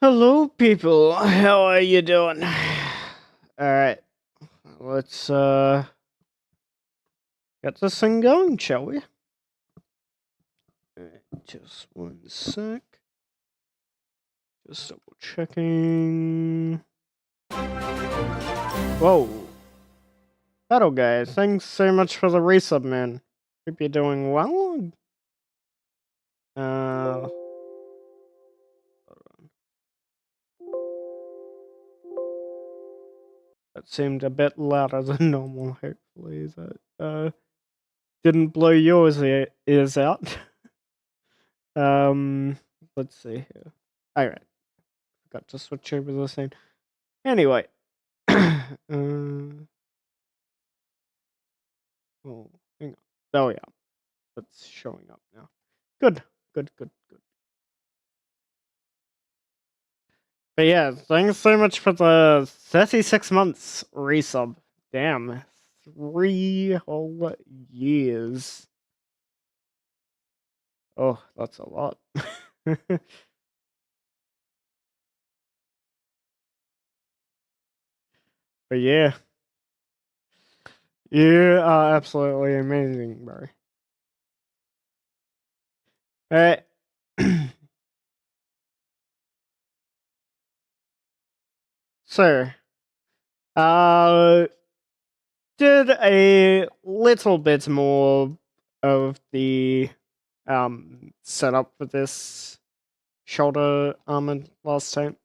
Hello, people. How are you doing? Alright, let's get this thing going, shall we? Alright, just one sec. Just double checking. Whoa. Hello, guys. Thanks so much for the resub, man. Hope you're doing well. Hold on. That seemed a bit louder than normal. Hopefully that didn't blow yours ears out. Let's see here. Alright. Got to switch over the same. Anyway. Oh, hang on. Oh, yeah. That's showing up now. Good. Good. But yeah, thanks so much for the 36 months resub. Damn. 3 whole years. Oh, that's a lot. But yeah. You are absolutely amazing, bro. Alright. So, did a little bit more of the setup for this shoulder armor last time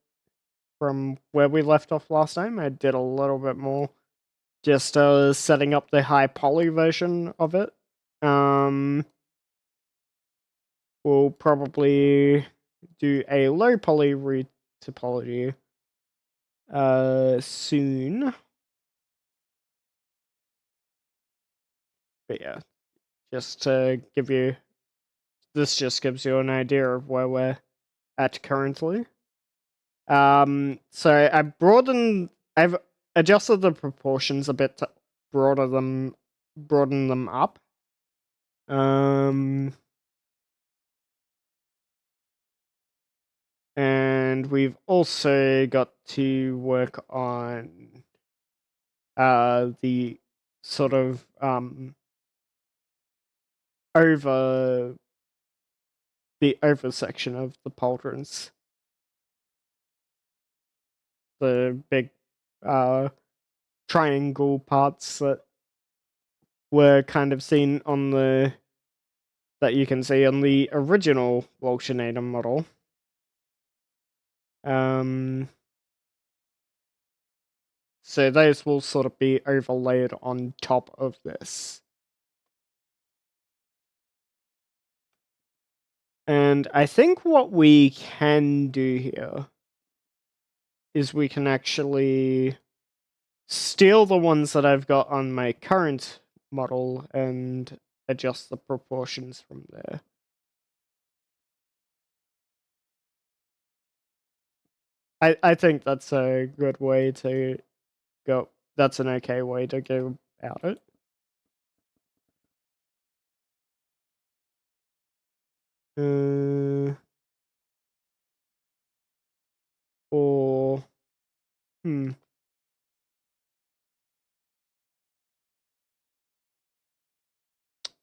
from where we left off last time. I did a little bit more, just setting up the high poly version of it. We'll probably do a low poly retopology soon. But yeah, just to give you, this just gives you an idea of where we're at currently. So I've adjusted the proportions a bit to broaden them up. And we've also got to work on the sort of over section of the pauldrons. The big triangle parts that were kind of seen on that you can see on the original Walshinator model. So those will sort of be overlaid on top of this. And I think what we can do here is we can actually steal the ones that I've got on my current model and adjust the proportions from there. I think that's a good way to go. That's an okay way to go about it. Or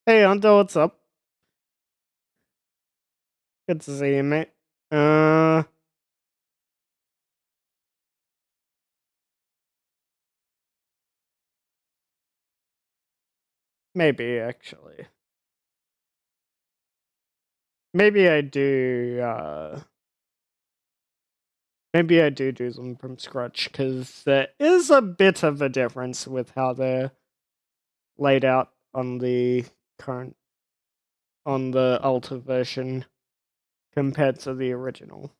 Hey Hunter, what's up? Good to see you, mate. Maybe actually. Maybe I do. Maybe I do them from scratch because there is a bit of a difference with how they're laid out on the Alter version compared to the original.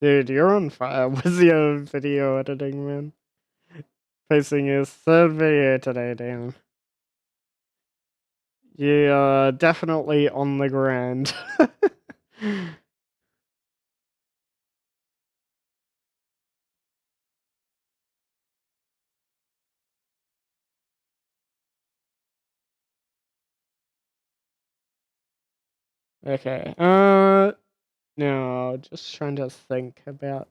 Dude, you're on fire with your video editing, man. Posting your 3rd video today, damn. You are definitely on the grind. Okay. No, just trying to think about.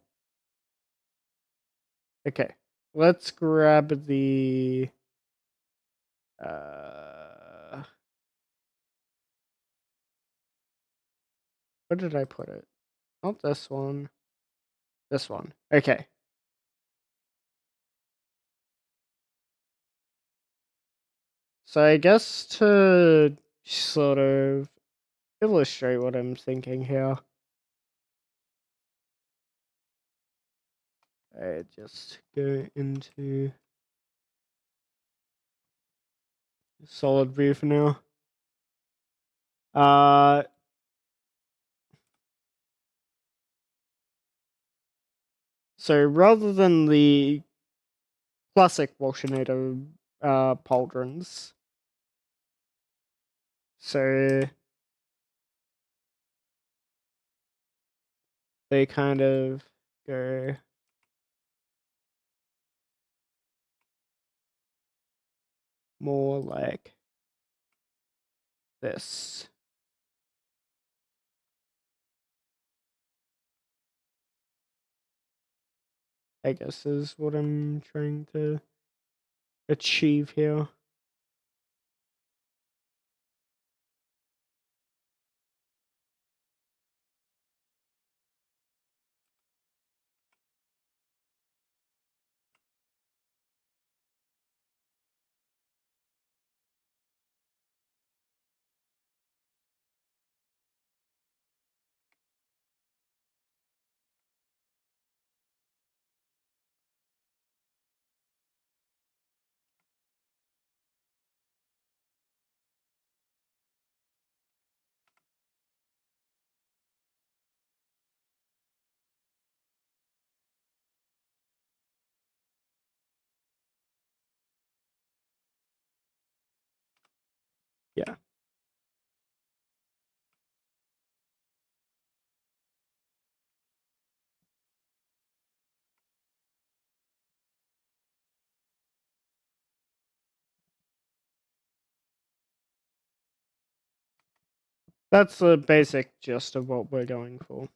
Okay, let's grab the. Uh, where did I put it? Not this one. This one. Okay. So I guess to sort of illustrate what I'm thinking here, I just go into solid view for now. Uh, so rather than the classic Walshinator pauldrons, so they kind of go more like this. I guess is what I'm trying to achieve here. Yeah. That's the basic gist of what we're going for.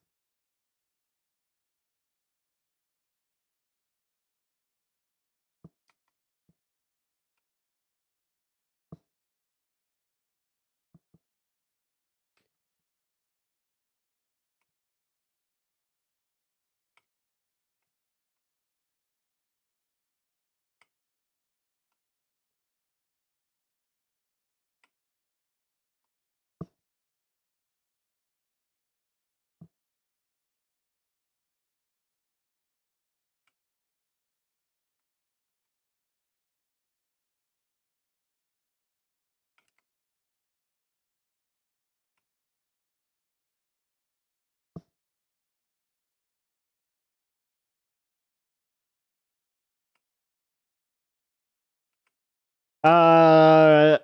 Uh,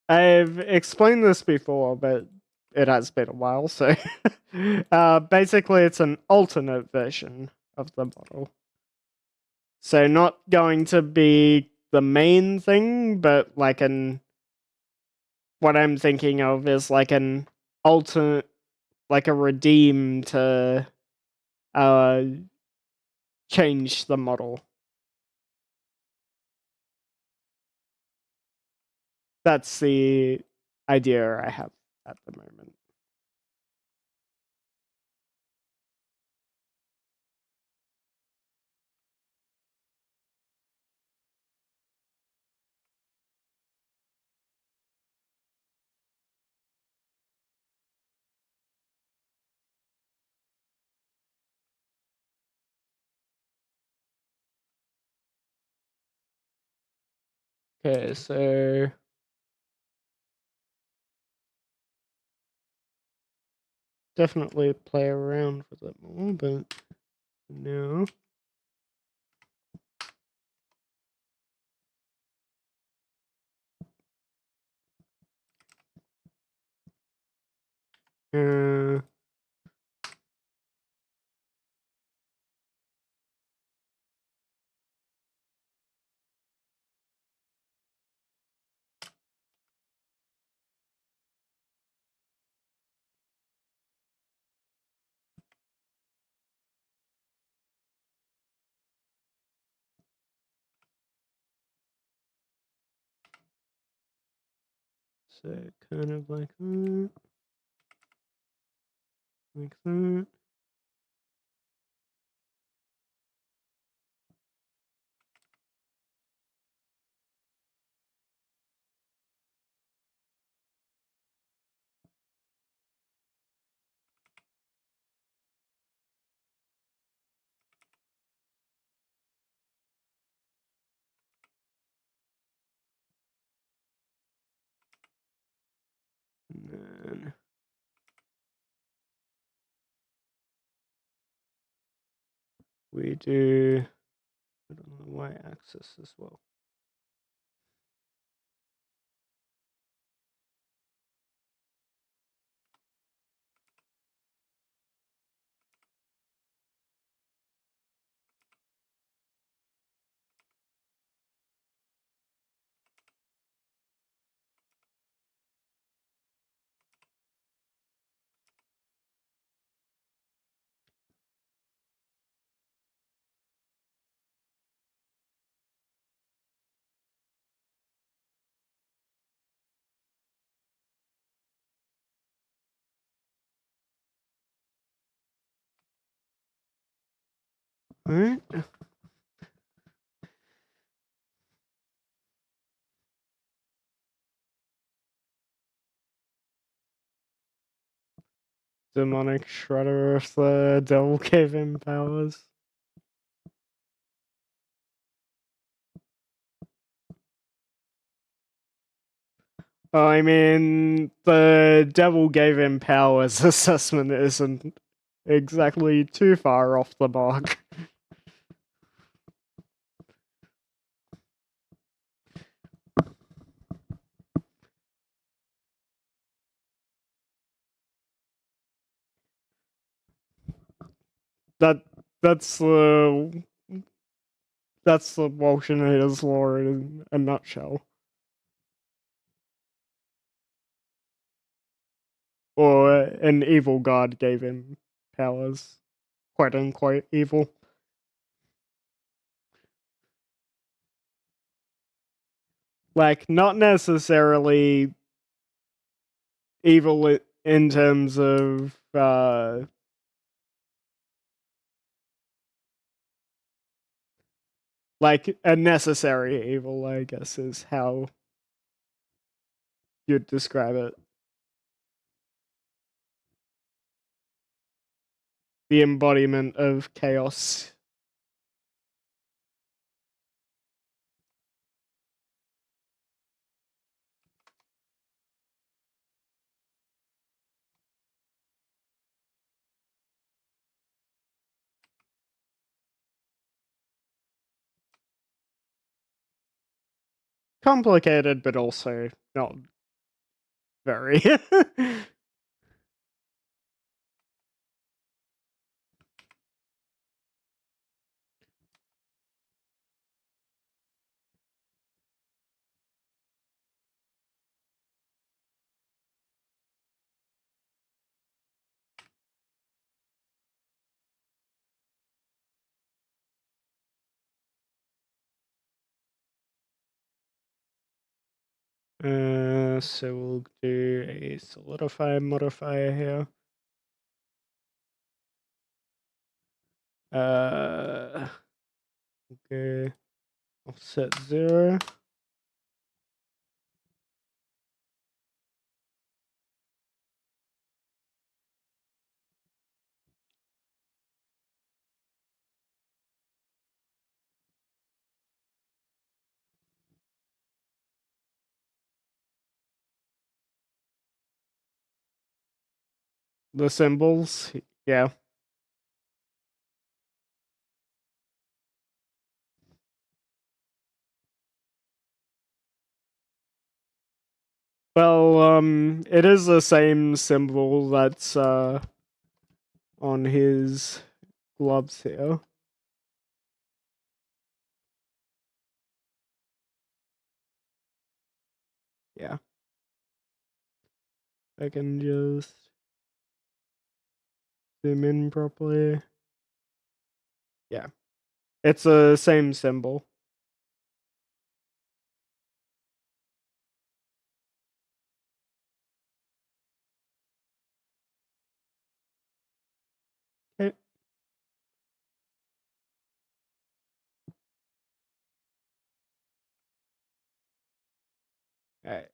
I've explained this before, but it has been a while, so basically it's an alternate version of the model. So not going to be the main thing, but like what I'm thinking of is like an alternate, like a redeem to uh change the model. That's the idea I have at the moment. Okay, so definitely play around with it more, but no. Uh, So kind of like that. Like that. And then we do it on the y-axis as well. All right. Demonic Shredder if the devil gave him powers. Oh, I mean, the devil gave him powers assessment isn't exactly too far off the mark. That that's the Walshinator's lore in a nutshell. Or an evil god gave him powers, quote unquote evil. Like not necessarily evil in terms of like a necessary evil, I guess is how you'd describe it. The embodiment of chaos. Complicated, but also not very. So we'll do a solidify modifier here. Okay, offset 0. The symbols, yeah. Well, it is the same symbol that's on his gloves here. Yeah. I can just zoom in properly. Yeah. It's the same symbol. Alright.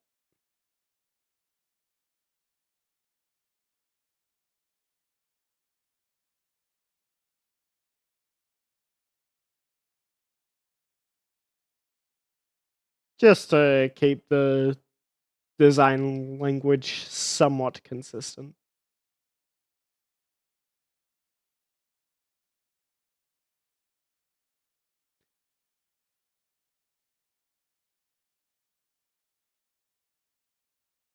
Just to keep the design language somewhat consistent.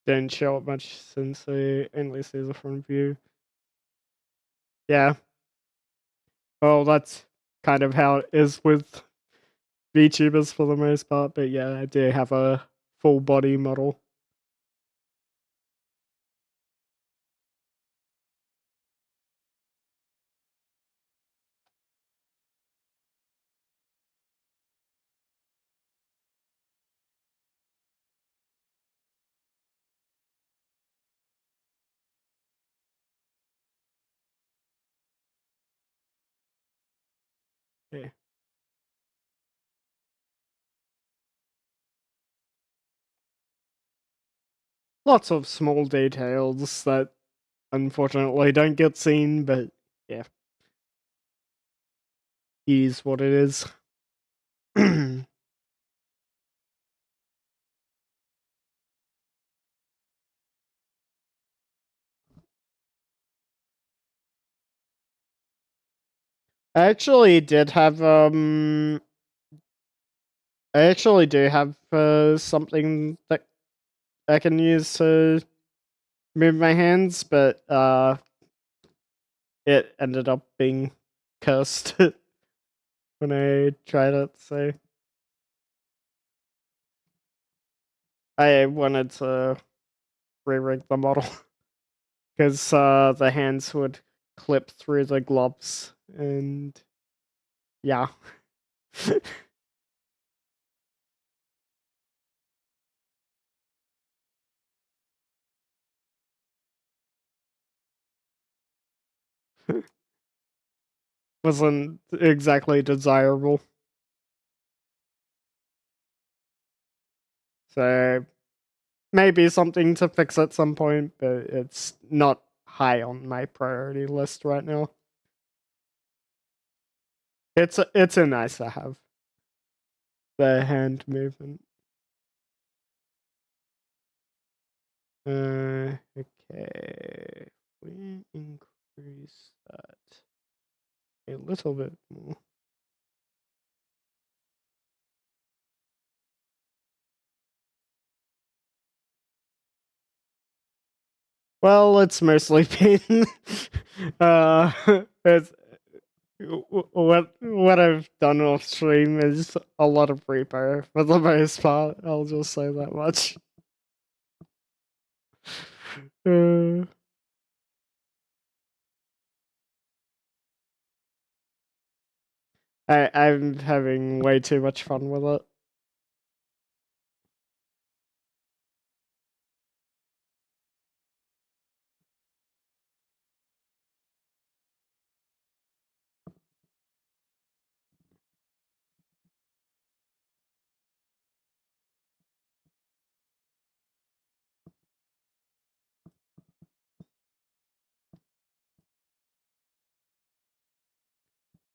Didn't show up much since they only see the front view. Yeah. Well, that's kind of how it is with VTubers for the most part, but yeah, I do have a full body model. Yeah. Lots of small details that unfortunately don't get seen, but yeah, is what it is. I actually did have I actually do have something that I can use to move my hands, but it ended up being cursed when I tried it, so I wanted to re-rig the model because the hands would clip through the gloves, and yeah. Wasn't exactly desirable. So maybe something to fix at some point, but it's not high on my priority list right now. It's a nice to have, the hand movement. Okay. We increase that a little bit more. Well, it's mostly been uh it's what I've done off stream is a lot of repo for the most part. I'll just say that much. Uh, I'm having way too much fun with it.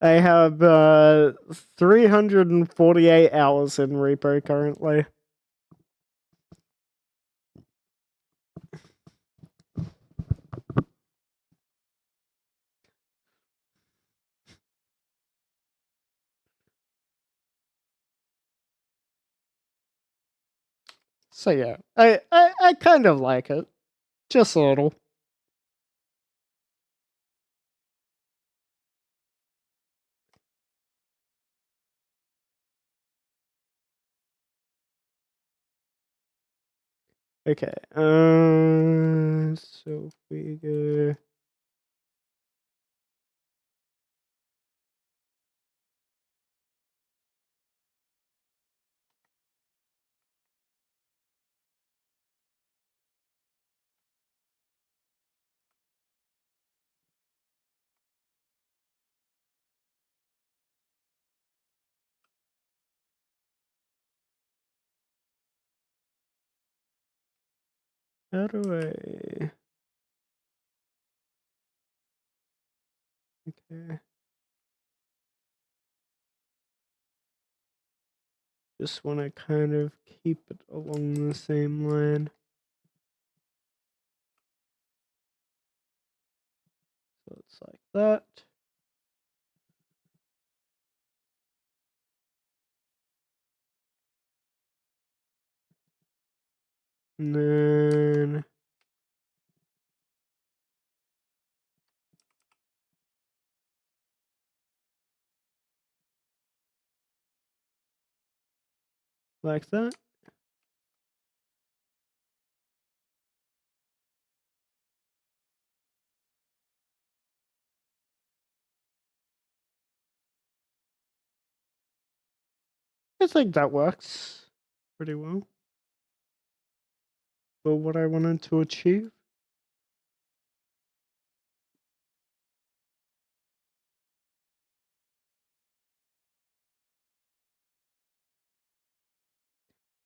I have 348 hours in repo currently. So yeah, I kind of like it, just a little. Okay, so we go. How do I... Okay. Just want to kind of keep it along the same line. So it's like that. And then like that. I think that works pretty well for what I wanted to achieve.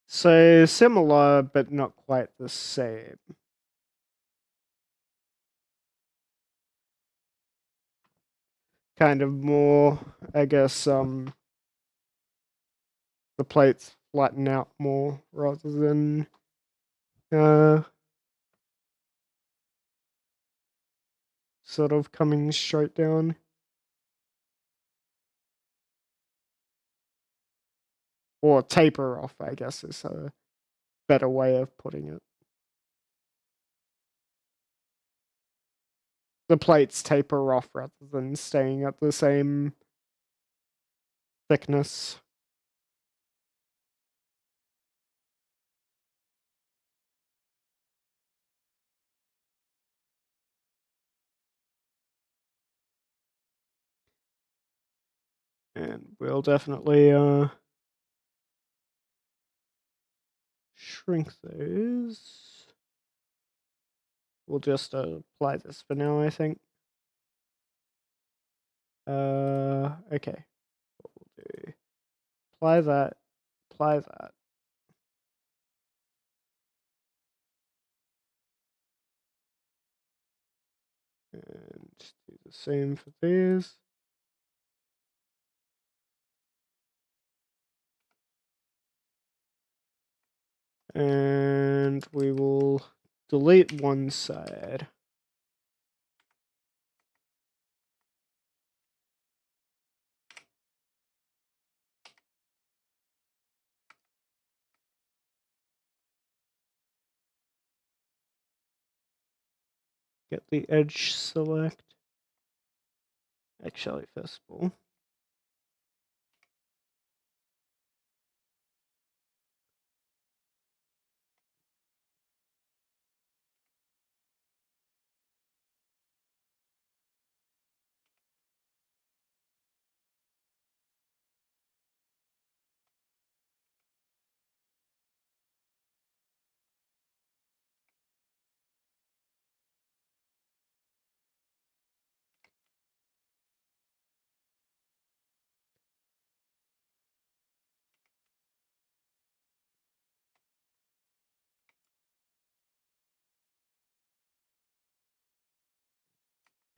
So similar, but not quite the same. Kind of more, I guess, the plates flatten out more rather than sort of coming straight down. Or taper off, I guess, is a better way of putting it. The plates taper off rather than staying at the same thickness. And we'll definitely shrink those. We'll just apply this for now, I think. Okay. What we'll do, apply that, apply that. And do the same for these. And we will delete one side. Get the edge select. Actually, first of all,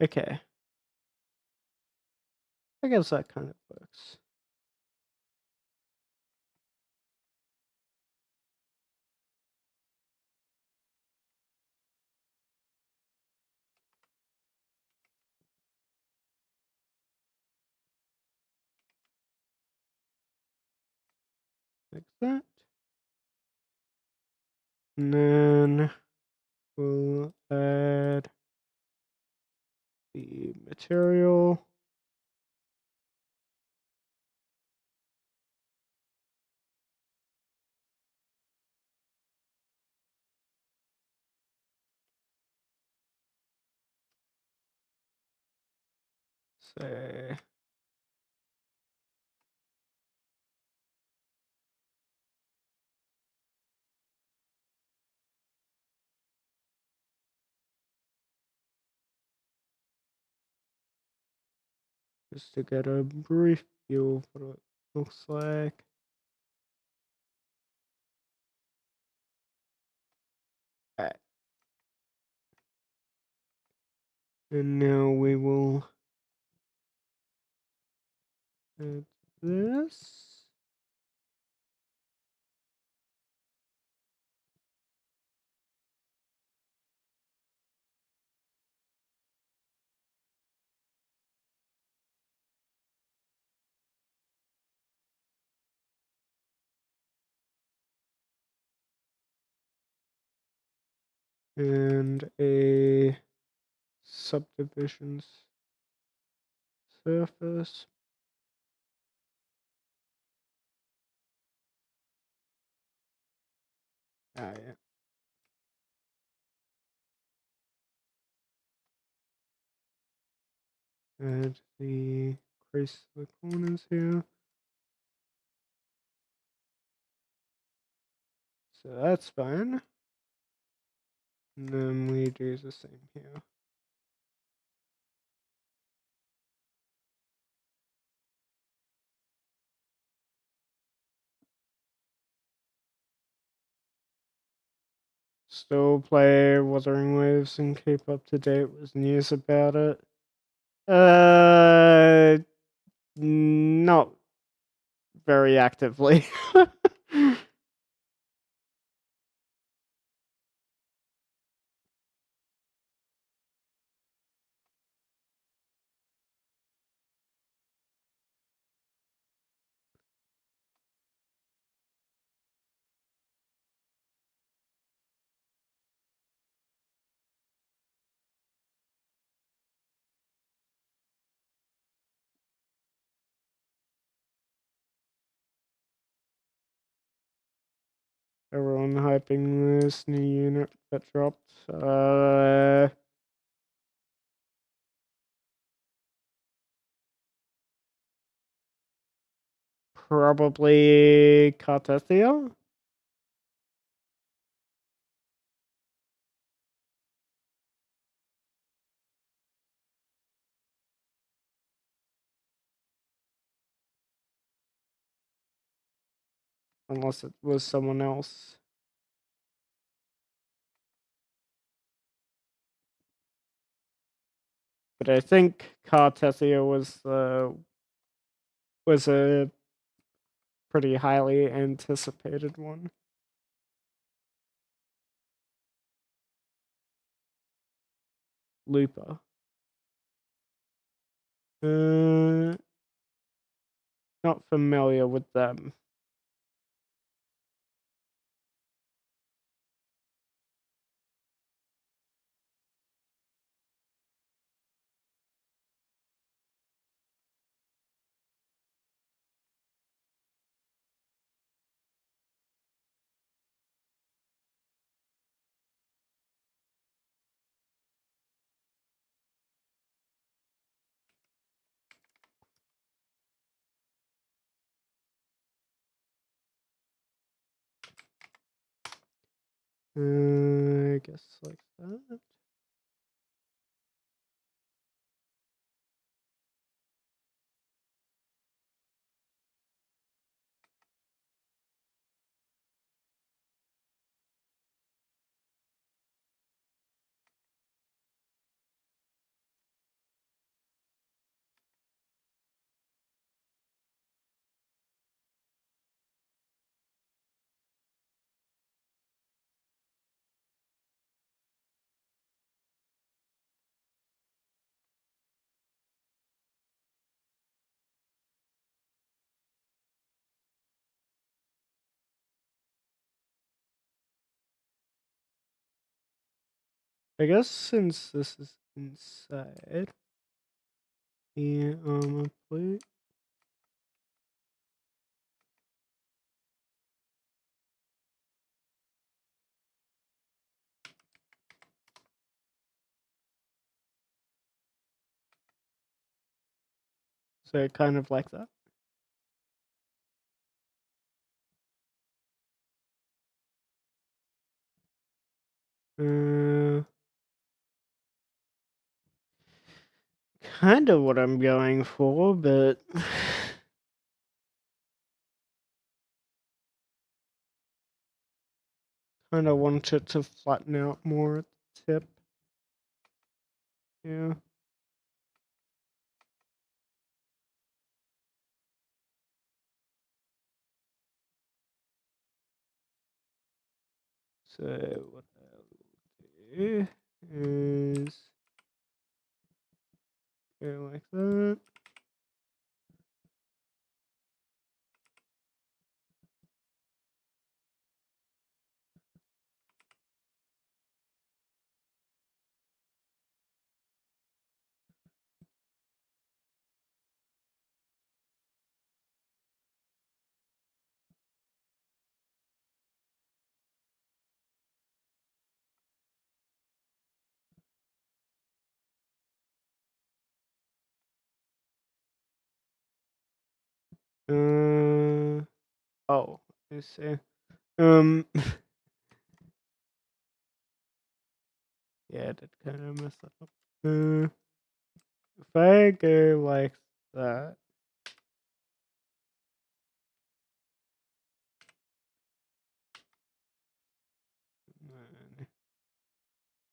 okay. I guess that kind of works. Like that. And then we'll add the material. Say just to get a brief view of what it looks like. Alright. And now we will add this. And a subdivisions surface. Ah, yeah. Add the crease to the corners here. So that's fine. And then we do the same here. Still play Wuthering Waves and keep up to date with news about it. Not very actively. Everyone hyping this new unit that dropped. Probably Cartethia? Unless it was someone else. But I think Cartethia was a pretty highly anticipated one. Lupa. Not familiar with them. I guess like that. I guess since this is inside the armor plate. So kind of like that. Kind of what I'm going for, but kind of want it to flatten out more at the tip. Yeah. So what I'll do is go like that. Oh, I see. Yeah, I did kind of mess that up. If I go like that,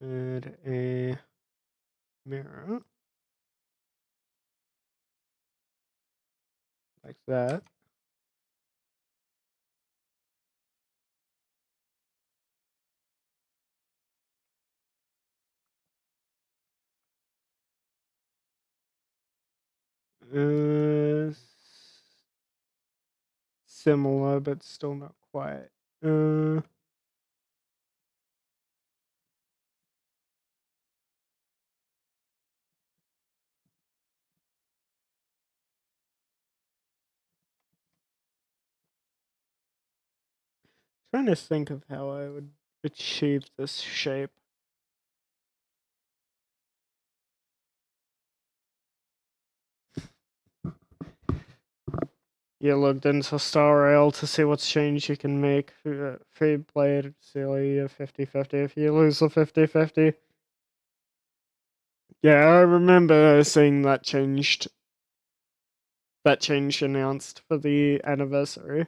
and add a mirror like that. Similar, but still not quite. Trying to think of how I would achieve this shape. You looked into Star Rail to see what's change you can make. Free played silly 50-50 if you lose a 50-50. Yeah, I remember seeing that changed. That change announced for the anniversary.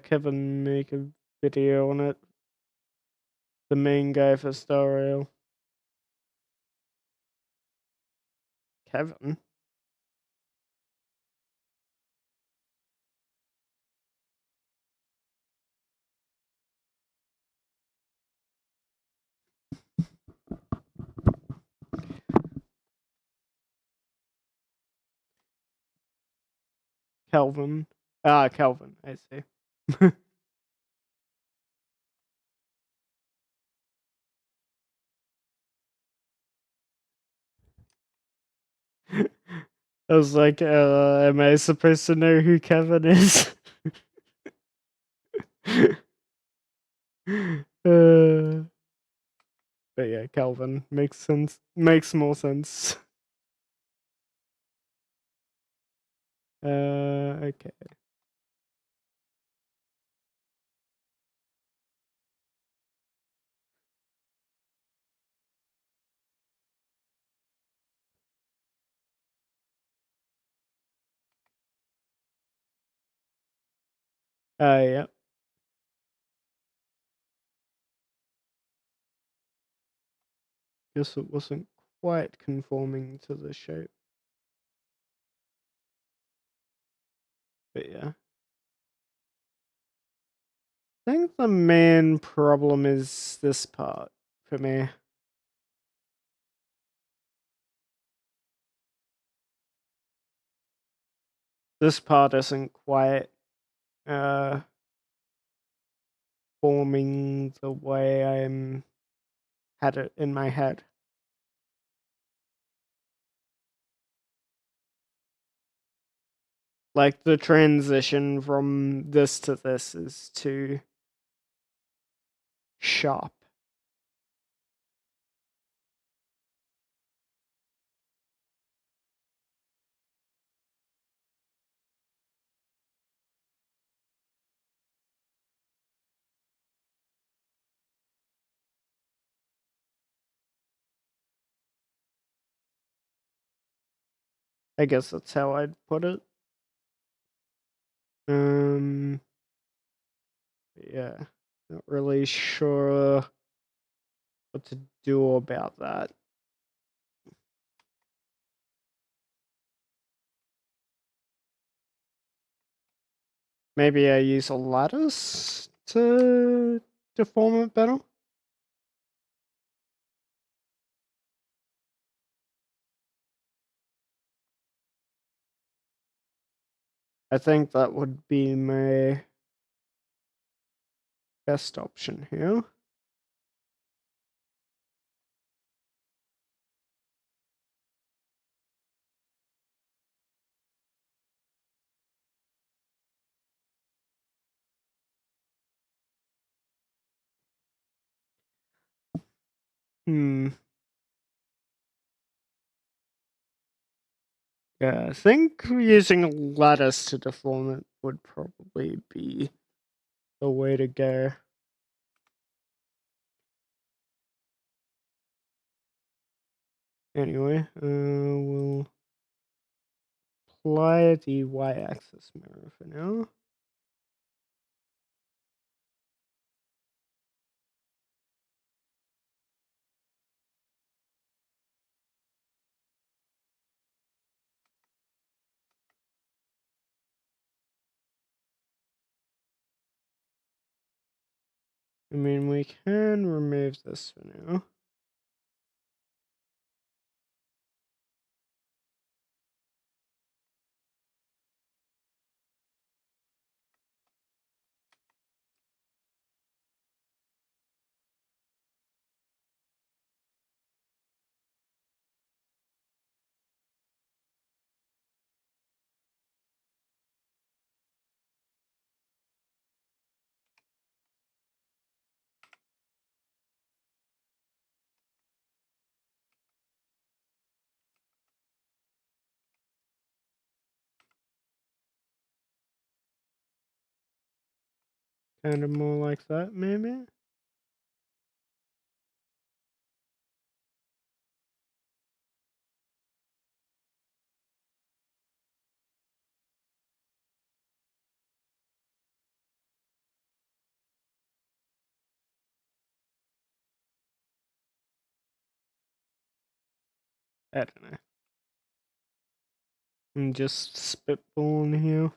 Kevin make a video on it. The main guy for Star Rail. Kevin? Calvin. Calvin, I see. I was like, am I supposed to know who Kevin is? But yeah, Calvin makes sense. Makes more sense. Okay. Yeah. Guess it wasn't quite conforming to the shape. But yeah. I think the main problem is this part for me. This part isn't quite forming the way I'm had it in my head. Like the transition from this to this is too sharp. I guess that's how I'd put it. Yeah, not really sure what to do about that. Maybe I use a lattice to deform it better? I think that would be my best option here. Yeah, I think using a lattice to deform it would probably be the way to go. Anyway, we'll apply the y-axis mirror for now. I mean, we can remove this for now. Kind of more like that, maybe? I don't know. I'm just spitballing here.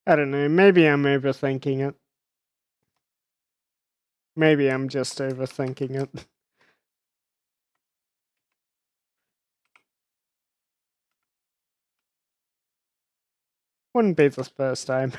I don't know, maybe I'm overthinking it. Maybe I'm just overthinking it. Wouldn't be the first time.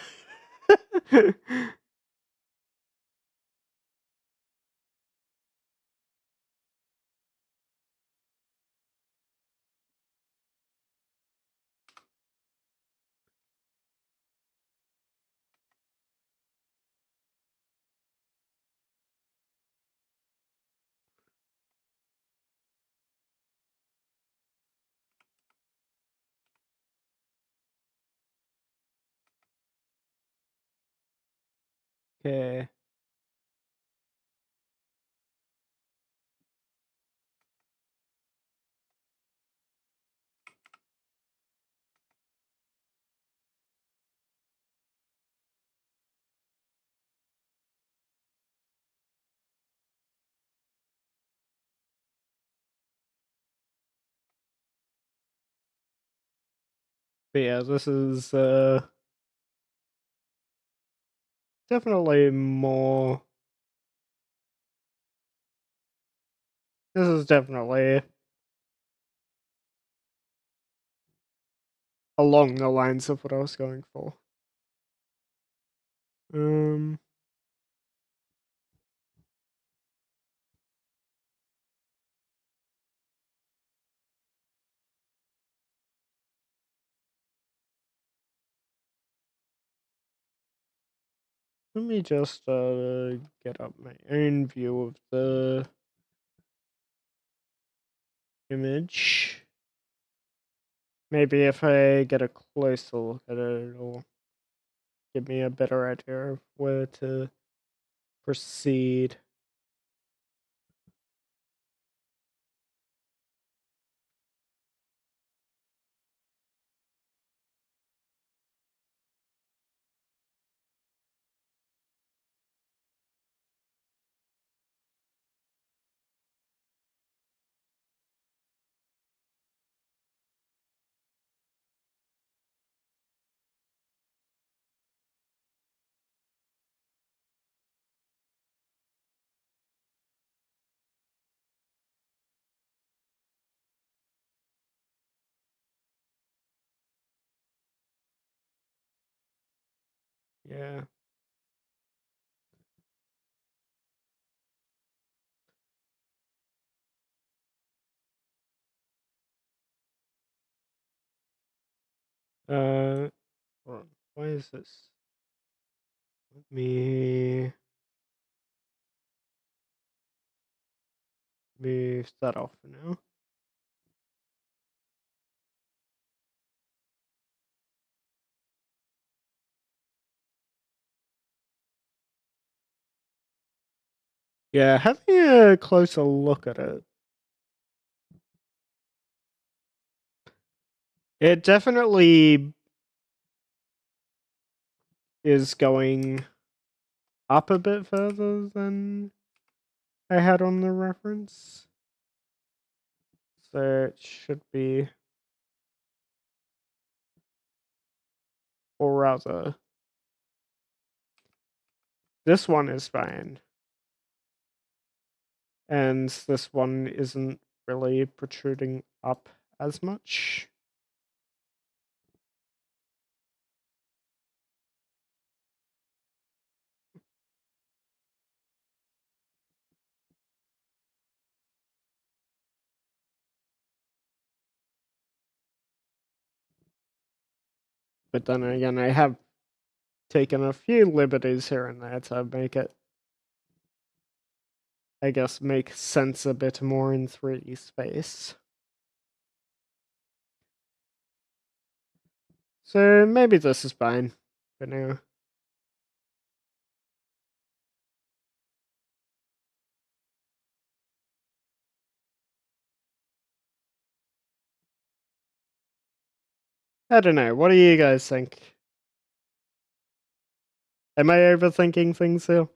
Okay. But yeah, this is definitely more. This is definitely along the lines of what I was going for. Um, Let me just get up my own view of the image. Maybe if I get a closer look at it, it'll give me a better idea of where to proceed. Yeah. Hold on. Why is this? Let me move that off for now. Yeah, having a closer look at it. It definitely is going up a bit further than I had on the reference. So it should be, or rather, this one is fine. And this one isn't really protruding up as much. But then again, I have taken a few liberties here and there to make it, I guess, make sense a bit more in 3D space. So maybe this is fine for now. I don't know. What do you guys think? Am I overthinking things here?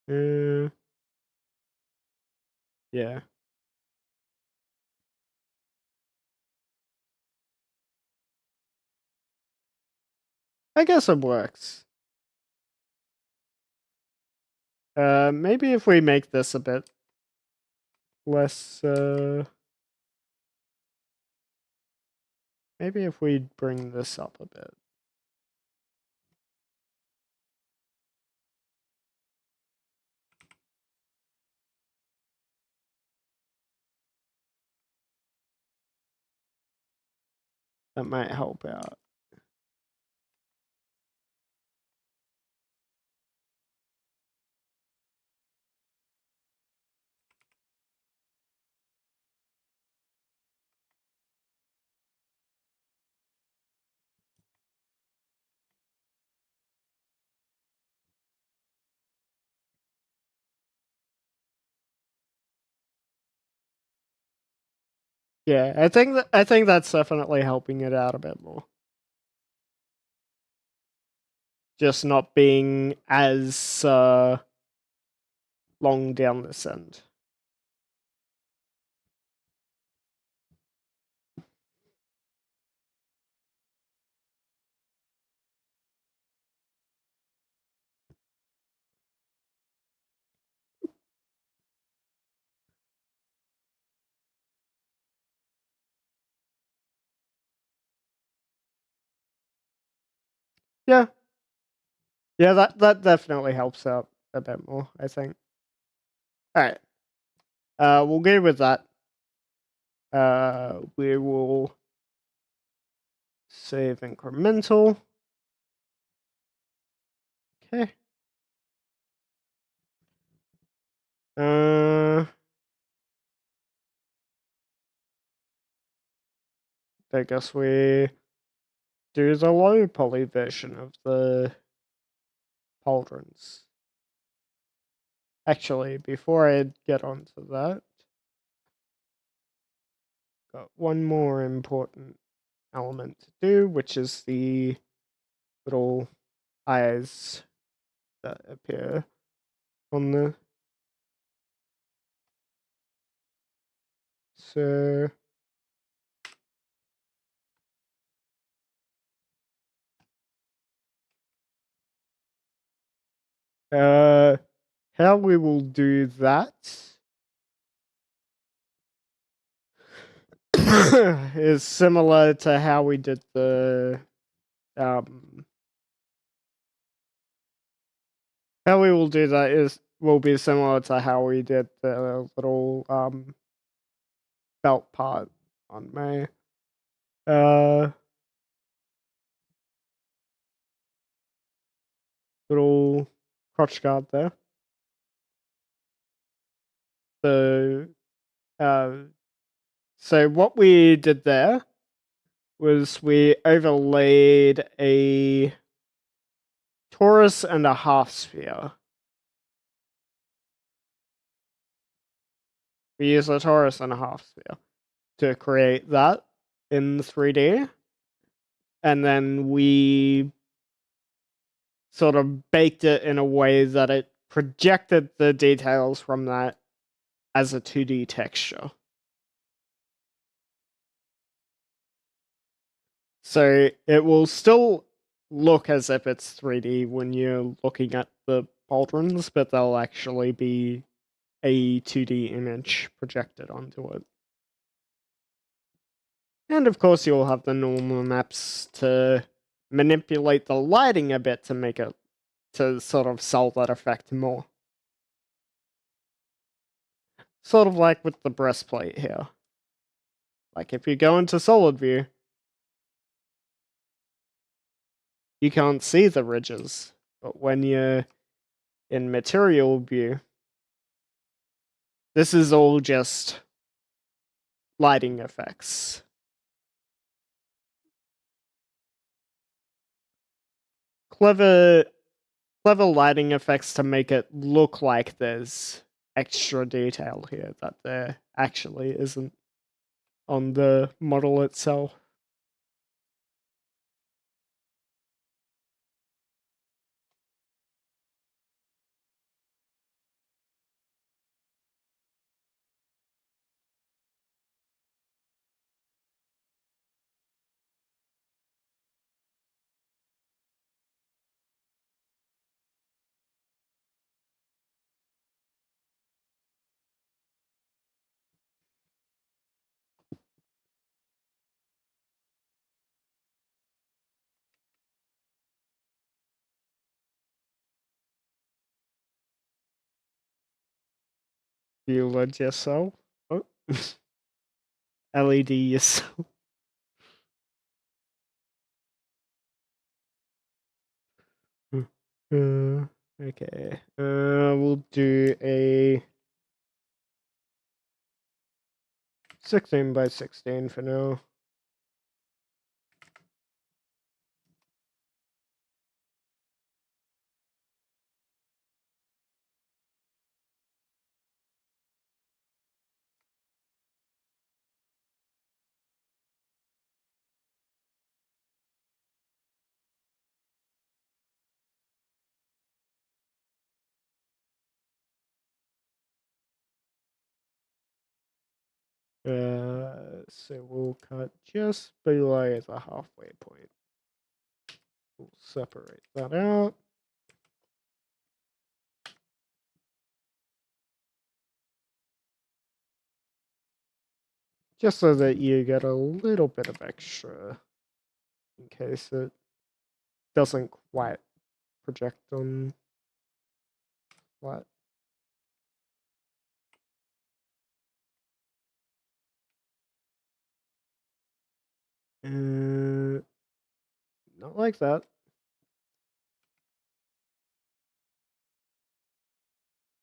uh, yeah. I guess it works. Maybe if we make this a bit less, maybe if we bring this up a bit. That might help out. Yeah, I think that's definitely helping it out a bit more. Just not being as long down this end. Yeah. Yeah, that definitely helps out a bit more, I think. Alright. We'll go with that. We will save incremental. Okay. I guess we do the low poly version of the pauldrons. Actually, before I get onto that, got one more important element to do, which is the little eyes that appear on the. So how we will do that is similar to how we did the how we will do that is will be similar to how we did the little belt part on my little crotch guard there. The so what we did there was we overlaid a torus and a half sphere. We use a torus and a half sphere to create that in 3D. And then we sort of baked it in a way that it projected the details from that as a 2D texture. So it will still look as if it's 3D when you're looking at the pauldrons, but they'll actually be a 2D image projected onto it. And of course, you'll have the normal maps to manipulate the lighting a bit to make it to sort of sell that effect more. Sort of like with the breastplate here. Like if you go into solid view, you can't see the ridges. But when you're in material view, this is all just lighting effects. Clever lighting effects to make it look like there's extra detail here that there actually isn't on the model itself. You LED yourself. Oh. LED yourself. Okay. We'll do a 16 by 16 for now. So we'll cut just below the halfway point. We'll separate that out. Just so that you get a little bit of extra in case it doesn't quite project on flat. Not like that.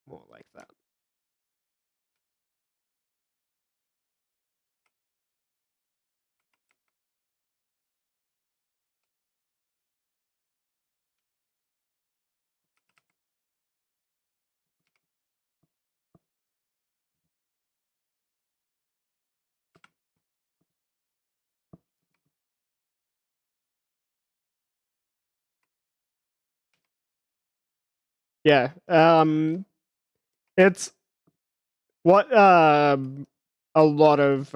More like that. Yeah. It's what a lot of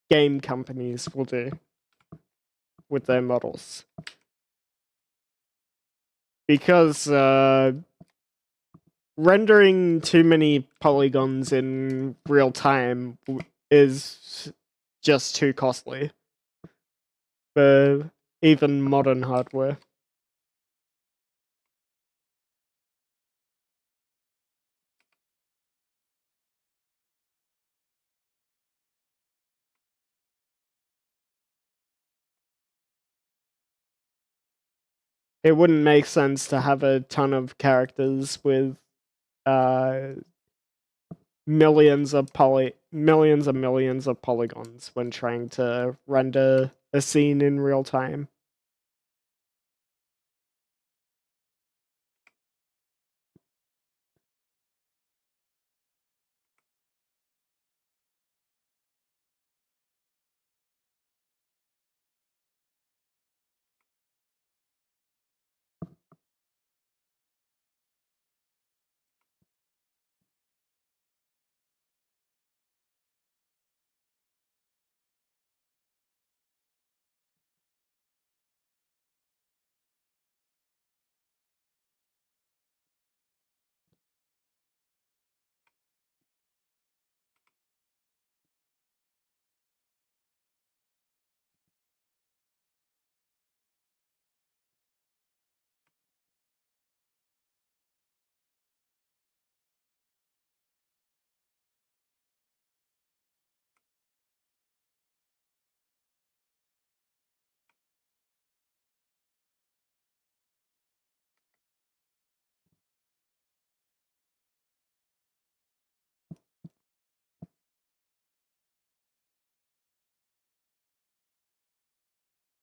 game companies will do with their models. Because rendering too many polygons in real time is just too costly for even modern hardware. It wouldn't make sense to have a ton of characters with uh, millions and millions of polygons when trying to render a scene in real time.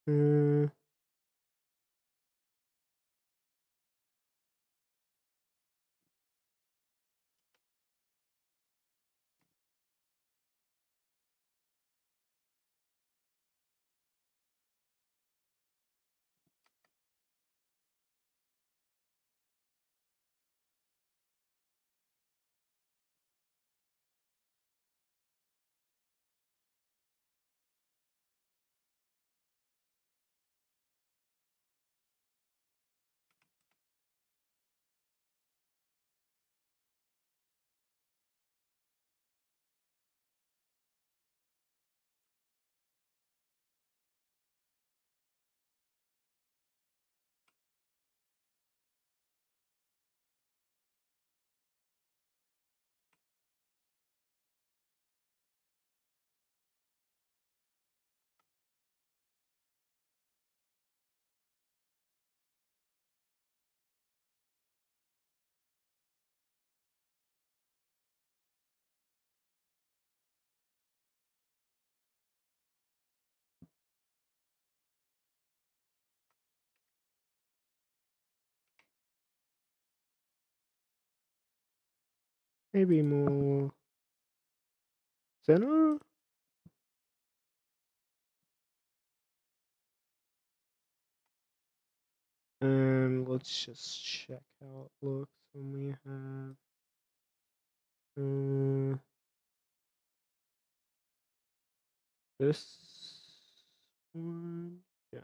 Uh, maybe more thinner. And let's just check how it looks when we have. this one. Yeah.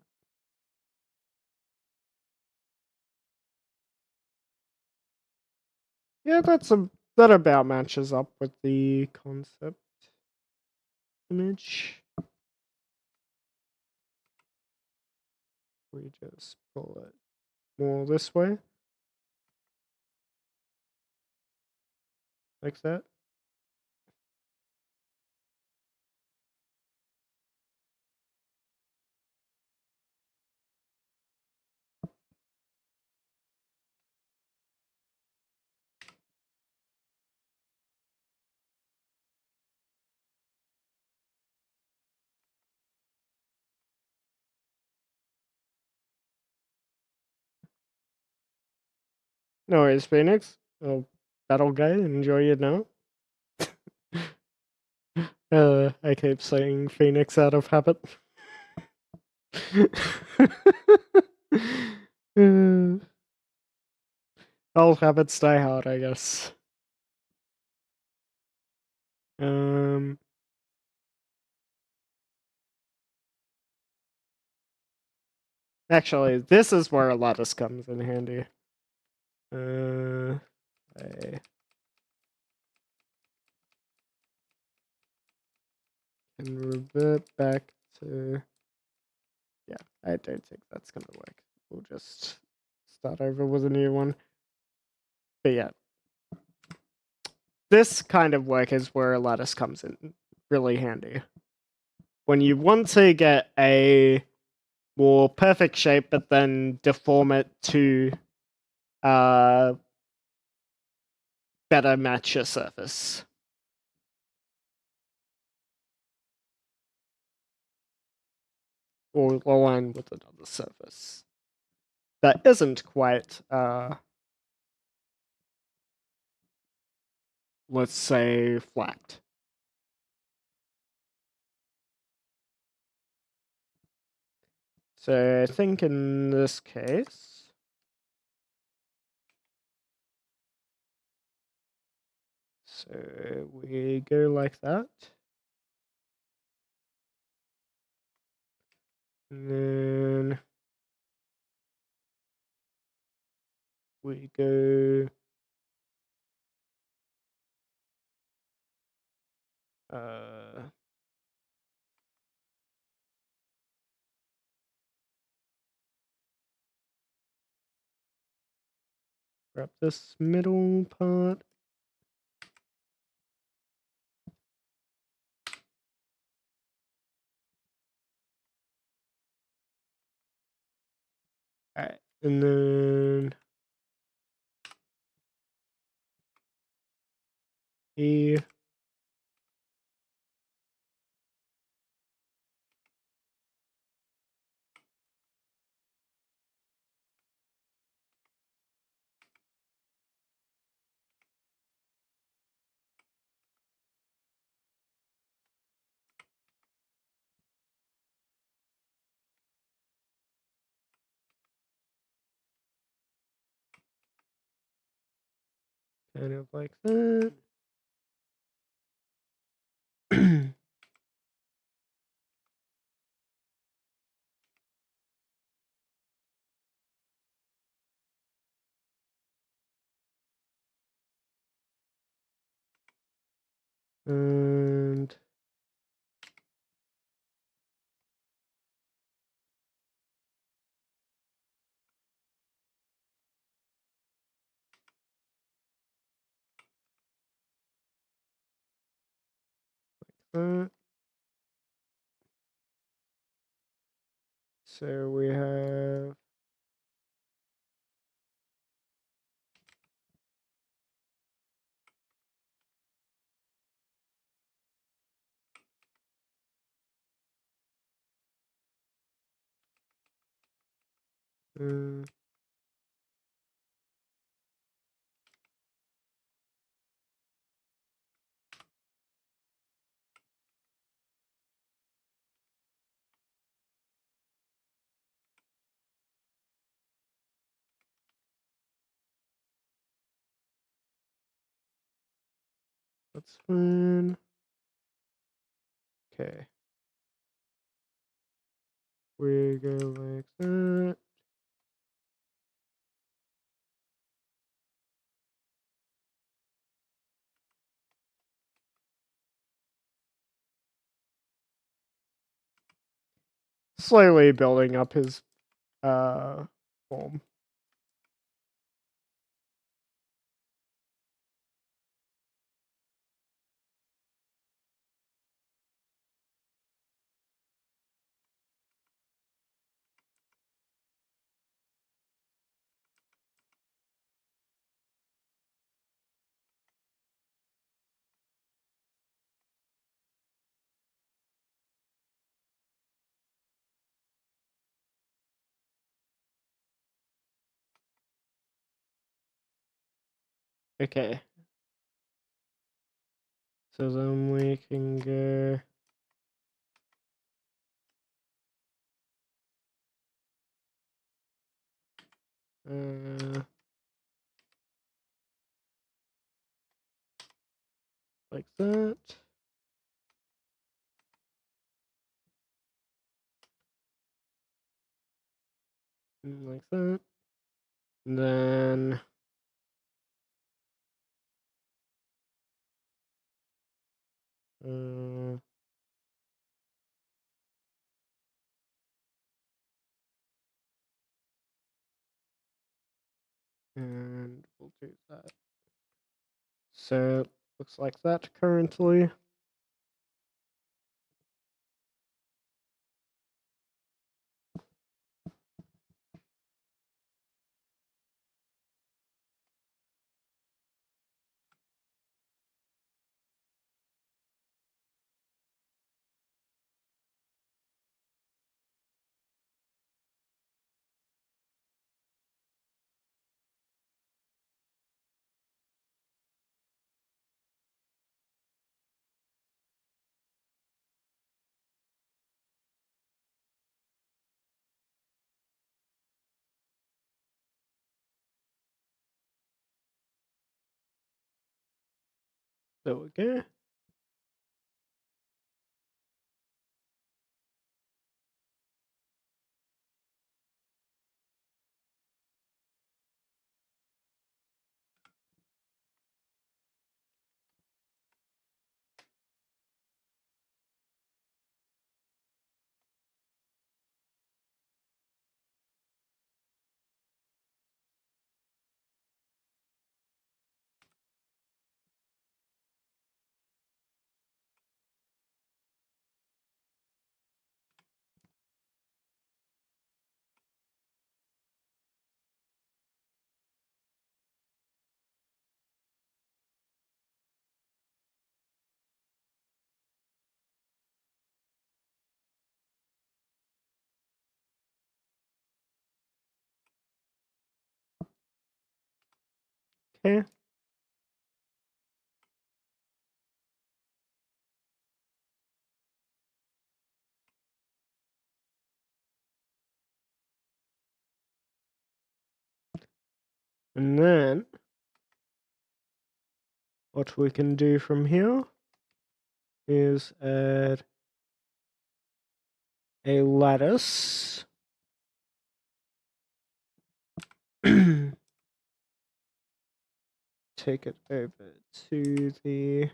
Yeah, that about matches up with the concept image. We just pull it more this way, like that. No worries, Phoenix. Oh, battle guy, enjoy it now. I keep saying Phoenix out of habit. Old habits die hard, I guess. Um, Actually, this is where a lattice comes in handy. I can revert back to. Yeah, I don't think that's gonna work. We'll just start over with a new one. But yeah, this kind of work is where a lattice comes in really handy. When you want to get a more perfect shape, but then deform it to better match your surface. Or align with another surface that isn't quite, let's say, flat. So I think in this case, so we go like that. And then we go grab this middle part. Alright, and then here. Kind of like that. And that. So we have that's fine. Okay. we go like that. Slowly building up his form. Okay. So then we can go like that. And like that. And then and we'll do that. So looks like that currently. There we go. Okay. And then what we can do from here is add a lattice. Take it over to the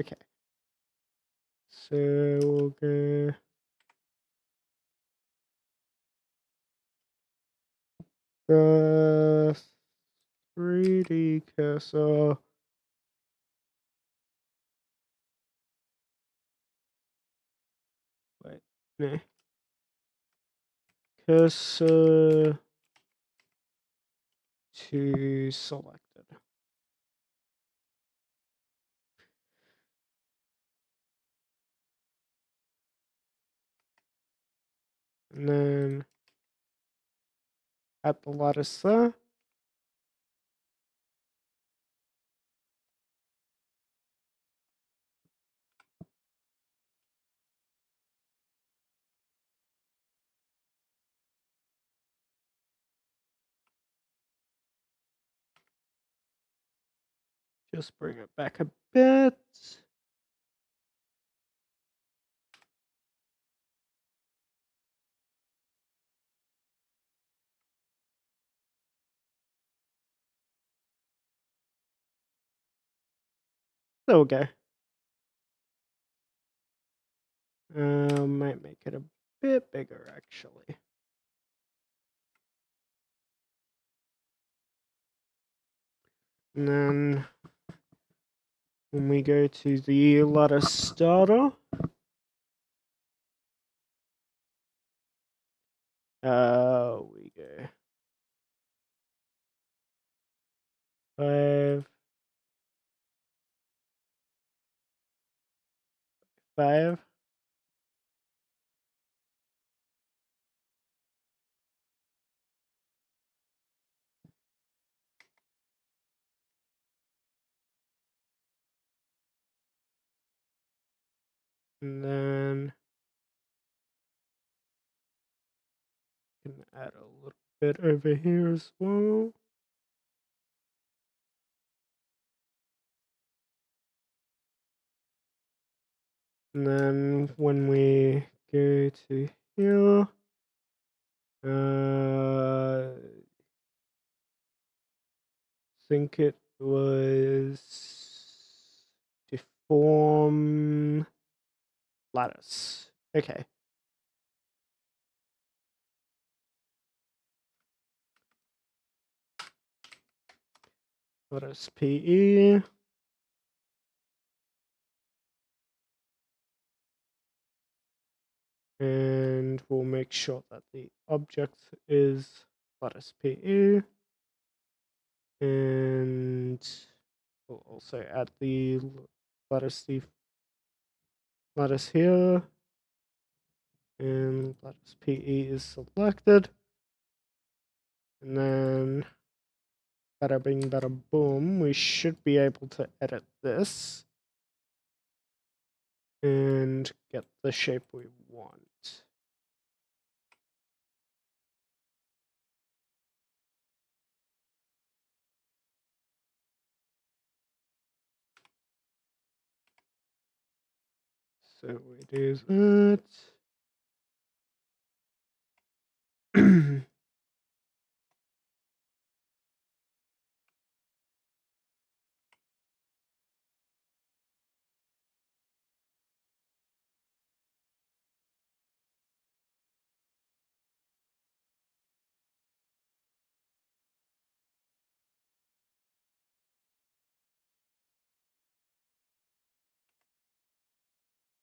okay. So we'll go the 3D cursor. Wait, no. Cursor to selected. And then add the lattice there. just bring it back a bit. There we go. Might make it a bit bigger actually. And then when we go to the ladder starter, we go 5, 5. And then can add a little bit over here as well. And then when we go to here, think it was deform lattice. Okay. Lattice PE. And we'll make sure that the object is lattice PE. And we'll also add the lattice here. And lattice PE is selected. And then bada bing, bada boom, we should be able to edit this and get the shape we want. So we do that.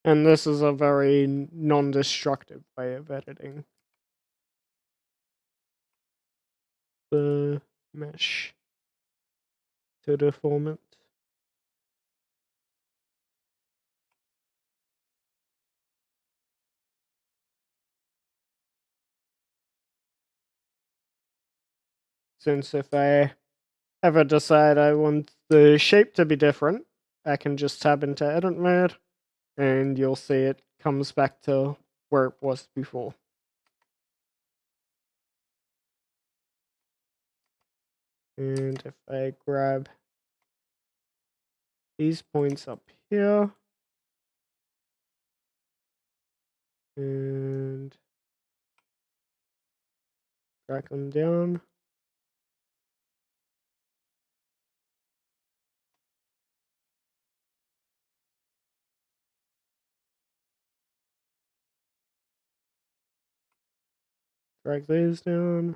And this is a very non-destructive way of editing the mesh to deform it. Since if I ever decide I want the shape to be different, I can just tab into edit mode and you'll see it comes back to where it was before. And if I grab these points up here and drag them down, drag these down,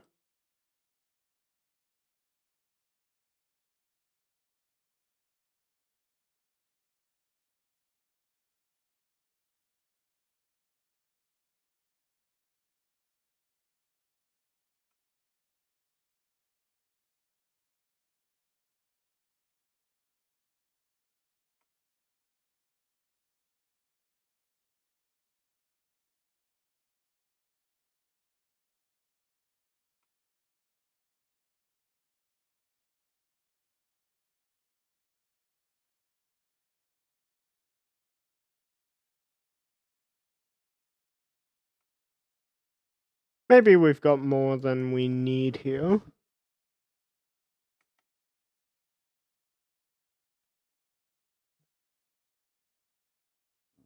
maybe we've got more than we need here.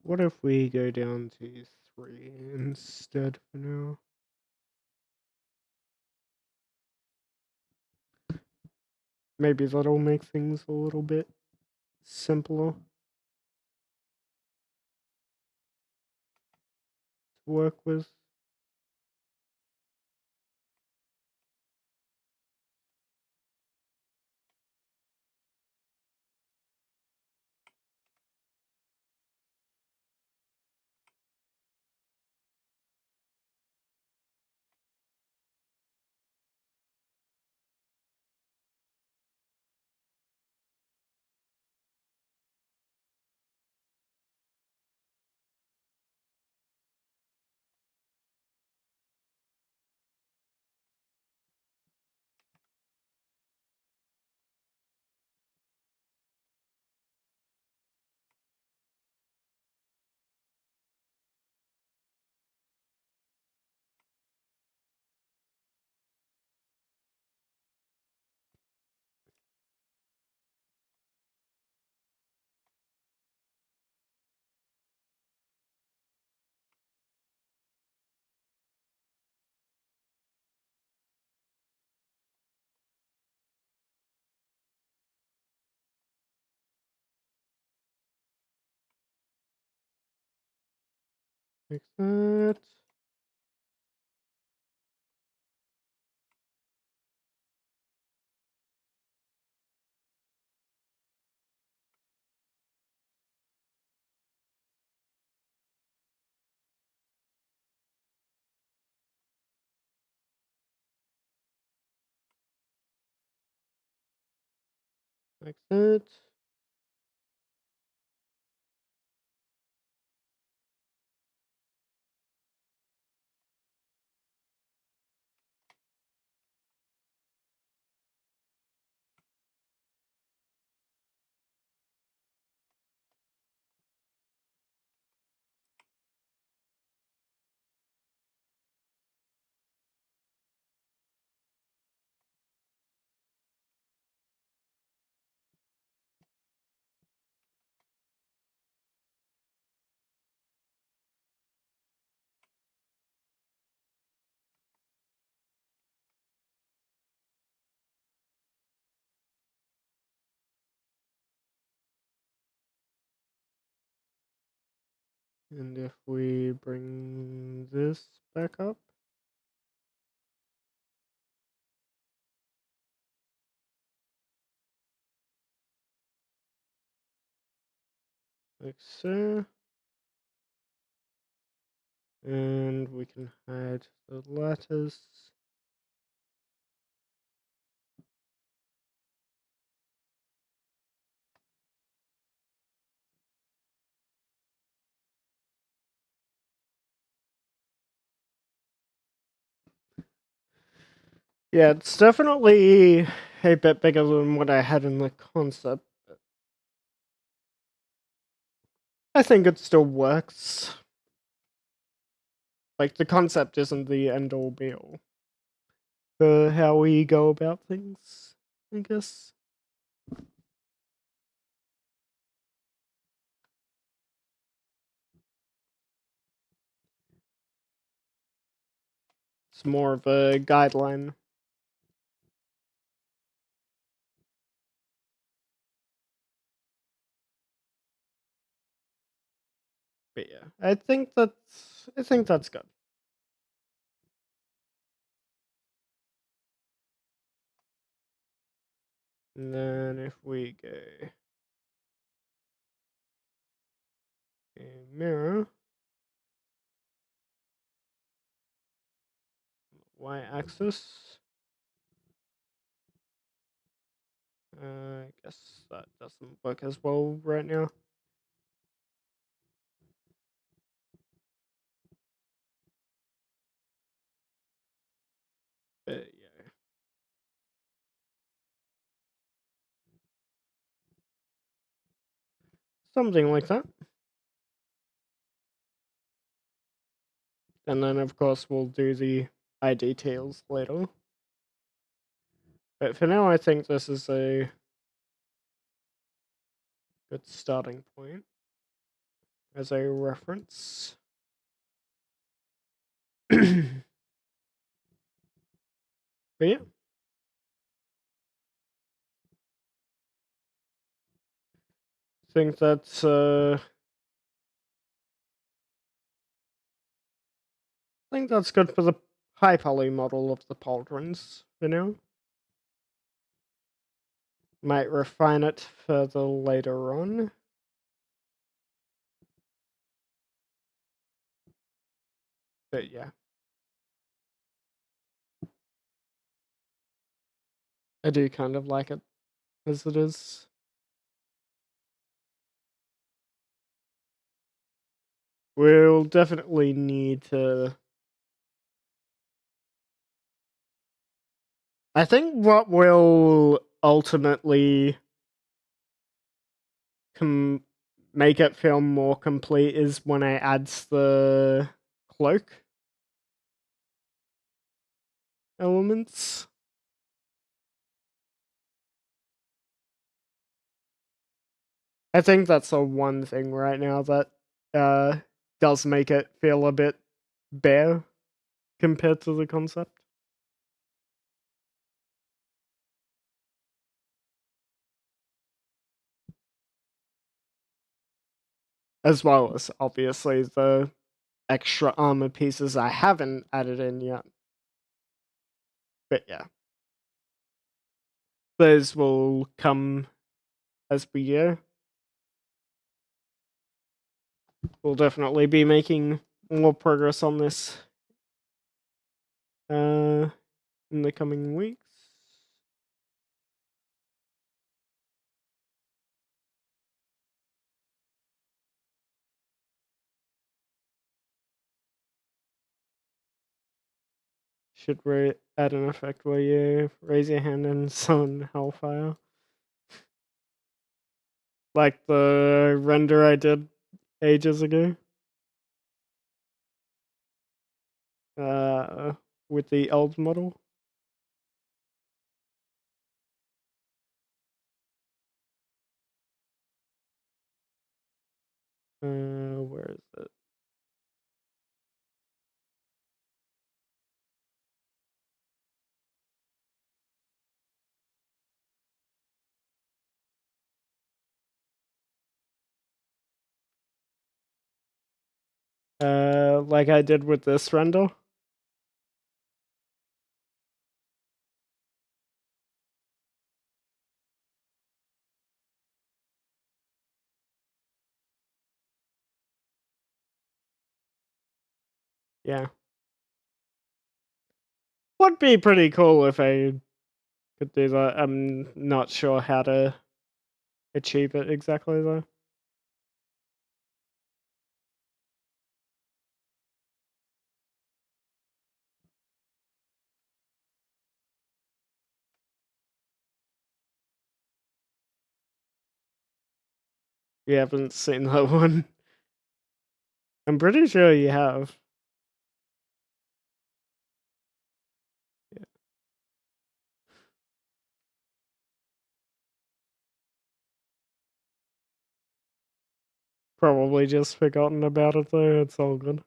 What if we go down to 3 instead for now? Maybe that'll make things a little bit simpler to work with. Like that. Like that. And if we bring this back up, like so, and we can hide the lattice. Yeah, it's definitely a bit bigger than what I had in the concept. I think it still works. Like, the concept isn't the end all be all for how we go about things, I guess. It's more of a guideline. But yeah, I think that's good. And then if we go a mirror, y-axis, I guess that doesn't work as well right now. But yeah. Something like that. And then of course we'll do the eye details later. But for now I think this is a good starting point. as a reference. But yeah. Think that's I think that's good for the high poly model of the pauldrons for now. Might refine it further later on. But yeah. I do kind of like it as it is. We'll definitely need to. I think what will ultimately make it feel more complete is when I add the cloak elements. I think that's the one thing right now that does make it feel a bit bare compared to the concept. As well as, obviously, the extra armor pieces I haven't added in yet. But yeah. Those will come as we go. We'll definitely be making more progress on this in the coming weeks. Should we add an effect where you raise your hand and summon Hellfire? Like the render I did ages ago? With the old model? Where is it? Like I did with this render? Yeah. Would be pretty cool if I could do that. I'm not sure how to achieve it exactly though. You haven't seen that one. I'm pretty sure you have. Yeah. Probably just forgotten about it though. It's all good.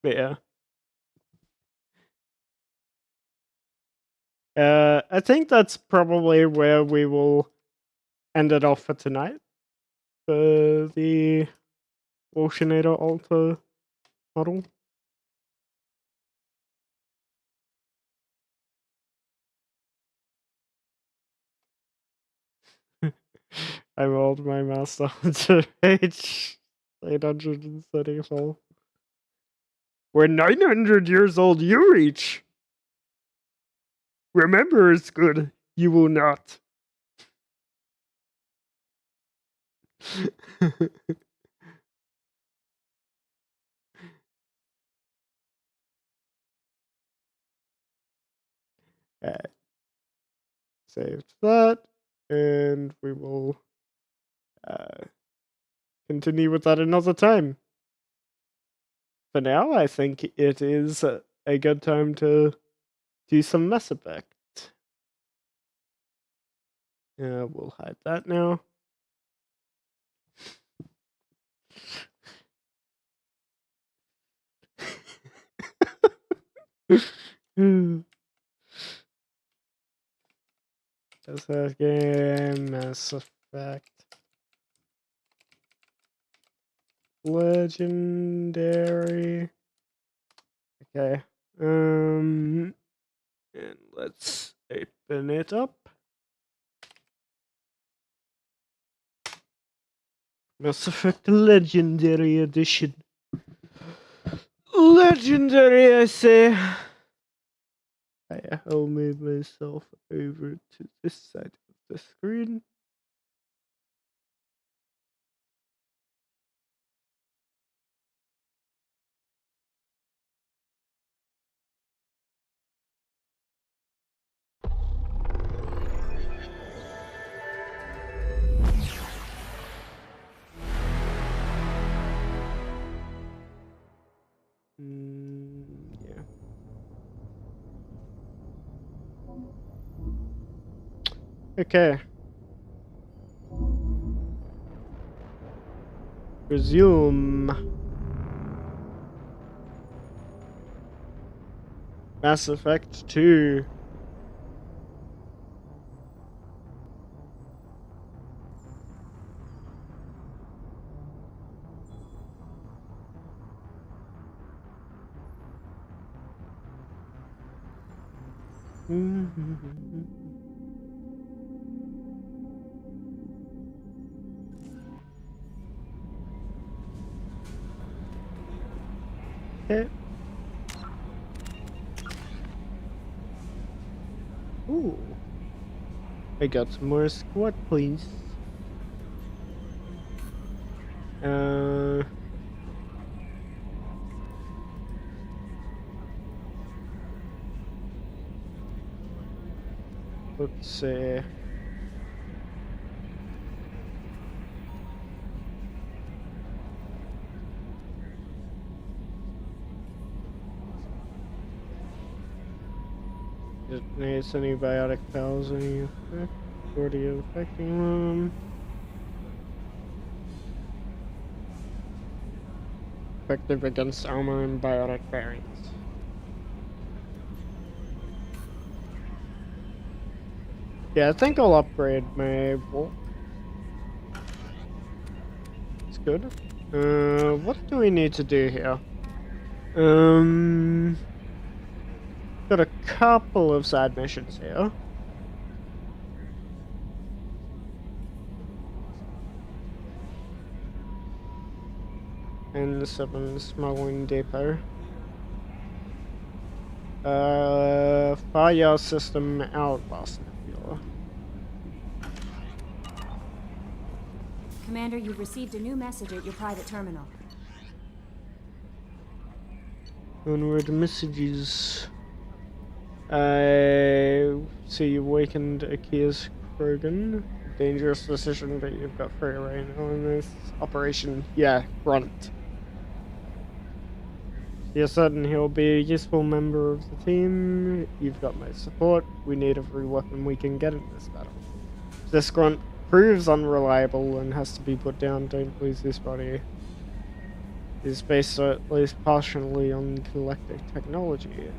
But yeah. I think that's probably where we will end it off for tonight. For the Walshinator Alter model. I rolled my mouse down to page 834. We're 900 years old, you reach. Remember, it's good. You will not. Save that, and we will continue with that another time. For now, I think it is a good time to do some Mass Effect. We'll hide that now. Just that game, Mass Effect. Legendary. Okay. And let's open it up. Mass Effect Legendary Edition. Legendary, I say. I'll move myself over to this side of the screen. Yeah. Okay. Resume. Mass Effect 2. Okay. Ooh. I got some more squad points. Let's see. Detonates any biotic powers, any effect, already affecting them. Effective against armor and biotic variants. Yeah, I think I'll upgrade my Volt. It's good. What do we need to do here? Got a couple of side missions here. And the 7 smuggling depot. Fire system Outlast Nebula. Commander, you've received a new message at your private terminal. Onward messages. I see you awakened Akia's Krogan. Dangerous decision, but you've got Friyay now in this operation. Yeah, Grunt. You're certain he'll be a useful member of the team. You've got my support. We need every weapon we can get in this battle. If this Grunt proves unreliable and has to be put down, don't lose this body. Is based at least partially on galactic technology.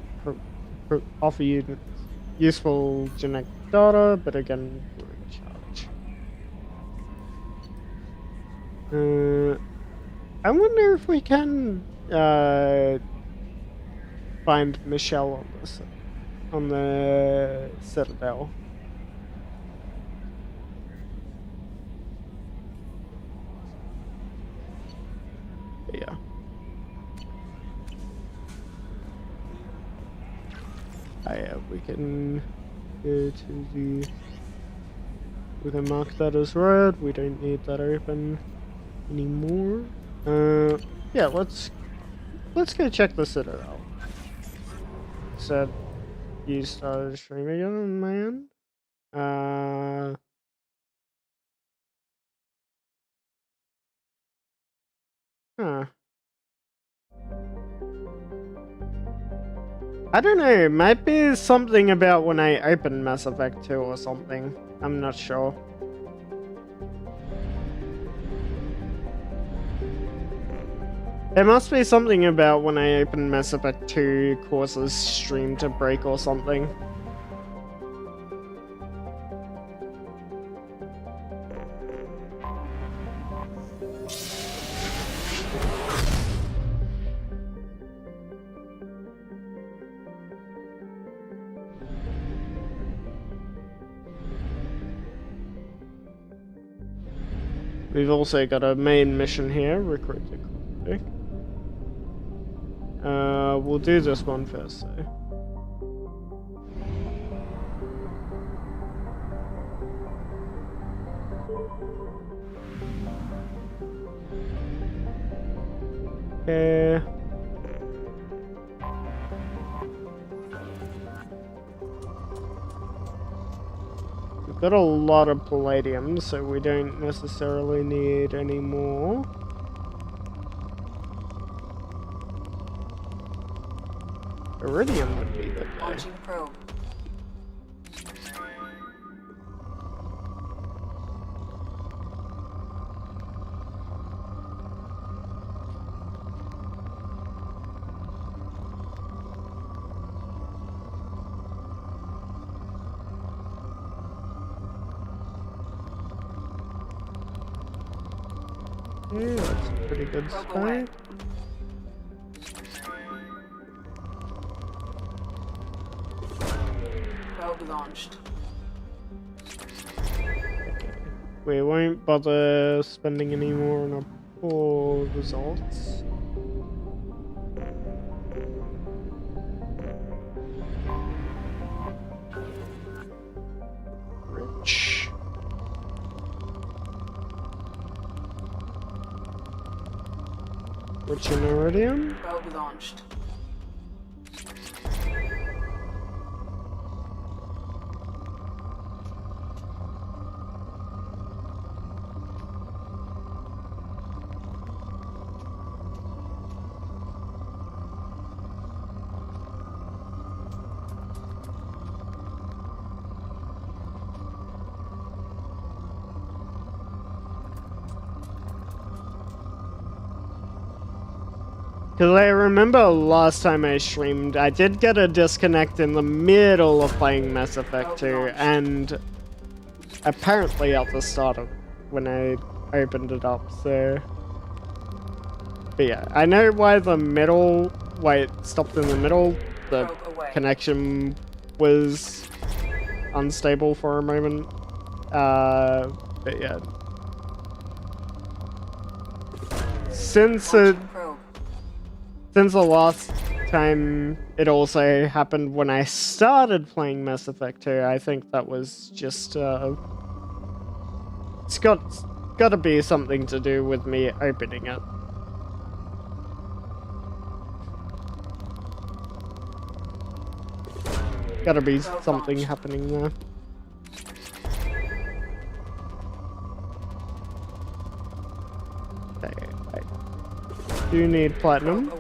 Offer you useful genetic data, but again, we're in charge. I wonder if we can find Michelle on the Citadel. Yeah. We can go to the... We can mark that as red. We don't need that open anymore. Yeah, let's go check the Citadel. Said you started streaming again, man. Huh. I don't know, it might be something about when I open Mass Effect 2 or something. I'm not sure. It must be something about when I open Mass Effect 2 causes stream to break or something. We've also got a main mission here, recruit the convict. We'll do this one first though. Okay. We've got a lot of palladium, so we don't necessarily need any more. Iridium would be good though. Launching probe. Yeah, that's a pretty good start. Probe launched. We won't bother spending any more on our poor results. Rich. Rich in iridium. Probe launched. Because I remember last time I streamed, I did get a disconnect in the middle of playing Mass Effect 2, and apparently at the start of when I opened it up, so... But yeah, I know why it stopped in the middle. The connection was unstable for a moment. But yeah. Since the last time it also happened when I started playing Mass Effect 2, I think that was just, it's got to be something to do with me opening it. Gotta be something happening there. Okay, I do need platinum.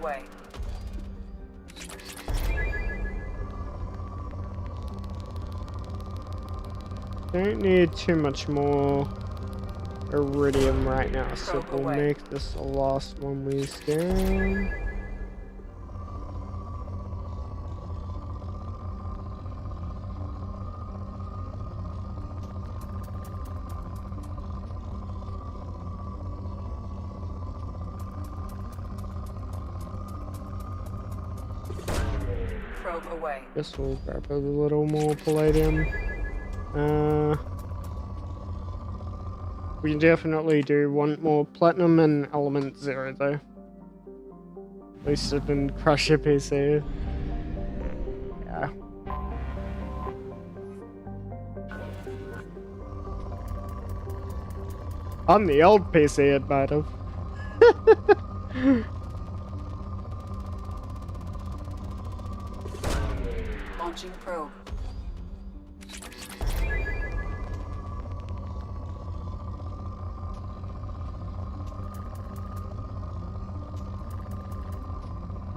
Don't need too much more iridium right now, so we'll make this the last one we scan. Guess we'll grab a little more palladium. We definitely do want more platinum and element 0 though. At least it didn't crush your PC. Yeah. On the old PC it might have. Launching probe.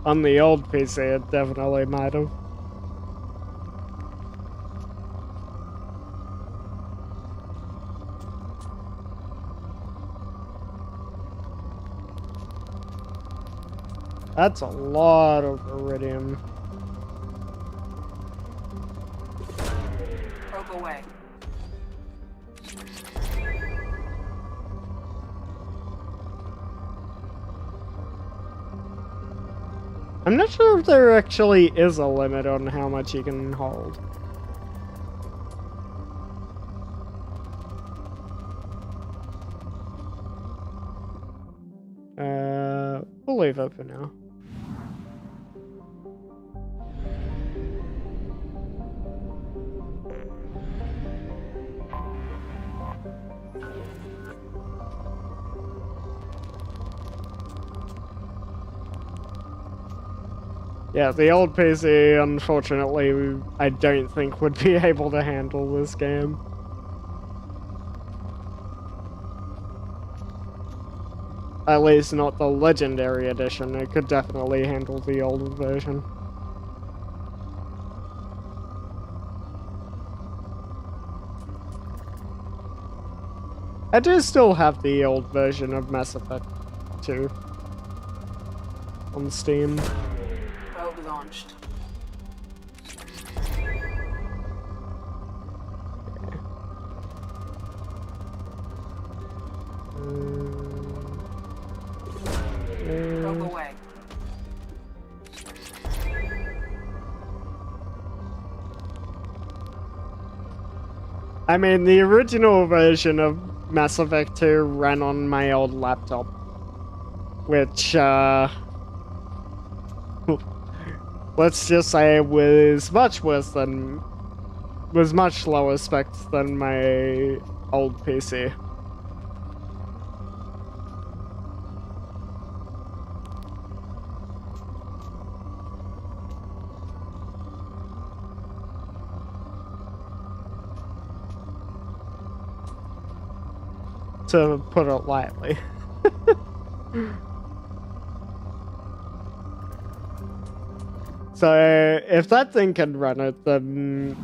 On the old PC, it definitely might have. That's a lot of iridium. Probe away. I'm not sure if there actually is a limit on how much you can hold. We'll leave it for now. Yeah, the old PC, unfortunately, I don't think would be able to handle this game. At least not the Legendary Edition. It could definitely handle the old version. I do still have the old version of Mass Effect 2 on Steam. Probe launched. Probe away. I mean, the original version of Mass Effect 2 ran on my old laptop, which, let's just say it was much worse than, was much lower specs than my old PC. To put it lightly. So if that thing can run it, then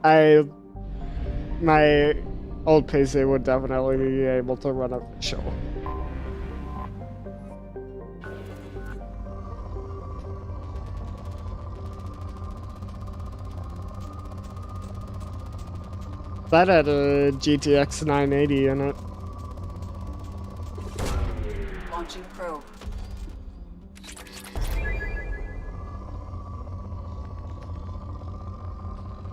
my old PC would definitely be able to run it for sure. That had a GTX 980 in it. Launching probe.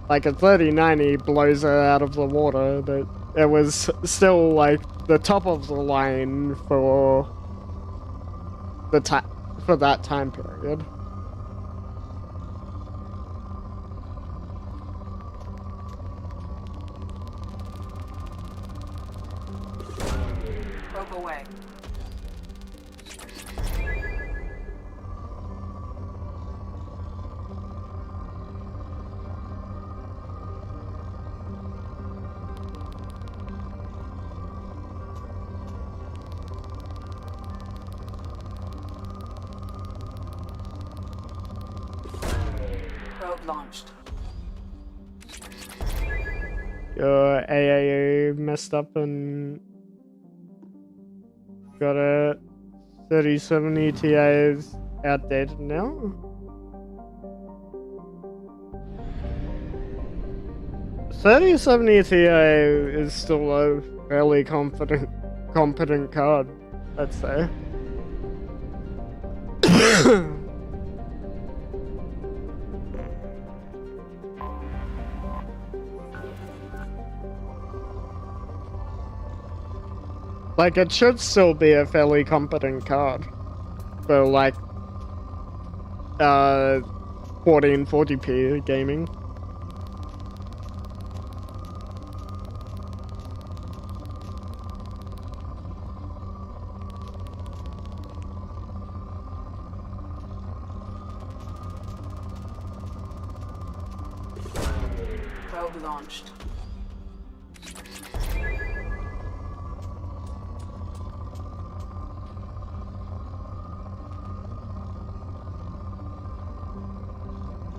Like a 3090 blows it out of the water, but it was still like the top of the line for the for that time period. Probe away. Probe launched. Your AAU messed up and got a 3070 Ti is outdated now. .3070 Ti is still a fairly competent card, I'd say. Like, it should still be a fairly competent card for, like, 1440p gaming. Probe launched.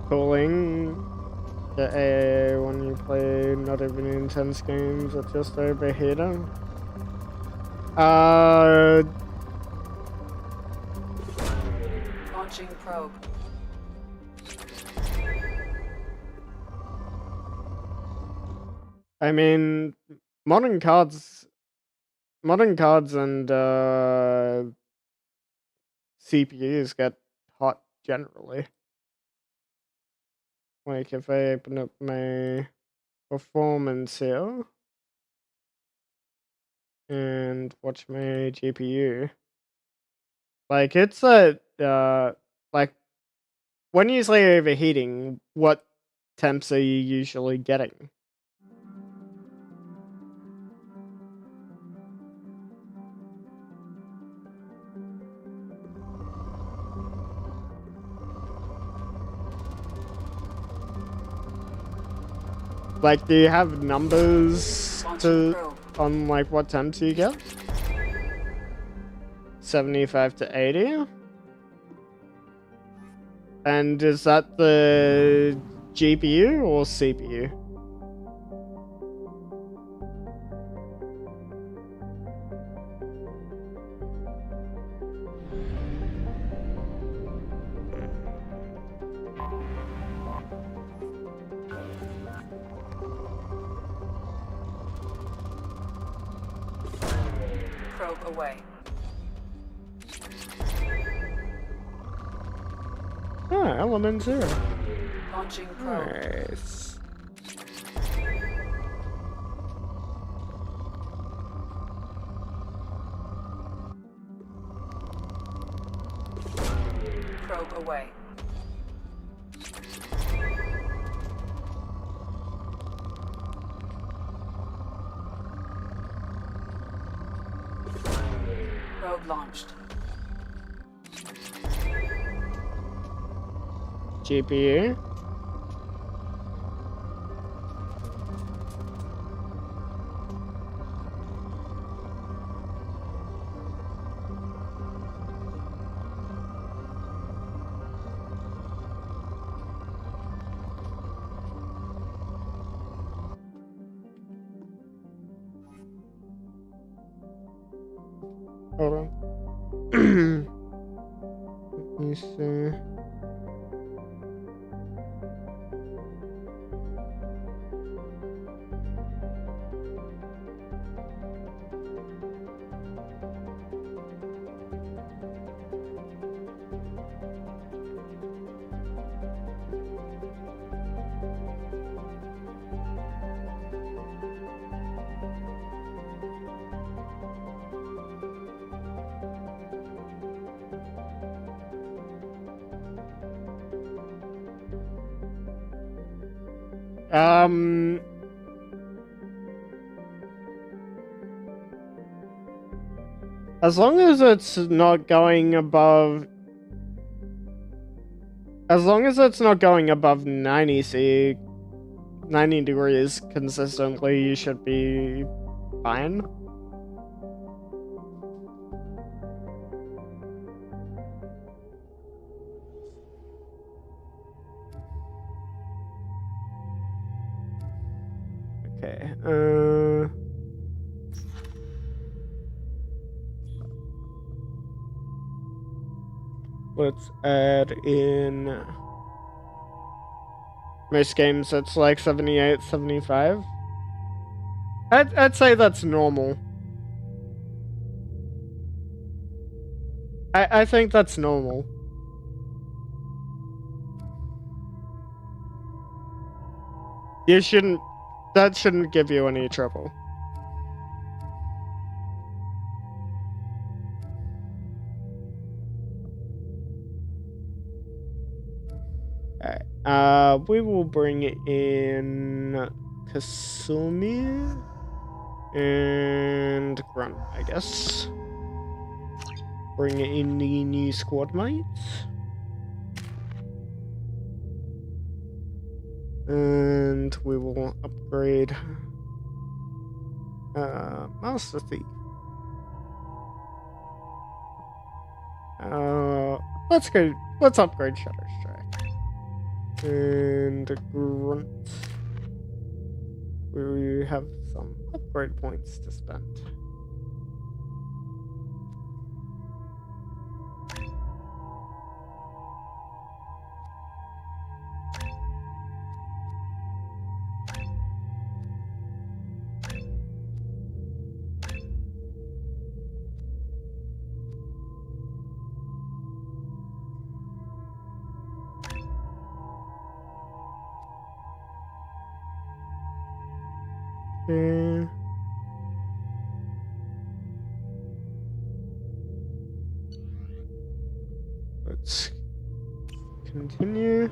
Cooling the AA when you play not even intense games or just overheating. Launching probe. I mean, modern cards and CPUs get hot generally. Like if I open up my performance here and watch my GPU, like it's like when you say overheating, what temps are you usually getting? Like, do you have numbers Launching probe. on like what temps you get? 75 to 80? And is that the GPU or CPU? Probe away. Ah, element 0. Launching probe. Nice. Probe away. Probe launched. GPU. Hold on. Let me see. As long as it's not going above 90 degrees consistently, you should be fine. Okay, let's add in most games it's like 78, 75. I'd say that's normal. I think that's normal. That shouldn't give you any trouble. Alright, we will bring in Kasumi and Grunt, I guess. Bring in the new squad mates. And we will upgrade Master Thief. Let's upgrade Shutter Strike. And Grunt. We have some upgrade points to spend. Okay. Let's continue.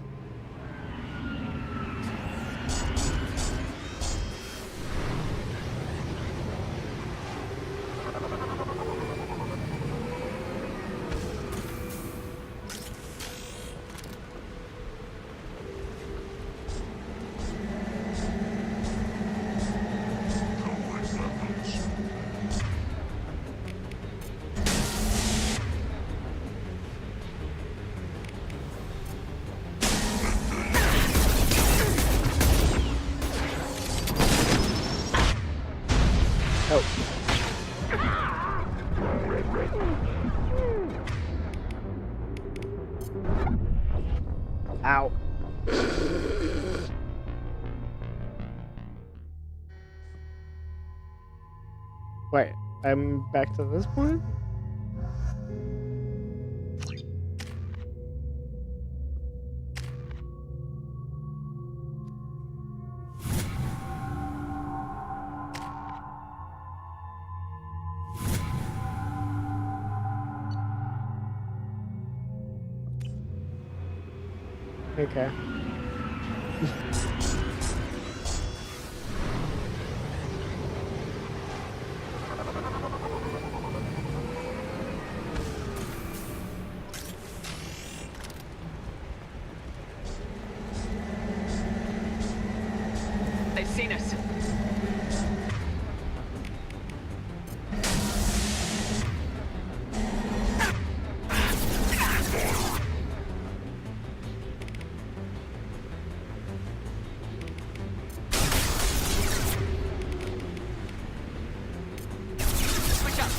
Oh. Ow. Wait, I'm back to this point? Okay. They've seen us. Switch up.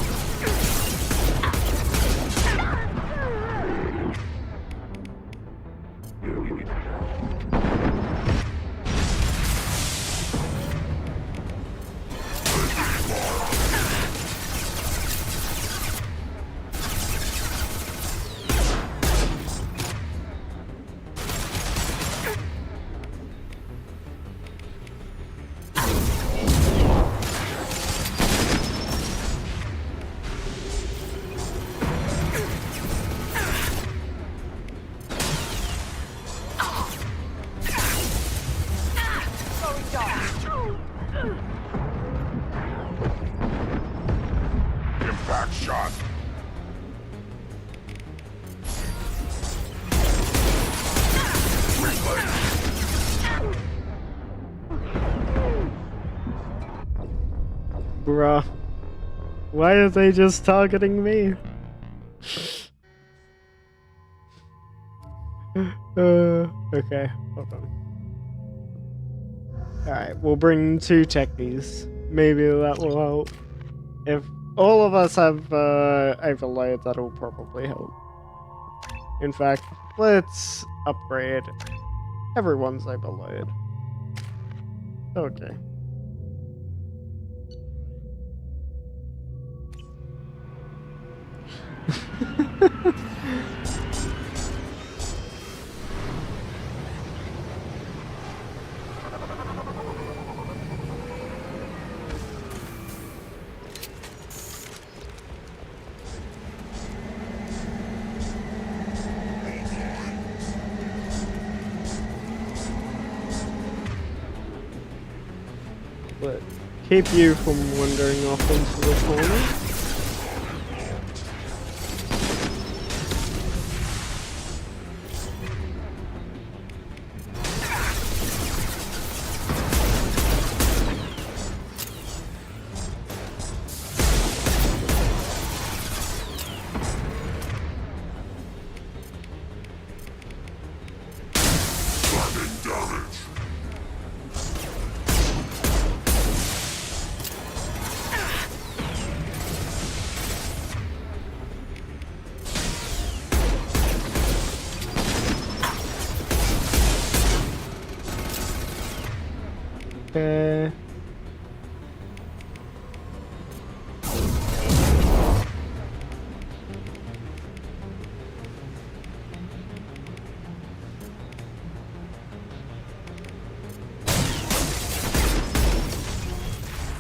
Impact shot. Bruh. Why are they just targeting me? Okay, hold on. Alright, we'll bring 2 techies. Maybe that will help. If all of us have overload, that'll probably help. In fact, let's upgrade everyone's overload. Okay. But keep you from wandering off into the corner. Okay.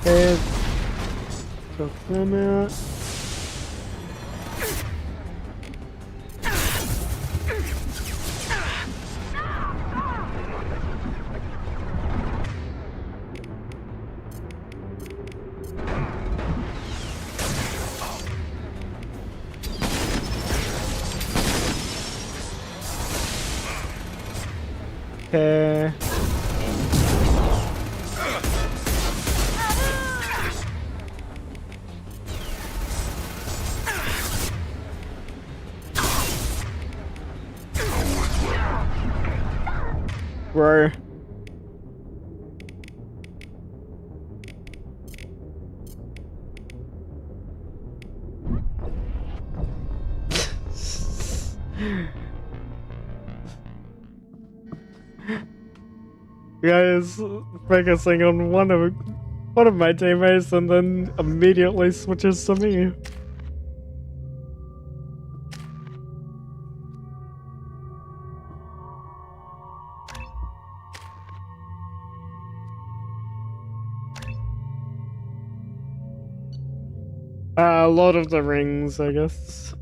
Okay. Took them out. Okay. Bro. Guys focusing on one of my teammates and then immediately switches to me. Lord of the Rings, I guess.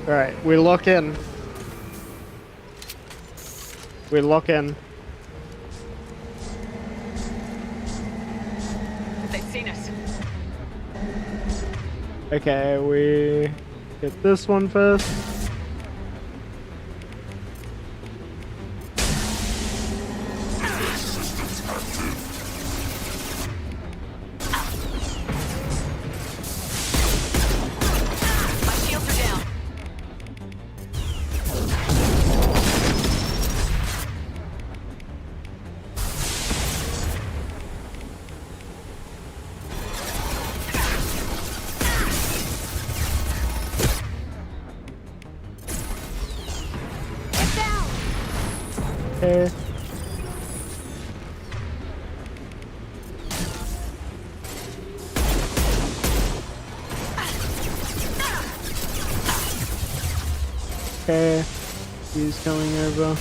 Alright, we lock in. We lock in. They've seen us. Okay, we get this one first. My shields are down. Okay. Okay. He's coming over.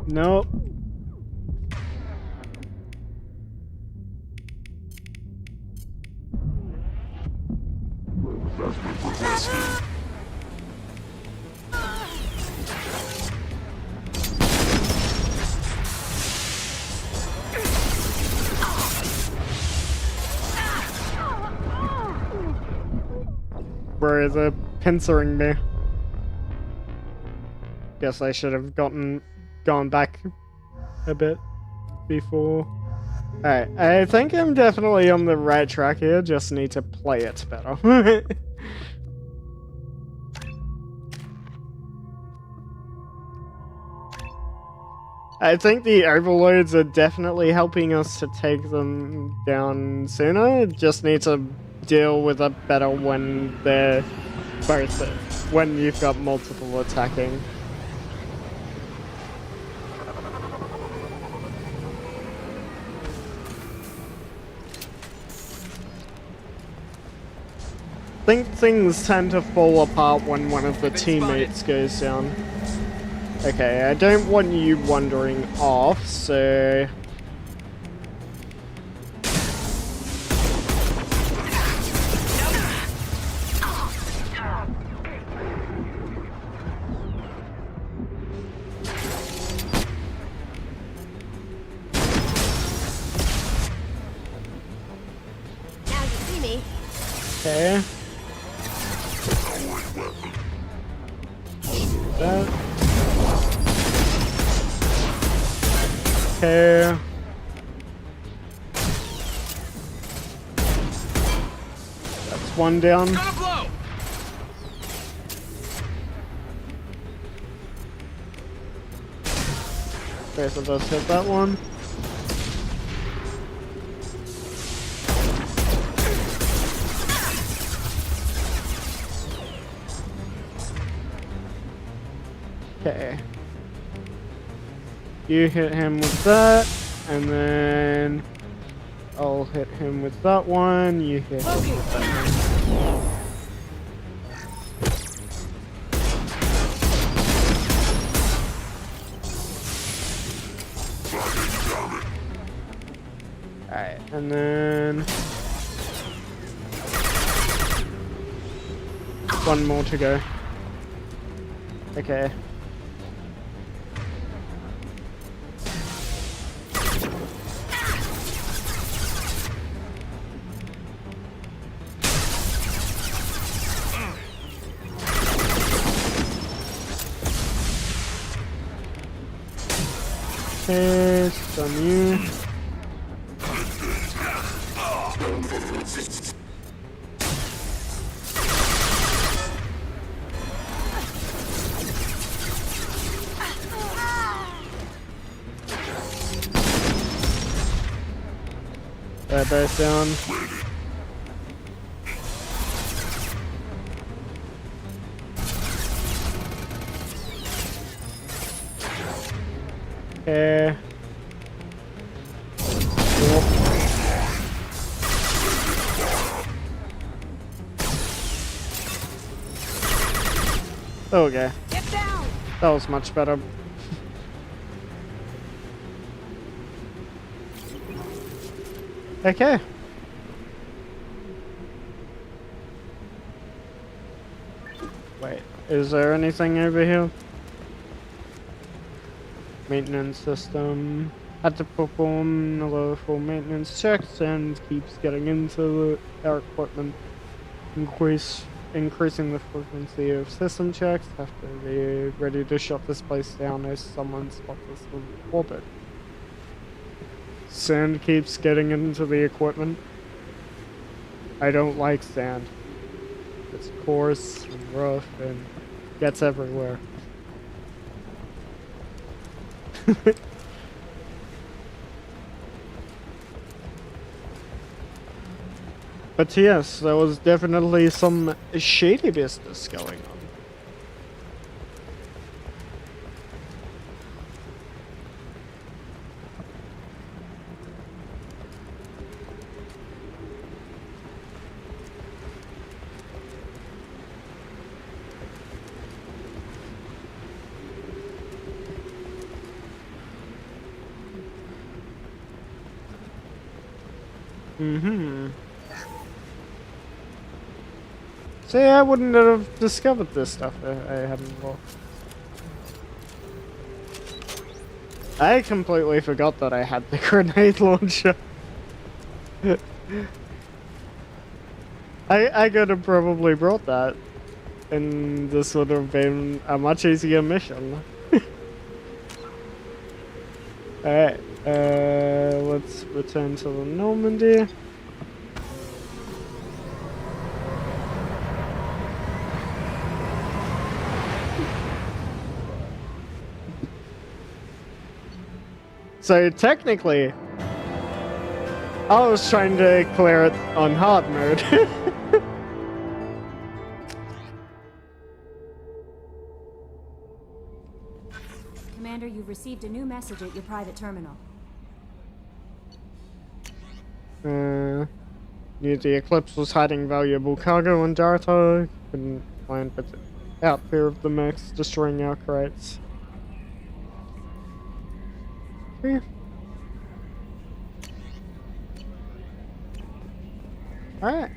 Nope. Bro, they're pincering me. Guess I should have gone back a bit before. Alright, I think I'm definitely on the right track here, just need to play it better. I think the overloads are definitely helping us to take them down sooner, just need to deal with it better when they're both, when you've got multiple attacking. I think things tend to fall apart when one of the teammates goes down. Okay, I don't want you wandering off, so... Now you see me. Okay. That. Okay. That's one down. Gonna blow. Okay, so let's hit that one. Okay. You hit him with that, and then I'll hit him with that one. You hit him with that one. Alright, and then one more to go. Okay. Okay, it's on you. That base down. Okay. Okay. Get down! That was much better. Okay. Wait, is there anything over here? Maintenance system. Had to perform another full maintenance checks and keeps getting into our equipment. Increasing the frequency of system checks. Have to be ready to shut this place down as someone spots us in orbit. Sand keeps getting into the equipment. I don't like sand. It's coarse and rough and gets everywhere. But yes, there was definitely some shady business going on. Mm-hmm. See, I wouldn't have discovered this stuff if I hadn't looked. I completely forgot that I had the grenade launcher. I could have probably brought that, and this would have been a much easier mission. Alright, let's return to the Normandy. So technically, I was trying to clear it on hard mode. Commander, you've received a new message at your private terminal. Knew the Eclipse was hiding valuable cargo and data. Couldn't find but out there of the mechs, destroying our crates. Okay. Alright.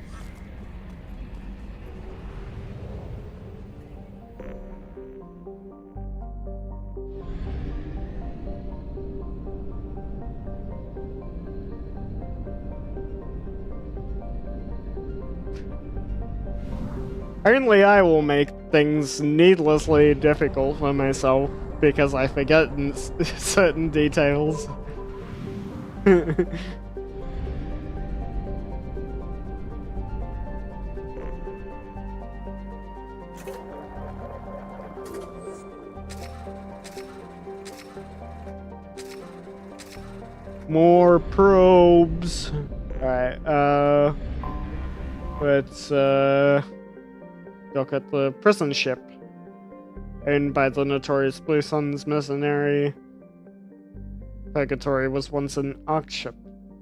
Only I will make things needlessly difficult for myself because I forget certain details. More probes. Alright, let's look at the prison ship. Owned by the notorious Blue Suns mercenary. Purgatory was once an arc ship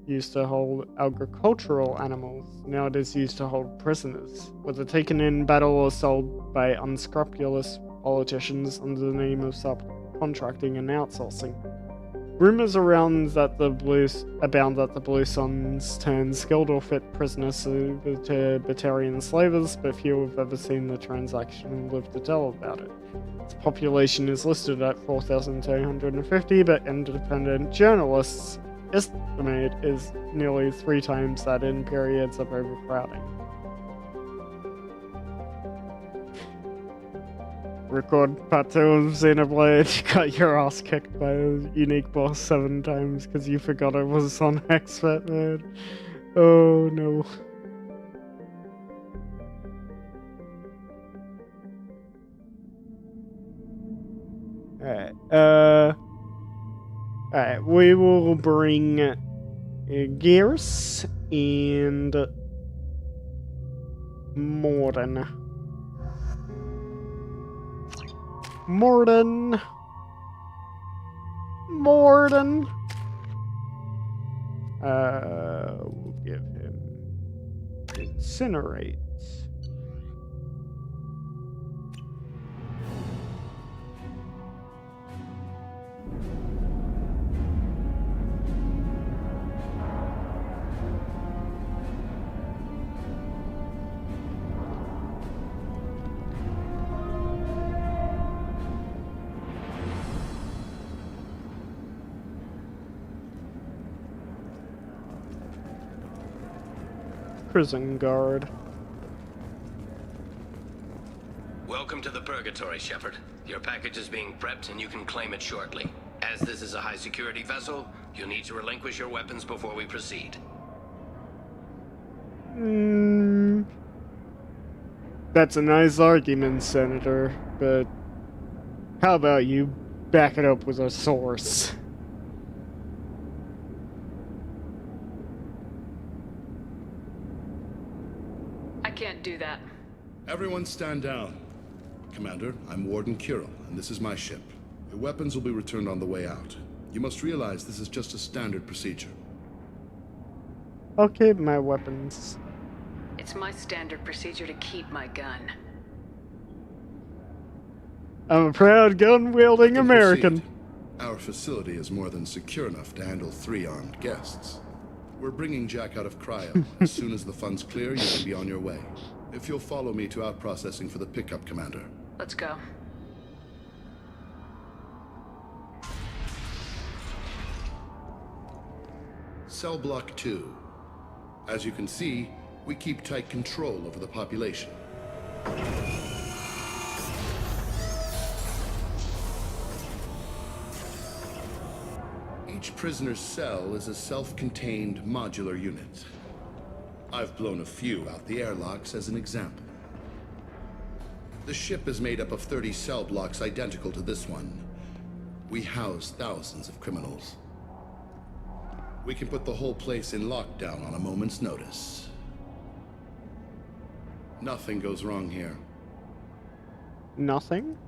used to hold agricultural animals. Now it is used to hold prisoners, whether taken in battle or sold by unscrupulous politicians under the name of subcontracting and outsourcing. Rumors abound that the Blue Suns turn skilled or fit prisoners over to Batarian slavers, but few have ever seen the transaction and lived to tell about it. Its population is listed at 4,250, but independent journalists estimate is nearly 3 times that in periods of overcrowding. Record part 2 of Xenoblade. Got your ass kicked by a unique boss 7 times because you forgot it was on expert mode. Oh no. Alright, we will bring Gears and Morden. We'll give him Incinerate. Prison guard. Welcome to the Purgatory, Shepard. Your package is being prepped and you can claim it shortly. As this is a high-security vessel, you'll need to relinquish your weapons before we proceed. That's a nice argument, Senator, but how about you back it up with a source? I can't do that. Everyone stand down. Commander, I'm Warden Kirill, and this is my ship. Your weapons will be returned on the way out. You must realize this is just a standard procedure. I'll keep my weapons. It's my standard procedure to keep my gun. I'm a proud gun-wielding Let them American. proceed. Our facility is more than secure enough to handle 3 armed guests. We're bringing Jack out of cryo. As soon as the funds clear, you can be on your way. If you'll follow me to out-processing for the pickup, Commander. Let's go. Cell Block 2. As you can see, we keep tight control over the population. Each prisoner's cell is a self-contained modular unit. I've blown a few out the airlocks as an example. The ship is made up of 30 cell blocks identical to this one. We house thousands of criminals. We can put the whole place in lockdown on a moment's notice. Nothing goes wrong here. Nothing?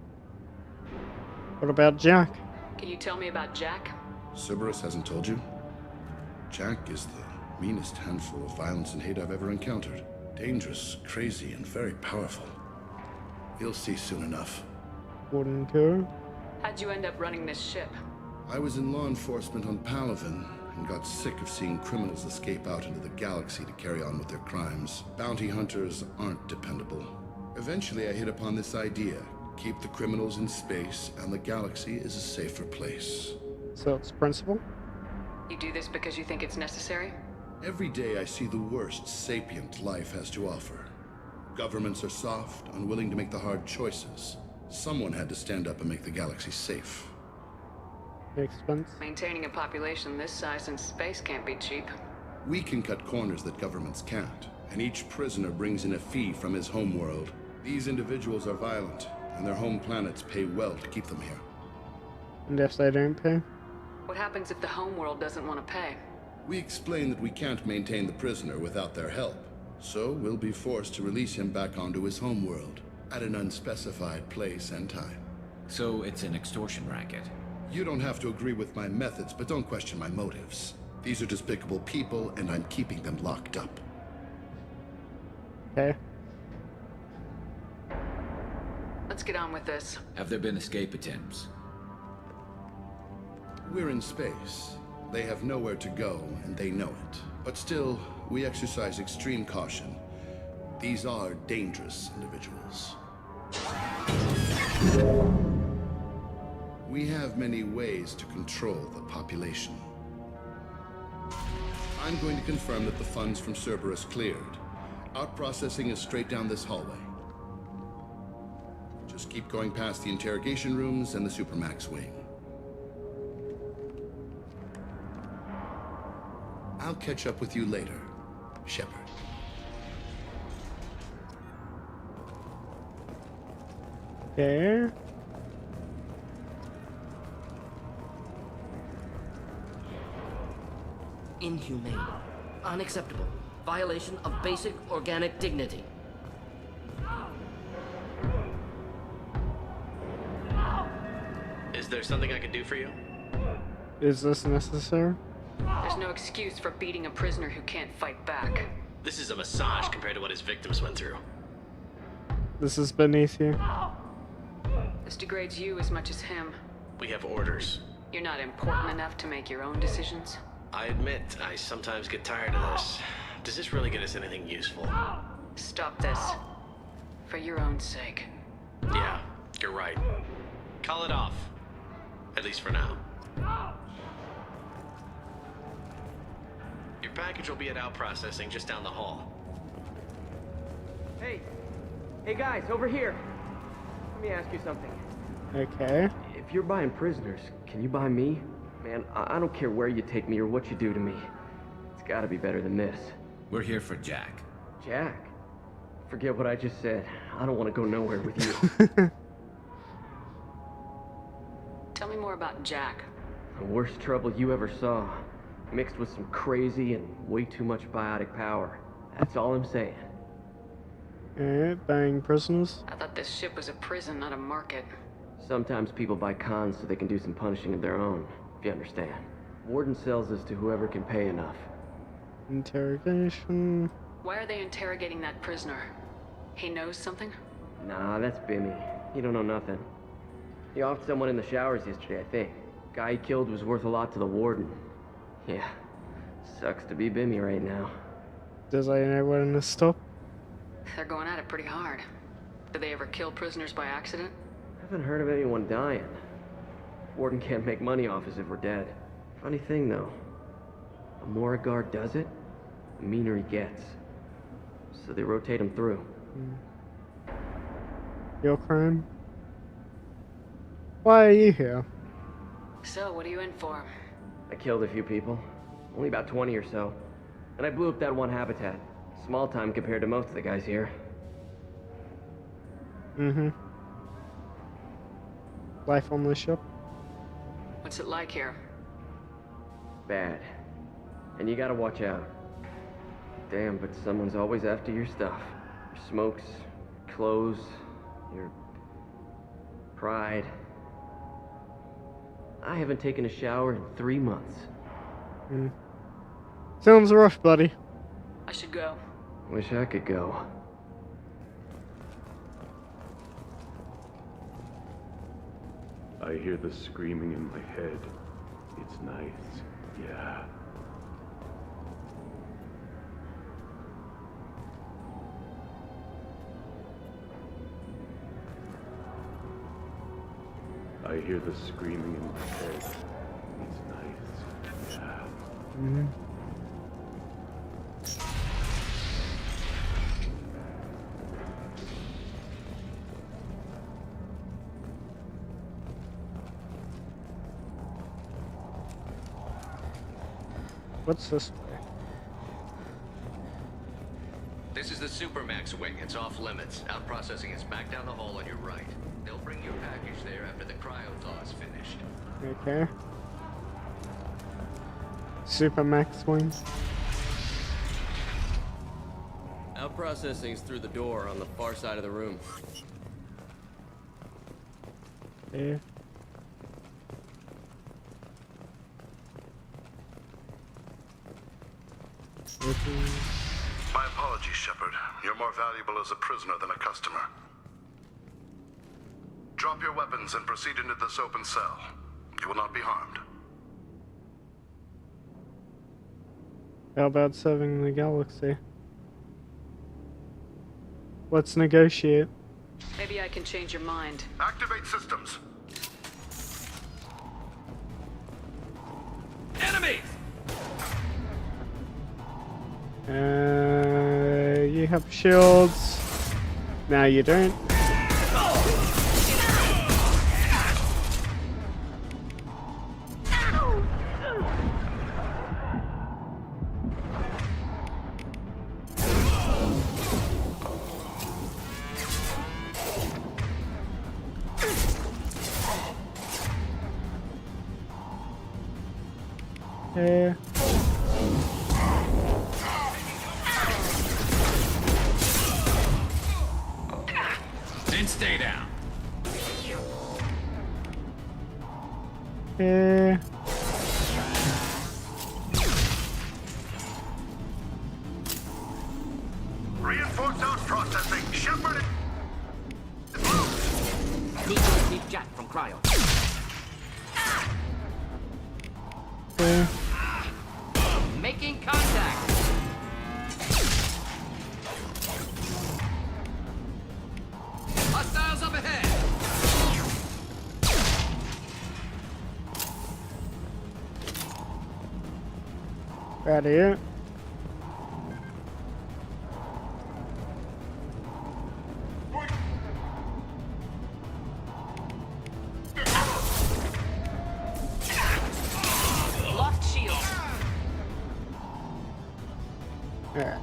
What about Jack? Can you tell me about Jack? Cerberus hasn't told you? Jack is the meanest handful of violence and hate I've ever encountered. Dangerous, crazy, and very powerful. You'll see soon enough. Wouldn't go. How'd you end up running this ship? I was in law enforcement on Palaven and got sick of seeing criminals escape out into the galaxy to carry on with their crimes. Bounty hunters aren't dependable. Eventually I hit upon this idea. Keep the criminals in space and the galaxy is a safer place. So it's principle? You do this because you think it's necessary? Every day I see the worst sapient life has to offer. Governments are soft, unwilling to make the hard choices. Someone had to stand up and make the galaxy safe. Makes sense. Maintaining a population this size in space can't be cheap. We can cut corners that governments can't, and each prisoner brings in a fee from his homeworld. These individuals are violent, and their home planets pay well to keep them here. And if they don't pay? What happens if the homeworld doesn't want to pay? We explain that we can't maintain the prisoner without their help, so we'll be forced to release him back onto his homeworld at an unspecified place and time. So it's an extortion racket. You don't have to agree with my methods, but don't question my motives. These are despicable people, and I'm keeping them locked up. Okay. Let's get on with this. Have there been escape attempts? We're in space. They have nowhere to go, and they know it. But still, we exercise extreme caution. These are dangerous individuals. We have many ways to control the population. I'm going to confirm that the funds from Cerberus cleared. Out-processing is straight down this hallway. Just keep going past the interrogation rooms and the Supermax wing. I'll catch up with you later, Shepard. Okay. Inhumane. Unacceptable. Violation of basic organic dignity. Is there something I can do for you? Is this necessary? There's no excuse for beating a prisoner who can't fight back. This is a massage compared to what his victims went through. This is beneath you. This degrades you as much as him. We have orders. You're not important enough to make your own decisions. I admit, I sometimes get tired of this. Does this really get us anything useful? Stop this. For your own sake. Yeah, you're right. Call it off. At least for now. Your package will be at out processing just down the hall. Hey! Hey guys, over here! Let me ask you something. Okay. If you're buying prisoners, can you buy me? Man, I don't care where you take me or what you do to me. It's gotta be better than this. We're here for Jack. Jack? Forget what I just said. I don't want to go nowhere with you. Tell me more about Jack. The worst trouble you ever saw. Mixed with some crazy and way too much biotic power. That's all I'm saying. Alright, buying prisoners. I thought this ship was a prison, not a market. Sometimes people buy cons so they can do some punishing of their own, if you understand. Warden sells this to whoever can pay enough. Interrogation. Why are they interrogating that prisoner? He knows something? Nah, that's Bimmy. He don't know nothing. He offed someone in the showers yesterday, I think. Guy he killed was worth a lot to the warden. Yeah, sucks to be Bimmy right now. Does I know when to stop? They're going at it pretty hard. Do they ever kill prisoners by accident? I haven't heard of anyone dying. Warden can't make money off us if we're dead. Funny thing, though. The more a guard does it, the meaner he gets. So they rotate him through. Your crime? Why are you here? So, what are you in for? I killed a few people. Only about 20 or so. And I blew up that one habitat. Small time compared to most of the guys here. Life on the ship? What's it like here? Bad. And you gotta watch out. Damn, but someone's always after your stuff. Your smokes, clothes, your pride. I haven't taken a shower in 3 months. Sounds rough, buddy. I should go. Wish I could go. I hear the screaming in my head. It's nice, yeah. I hear the screaming in my head. It's nice, yeah. What's this way? This is the Supermax wing. It's off limits. Out processing is back down the hall on your right. They'll bring your package there after the cryo thaw is finished. Okay. Super max wings. Our processing's through the door on the far side of the room. Yeah. My apologies, Shepard. You're more valuable as a prisoner than a customer. Drop your weapons and proceed into this open cell. You will not be harmed. How about serving the galaxy? Let's negotiate. Maybe I can change your mind. Activate systems. Enemies! You have shields. Now you don't. Yeah. Then stay down. Yeah. Reinforce out processing. Shepard. Need to retrieve Jack from cryo. Yeah. Making contact. Hostiles up ahead. Right here. Lost shield. Alright.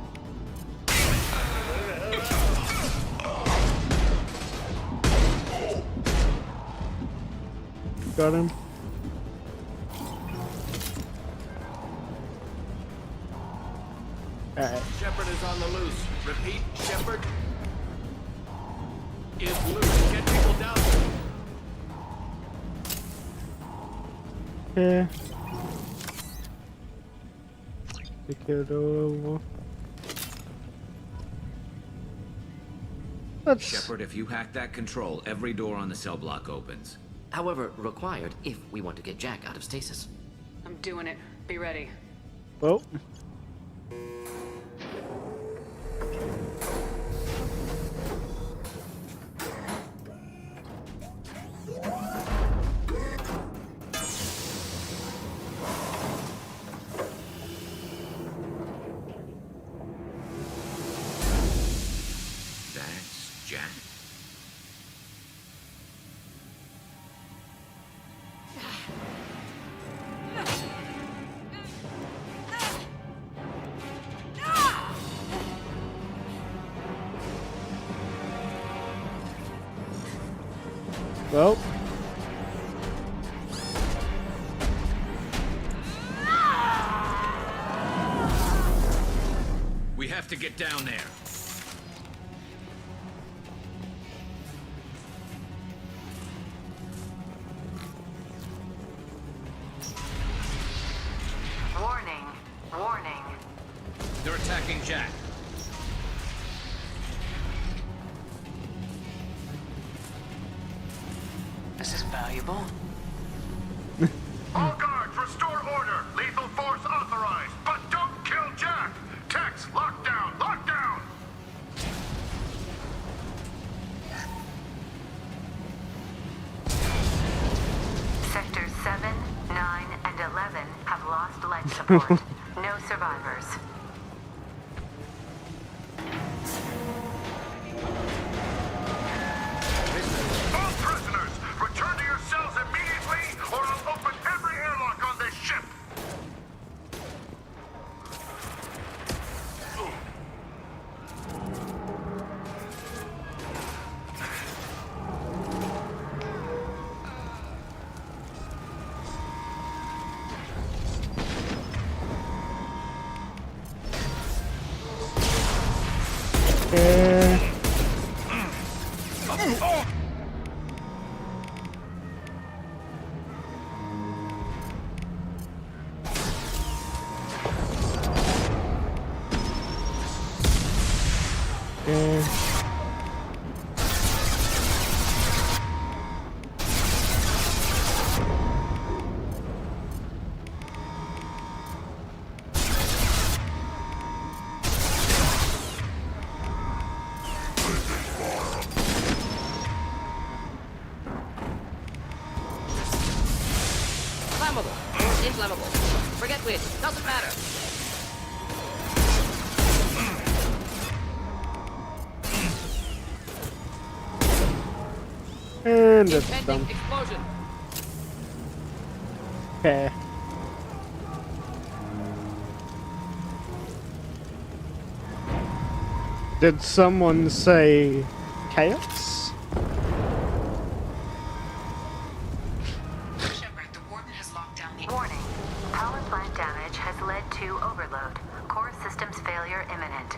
Got him. Alright. Shepard is on the loose. Repeat, Shepard is loose. Get people down. Yeah. Take it over. Let's. Shepard, if you hack that control, every door on the cell block opens. However, required if we want to get Jack out of stasis. I'm doing it. Be ready. Well. That's Jack. Well. We have to get down there. Warning. Warning. They're attacking Jack. This is valuable. All guards, restore order. Lethal force authorized. But don't kill Jack. Tex, lock down. Lock down. Sectors 7, 9, and 11 have lost life support. No survivors. All prisoners, return to your cells immediately, or I'll open every airlock on this ship. Okay. Okay. Flammable or inflammable. Forget which. Doesn't matter. And it's Impending done. explosion. Okay. Did someone say chaos? Shepard, the warden has locked down the... Warning. Power plant damage has led to overload. Core systems failure imminent.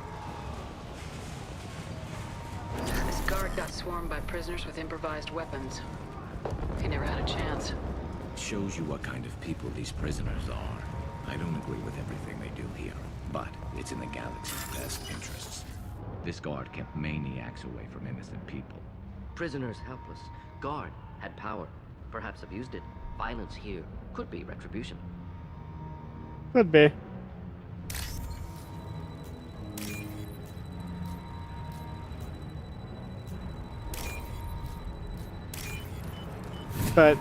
This guard got swarmed by prisoners with improvised weapons. He never had a chance. Shows you what kind of people these prisoners are. I don't agree with everything they do here, but it's in the galaxy's best interests. This guard kept maniacs away from innocent people. Prisoners helpless. Guard had power. Perhaps abused it. Violence here could be retribution. Could be. But,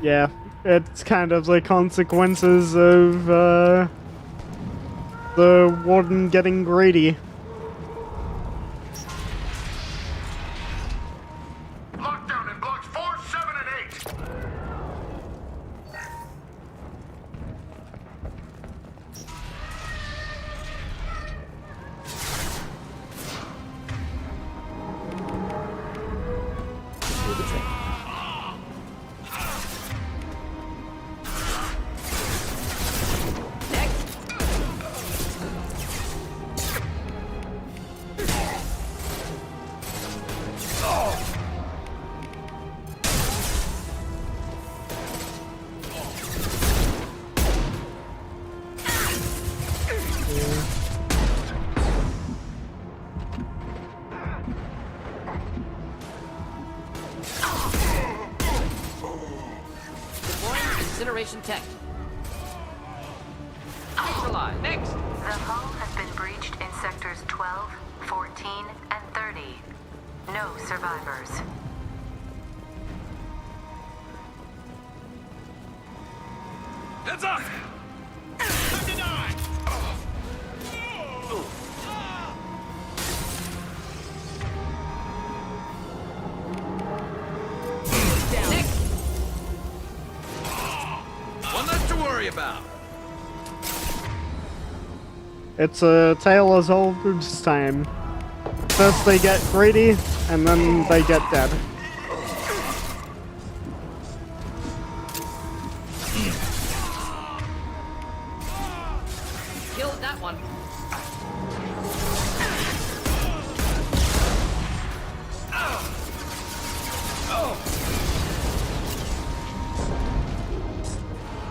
yeah, it's kind of the consequences of, the warden getting greedy. Lockdown in blocks 4, 7, and 8. Pull the trigger. Incineration tech. Neutralize. Next. The hull has been breached in sectors 12, 14, and 30. No survivors. Heads up! Time to die! Next. One less to worry about. It's a tale as old as time. First they get greedy, and then they get dead. Killed that one.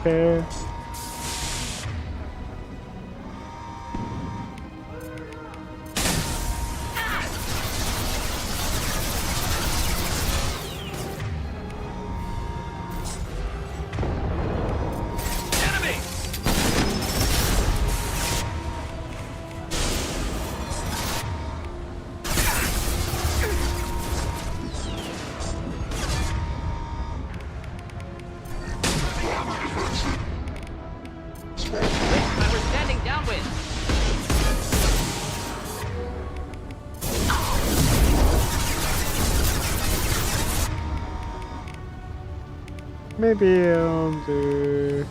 Okay. Enemy! We're standing downwind. Maybe I'll do...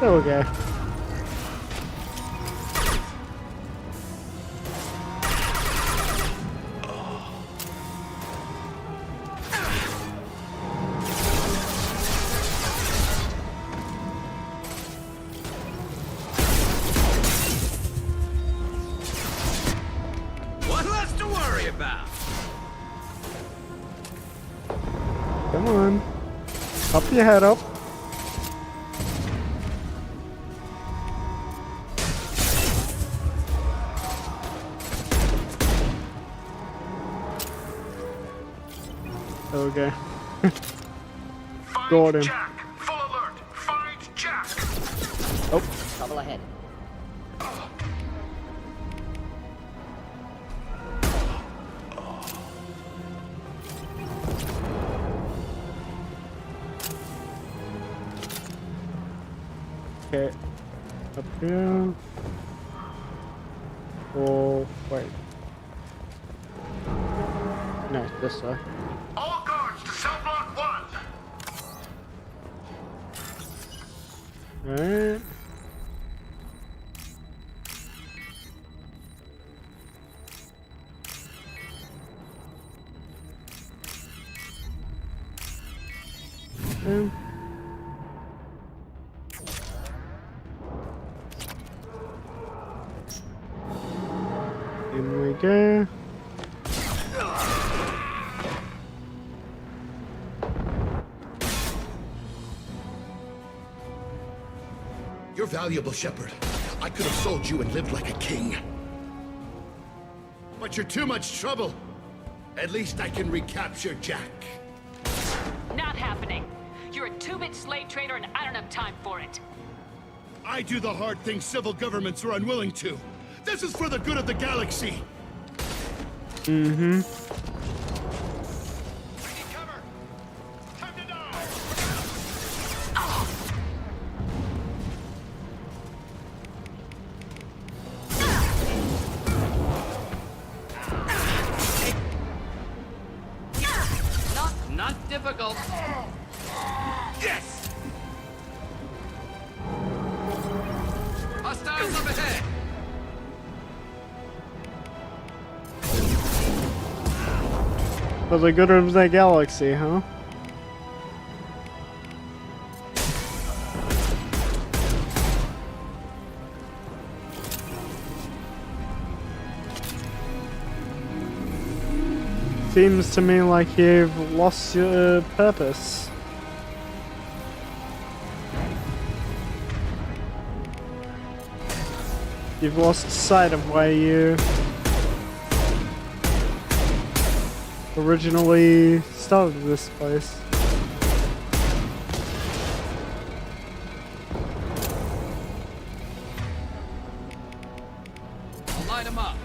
There we go. Come on. Pop your head up. Okay. Got him. Jack! Full alert! Find Jack! Oh. Trouble ahead. Okay. Up here. Oh, wait. No, this way. All guards to cell block 1! Alright. Okay. In we go. You're valuable, Shepard. I could have sold you and lived like a king. But you're too much trouble. At least I can recapture Jack. Not happening. You're a two-bit slave trader and I don't have time for it. I do the hard things civil governments are unwilling to. This is for the good of the galaxy. Mm-hmm. Not difficult. Yes! Hostiles up ahead! For the good of the galaxy, huh? Seems to me like you've lost your purpose. You've lost sight of why you originally started this place. I'll light him up.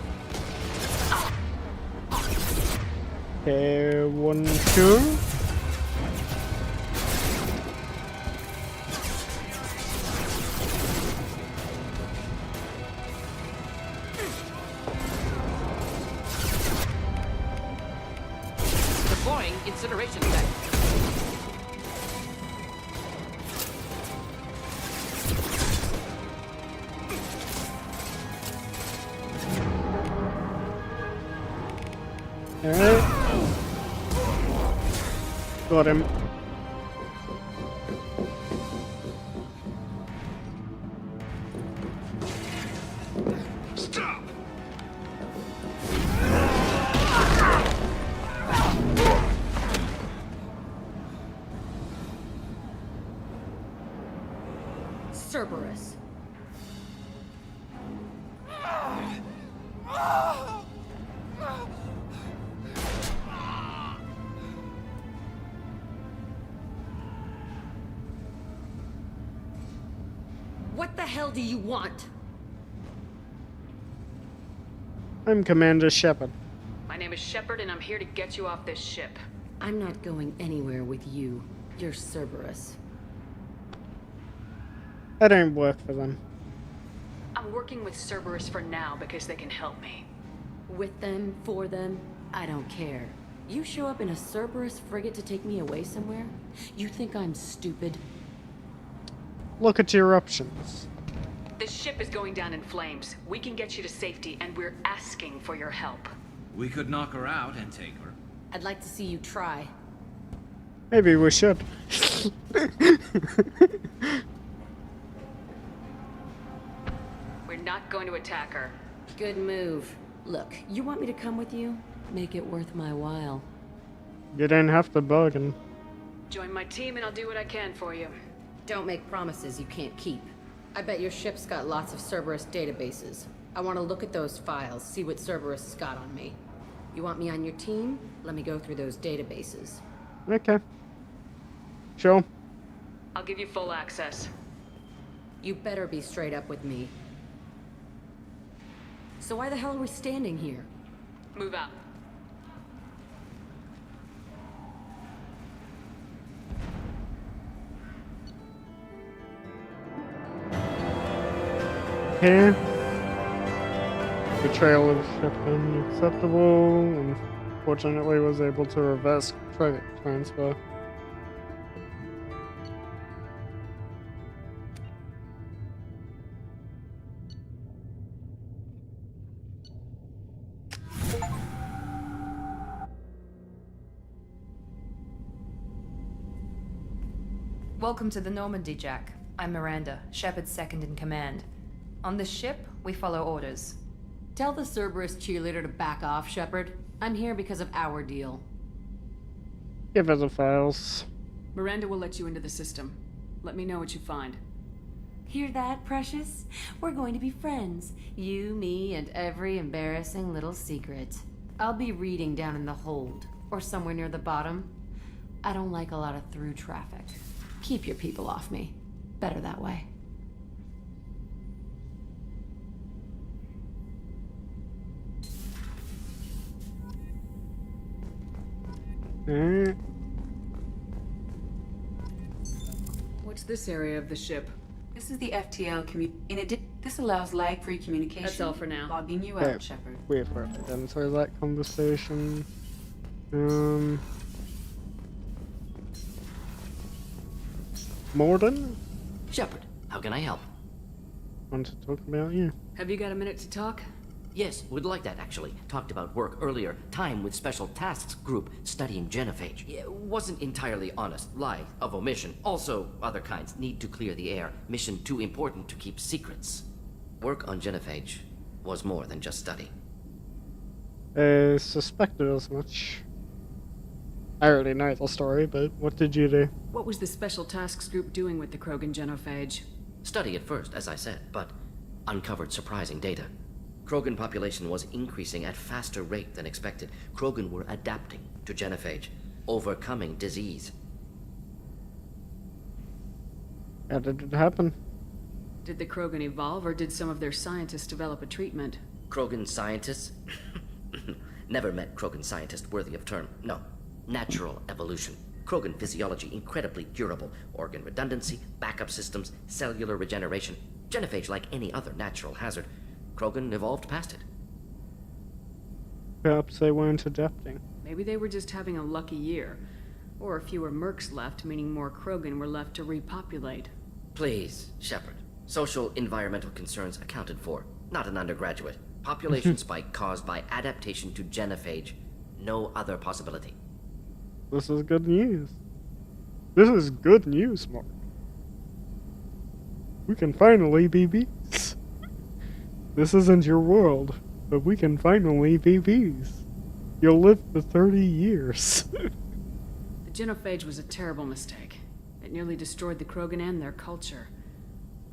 Okay, 1, 2. Deploying incineration tech. Alright. Got him. Stop! Cerberus. What the hell do you want? I'm Commander Shepard. My name is Shepard and I'm here to get you off this ship. I'm not going anywhere with you. You're Cerberus. I don't work for them. I'm working with Cerberus for now because they can help me. With them, for them, I don't care. You show up in a Cerberus frigate to take me away somewhere? You think I'm stupid? Look at your options. This ship is going down in flames. We can get you to safety and we're asking for your help. We could knock her out and take her. I'd like to see you try. Maybe we should. We're not going to attack her. Good move. Look, you want me to come with you? Make it worth my while. You don't have to bargain. Join my team and I'll do what I can for you. Don't make promises you can't keep. I bet your ship's got lots of Cerberus databases. I want to look at those files, see what Cerberus has got on me. You want me on your team? Let me go through those databases. Okay. Sure. I'll give you full access. You better be straight up with me. So why the hell are we standing here? Move out. Here. Betrayal of ship unacceptable. Unfortunately, was able to reverse credit transfer. Welcome to the Normandy, Jack. I'm Miranda, Shepard's second in command. On this ship, we follow orders. Tell the Cerberus cheerleader to back off, Shepard. I'm here because of our deal. Give her the files. Miranda will let you into the system. Let me know what you find. Hear that, Precious? We're going to be friends. You, me, and every embarrassing little secret. I'll be reading down in the hold, or somewhere near the bottom. I don't like a lot of through traffic. Keep your people off me. Better that way. What's this area of the ship? This is the FTL this allows lag-free communication. That's all for now. Logging you Okay, out, Shepard. wait for it. Enter that conversation. Morden? Shepard, how can I help? Want to talk about you? Have you got a minute to talk? Yes, would like that actually. Talked about work earlier. Time with Special Tasks Group studying genophage. Yeah, wasn't entirely honest. Lie of omission. Also, other kinds. Need to clear the air. Mission too important to keep secrets. Work on genophage was more than just study. Suspected as much. I already know the story, but what did you do? What was the Special Tasks Group doing with the Krogan genophage? Study at first, as I said, but uncovered surprising data. Krogan population was increasing at faster rate than expected. Krogan were adapting to genophage, overcoming disease. How did it happen? Did the Krogan evolve, or did some of their scientists develop a treatment? Krogan scientists? Never met Krogan scientist worthy of term. No. Natural evolution. Krogan physiology incredibly durable. Organ redundancy, backup systems, cellular regeneration. Genophage like any other natural hazard. Krogan evolved past it. Perhaps they weren't adapting. Maybe they were just having a lucky year. Or fewer mercs left, meaning more Krogan were left to repopulate. Please, Shepard. Social environmental concerns accounted for. Not an undergraduate. Population spike caused by adaptation to genophage. No other possibility. This is good news. This is good news, Mark. We can finally be bees. This isn't your world, but we can finally be bees. You'll live for 30 years. The genophage was a terrible mistake. It nearly destroyed the Krogan and their culture.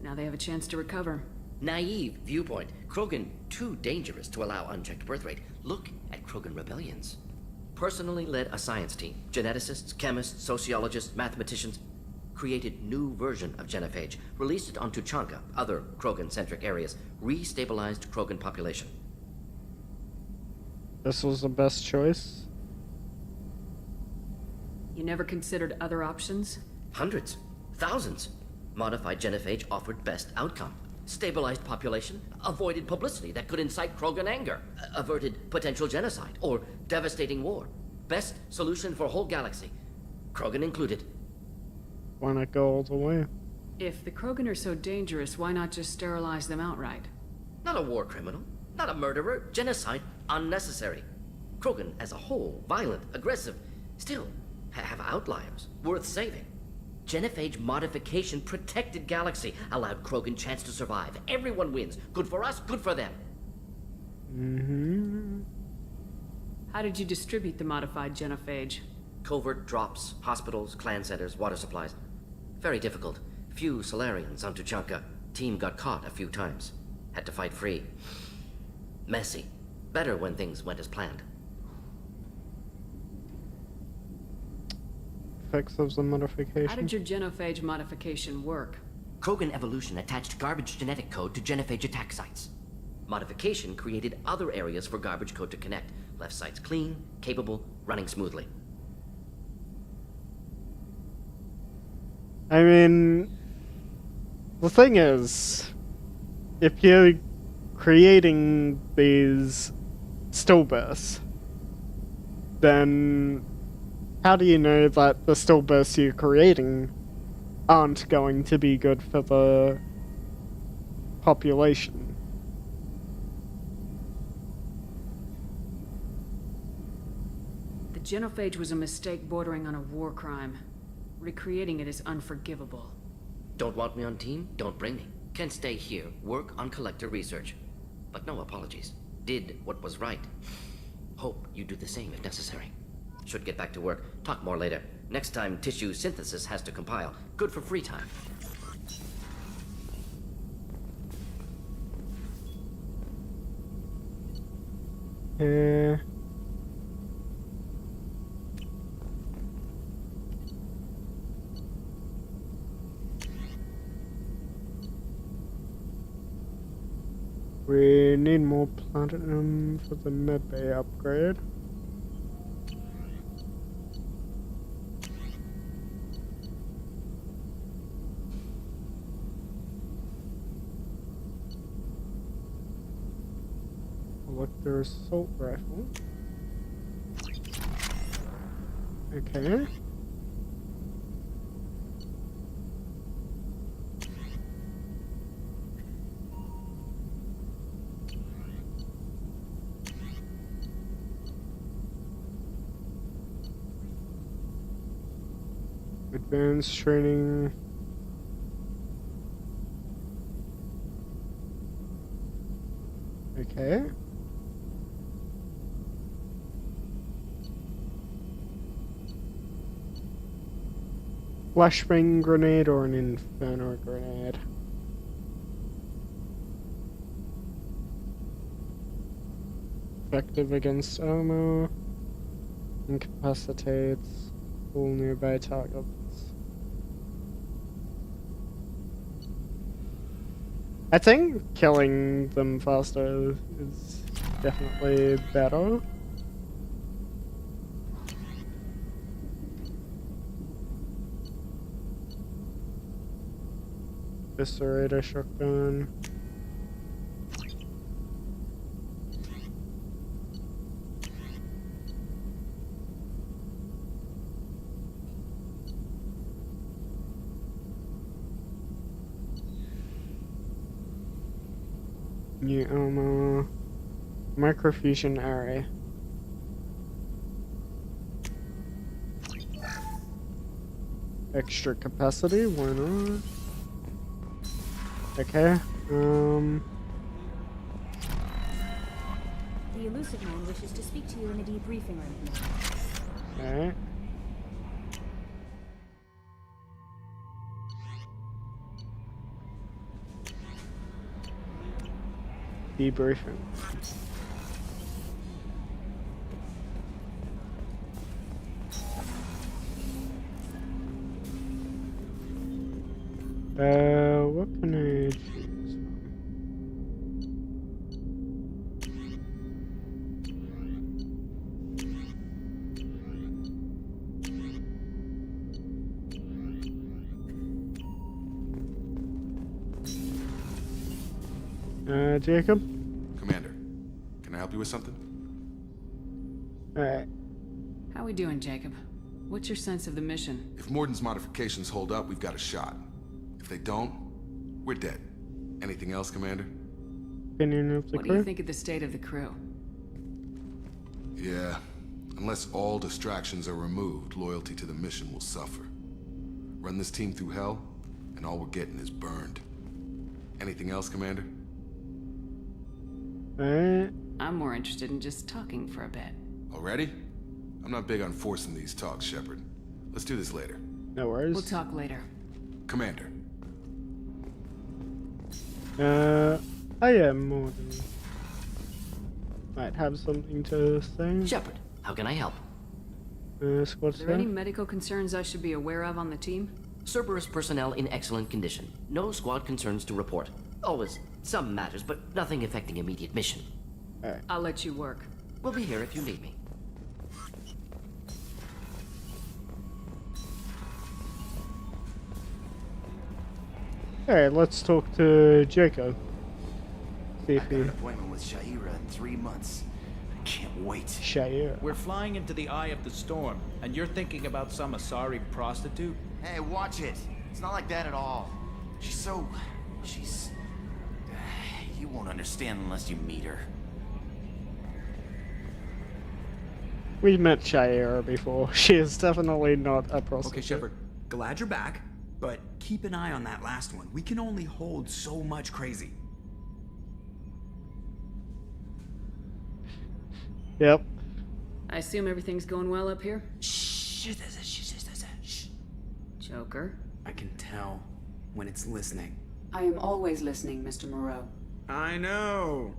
Now they have a chance to recover. Naive viewpoint. Krogan too dangerous to allow unchecked birth rate. Look at Krogan rebellions. Personally led a science team. Geneticists, chemists, sociologists, mathematicians. Created new version of genophage. Released it on Tuchanka, other Krogan-centric areas. Restabilized Krogan population. This was the best choice. You never considered other options? Hundreds. Thousands. Modified genophage offered best outcome. Stabilized population, avoided publicity that could incite Krogan anger, averted potential genocide or devastating war. Best solution for whole galaxy. Krogan included. Why not go all the way? If the Krogan are so dangerous, why not just sterilize them outright? Not a war criminal, not a murderer. Genocide, unnecessary. Krogan as a whole, violent, aggressive, still have outliers, worth saving. Genophage modification protected galaxy, allowed Krogan chance to survive. Everyone wins. Good for us, good for them. Mm-hmm. How did you distribute the modified genophage? Covert drops, hospitals, clan centers, water supplies. Very difficult. Few Solarians on Tuchanka. Team got caught a few times. Had to fight free. Messy. Better when things went as planned. Effects of the modification. How did your genophage modification work? Krogan evolution attached garbage genetic code to genophage attack sites. Modification created other areas for garbage code to connect. Left sites clean, capable, running smoothly. I mean, the thing is, if you're creating these stillbirths, then how do you know that the stillbirths you're creating aren't going to be good for the population? The genophage was a mistake bordering on a war crime. Recreating it is unforgivable. Don't want me on team? Don't bring me. Can stay here, work on collector research. But no apologies. Did what was right. Hope you do the same if necessary. Should get back to work. Talk more later. Next time tissue synthesis has to compile. Good for free time. We need more platinum for the medbay upgrade. Collector assault rifle. Okay. Advanced training. Okay. Flashbang grenade or an inferno grenade? Effective against armor. Incapacitates all nearby targets. I think killing them faster is definitely better. Eviscerator shotgun. New ammo. Microfusion array. Extra capacity, why not? Okay, The elusive man wishes to speak to you in the debriefing room now. Alright. Debriefing. What can I choose from? Jacob? Commander, can I help you with something? Alright. How we doing, Jacob? What's your sense of the mission? If Morden's modifications hold up, we've got a shot. If they don't, we're dead. Anything else, Commander? Opinion of the What crew? do you think of the state of the crew? Yeah. Unless all distractions are removed, loyalty to the mission will suffer. Run this team through hell, and all we're getting is burned. Anything else, Commander? Alright. I'm more interested in just talking for a bit. Already? I'm not big on forcing these talks, Shepard. Let's do this later. No worries. We'll talk later. Commander. I am more than... Might have something to say. Shepard, how can I help? Squad Are there any staff? medical concerns I should be aware of on the team? Cerberus personnel in excellent condition. No squad concerns to report. Always some matters, but nothing affecting immediate mission. Alright. I'll let you work. We'll be here if you need me. Alright, let's talk to Jacob. See if I've got he... an appointment with Shaira in 3 months. I can't wait. Shaira. We're flying into the eye of the storm, and you're thinking about some Asari prostitute? Hey, watch it. It's not like that at all. She's... You won't understand unless you meet her. We met Shaira before. She is definitely not a prostitute. Okay, Shepard. Glad you're back, but keep an eye on that last one. We can only hold so much crazy. Yep. I assume everything's going well up here? Shh. Joker. I can tell when it's listening. I am always listening, Mr. Moreau. I know.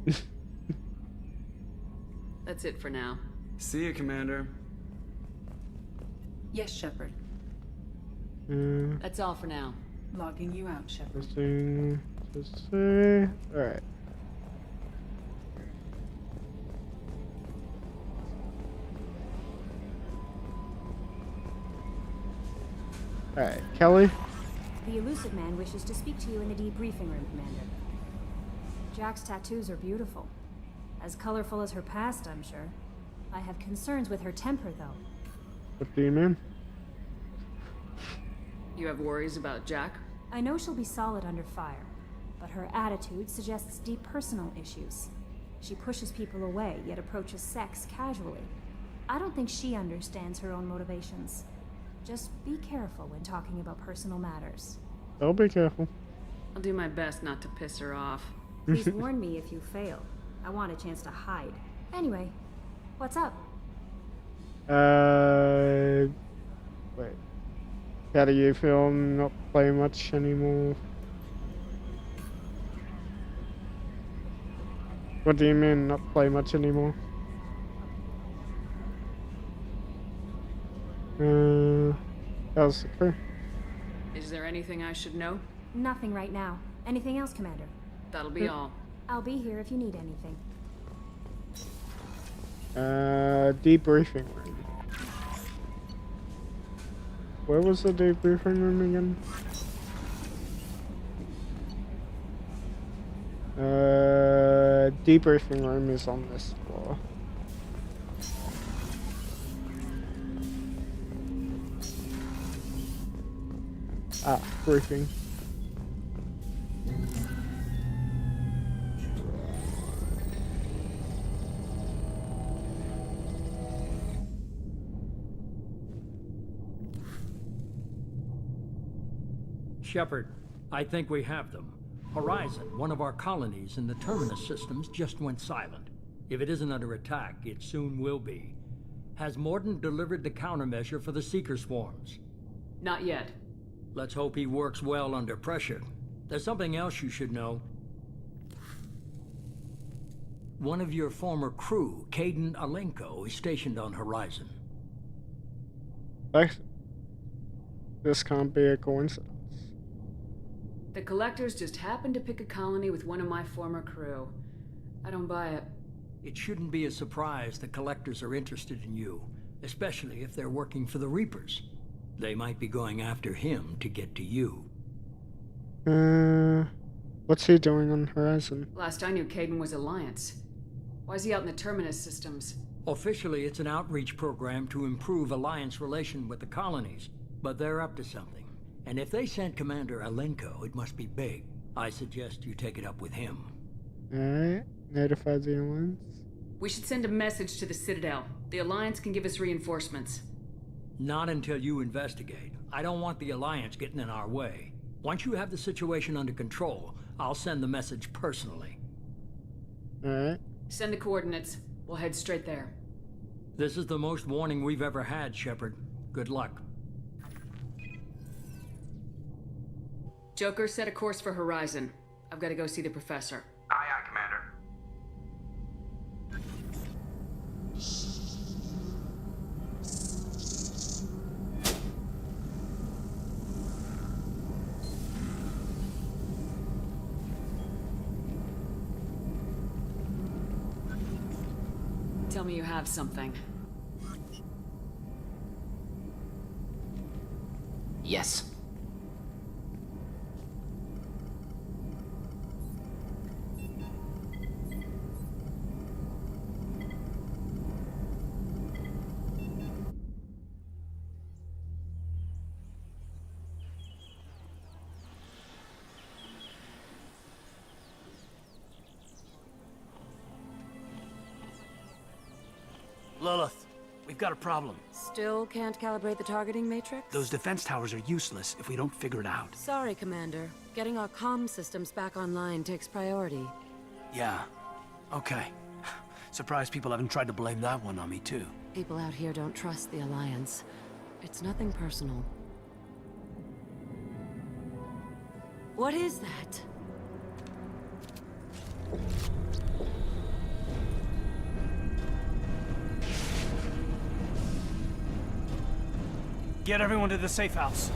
That's it for now. See you, Commander. Yes, Shepard. That's all for now. Logging you out, Shepard. Nothing to say. Alright. Alright, Kelly? The elusive man wishes to speak to you in the debriefing room, Commander. Jack's tattoos are beautiful. As colorful as her past, I'm sure. I have concerns with her temper, though. What do you mean? You have worries about Jack? I know she'll be solid under fire, but her attitude suggests deep personal issues. She pushes people away, yet approaches sex casually. I don't think she understands her own motivations. Just be careful when talking about personal matters. I'll be careful. I'll do my best not to piss her off. Please warn me if you fail. I want a chance to hide. Anyway, what's up? Wait. How do you feel not play much anymore? What do you mean, not play much anymore? How's the crew? Is there anything I should know? Nothing right now. Anything else, Commander? That'll be all. I'll be here if you need anything. Debriefing room. Where was the debriefing room again? Debriefing room is on this floor. Ah, briefing. Shepard, I think we have them. Horizon, one of our colonies in the Terminus systems, just went silent. If it isn't under attack, it soon will be. Has Mordin delivered the countermeasure for the Seeker swarms? Not yet. Let's hope he works well under pressure. There's something else you should know. One of your former crew, Caden Alenko, is stationed on Horizon. This can't be a coincidence. The Collectors just happened to pick a colony with one of my former crew. I don't buy it. It shouldn't be a surprise the Collectors are interested in you, especially if they're working for the Reapers. They might be going after him to get to you. What's he doing on Horizon? Last I knew, Caden was Alliance. Why is he out in the Terminus systems? Officially, it's an outreach program to improve Alliance relation with the colonies, but they're up to something. And if they sent Commander Alenko, it must be big. I suggest you take it up with him. Alright, notify the Alliance. We should send a message to the Citadel. The Alliance can give us reinforcements. Not until you investigate. I don't want the Alliance getting in our way. Once you have the situation under control, I'll send the message personally. Alright. Send the coordinates. We'll head straight there. This is the most warning we've ever had, Shepard. Good luck. Joker, set a course for Horizon. I've got to go see the professor. Aye, aye, Commander. Tell me you have something. Yes. Lilith, we've got a problem. Still can't calibrate the targeting matrix? Those defense towers are useless if we don't figure it out. Sorry, Commander. Getting our comm systems back online takes priority. Yeah. Okay. Surprised people haven't tried to blame that one on me, too. People out here don't trust the Alliance. It's nothing personal. What is that? Get everyone to the safe house.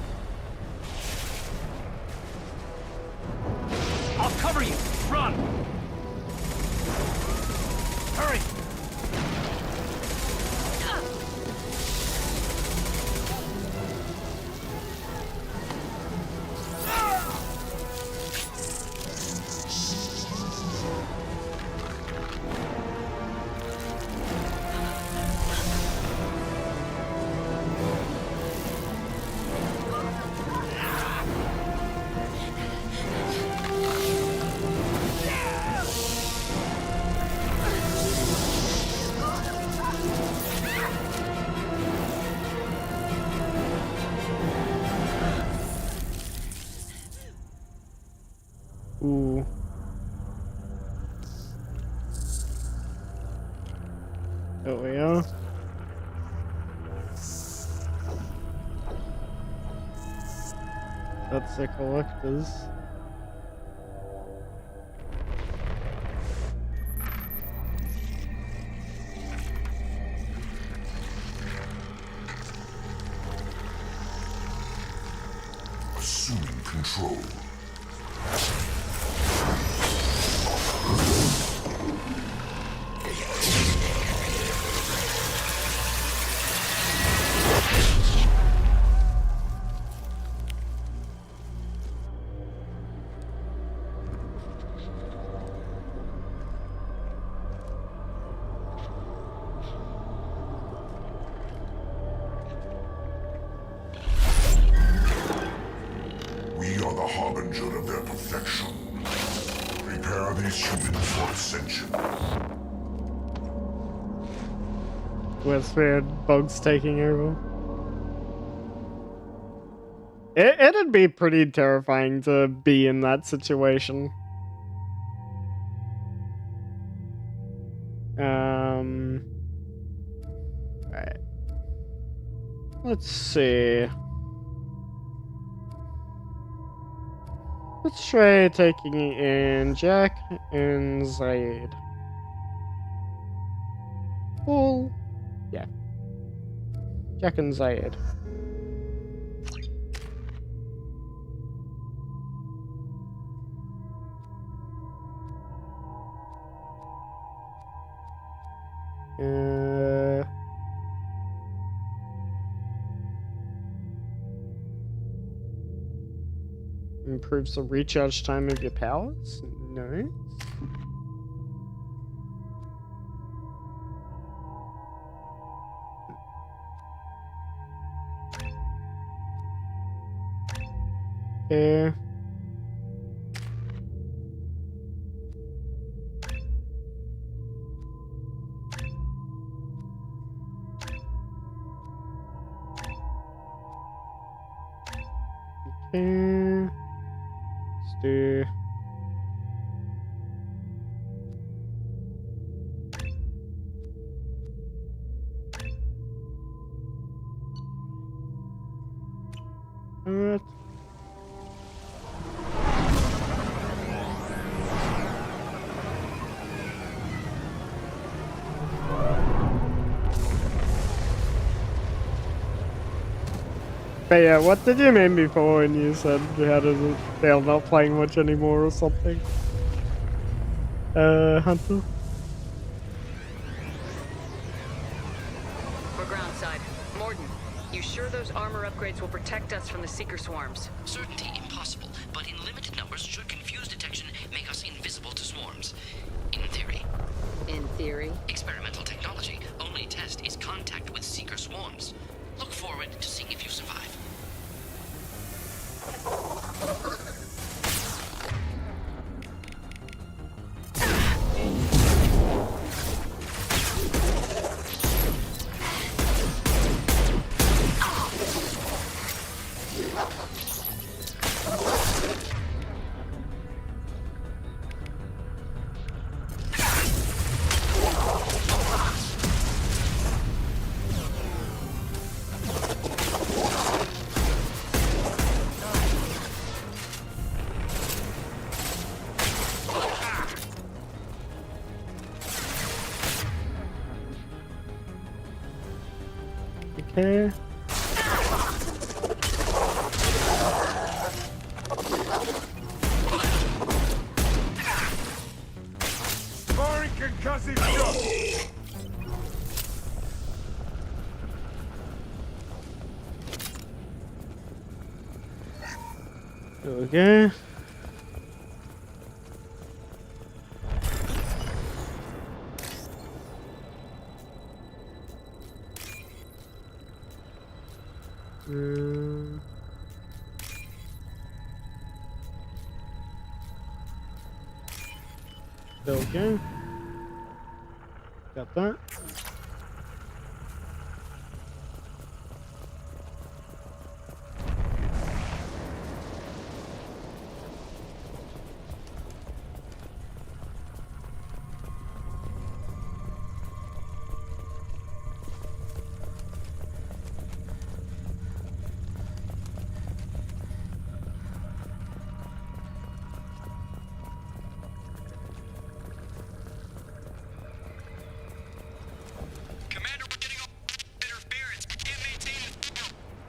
I'll cover you. Run! Hurry! Ooh. There we are. That's the collectors. Assuming control. We are the harbinger of their perfection. Prepare these humans for ascension. With weird bugs taking over. It'd be pretty terrifying to be in that situation. Right. Let's see. Let's try taking in Jack and Zaid. Well, yeah. Jack and Zaid. Improves the recharge time of your powers? No. Okay. Okay. Let's do. Alright. But yeah, what did you mean before when you said they're not playing much anymore or something? Hunter? We're groundside. Morden, you sure those armor upgrades will protect us from the Seeker swarms? Certainty impossible, but in limited numbers should confuse detection, make us invisible to swarms. In theory. In theory? Experimental technology. Only test is contact with Seeker swarms. Look forward to seeing if you survive. Okay. Firing concussive shot! Okay. Okay. Got that.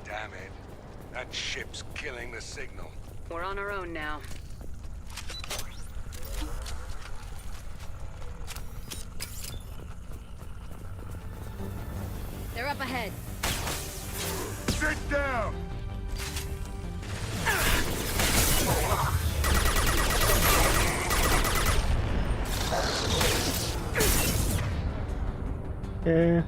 Damn it. That ship's killing the signal. We're on our own now. They're up ahead. Sit down! Yeah.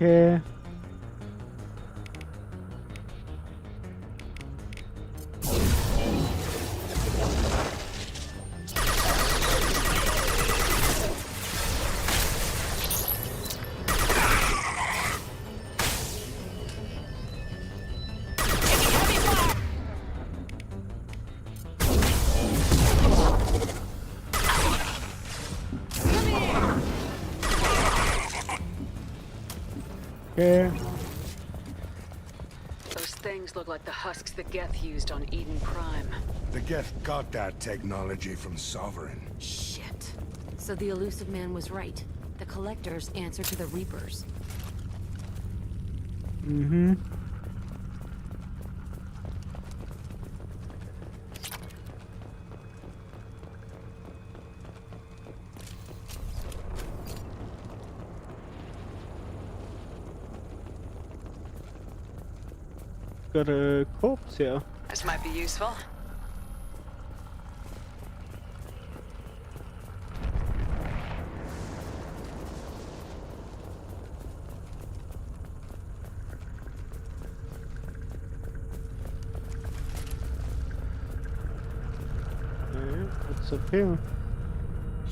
Okay. Okay. Those things look like the husks the Geth used on Eden Prime. The Geth got that technology from Sovereign. Shit. So the elusive man was right. The Collectors answer to the Reapers. Mm-hmm. Got a corpse here. This might be useful. What's up here?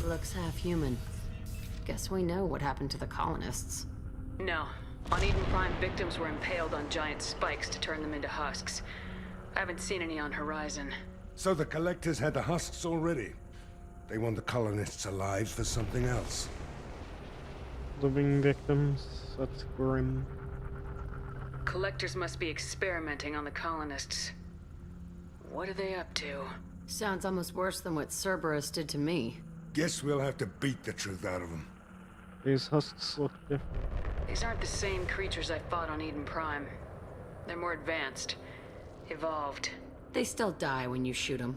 Looks half human. Guess we know what happened to the colonists. No. On Eden Prime, victims were impaled on giant spikes to turn them into husks. I haven't seen any on Horizon. So the Collectors had the husks already. They want the colonists alive for something else. Living victims. That's grim. Collectors must be experimenting on the colonists. What are they up to? Sounds almost worse than what Cerberus did to me. Guess we'll have to beat the truth out of them. These husks look different. These aren't the same creatures I fought on Eden Prime. They're more advanced. Evolved. They still die when you shoot them.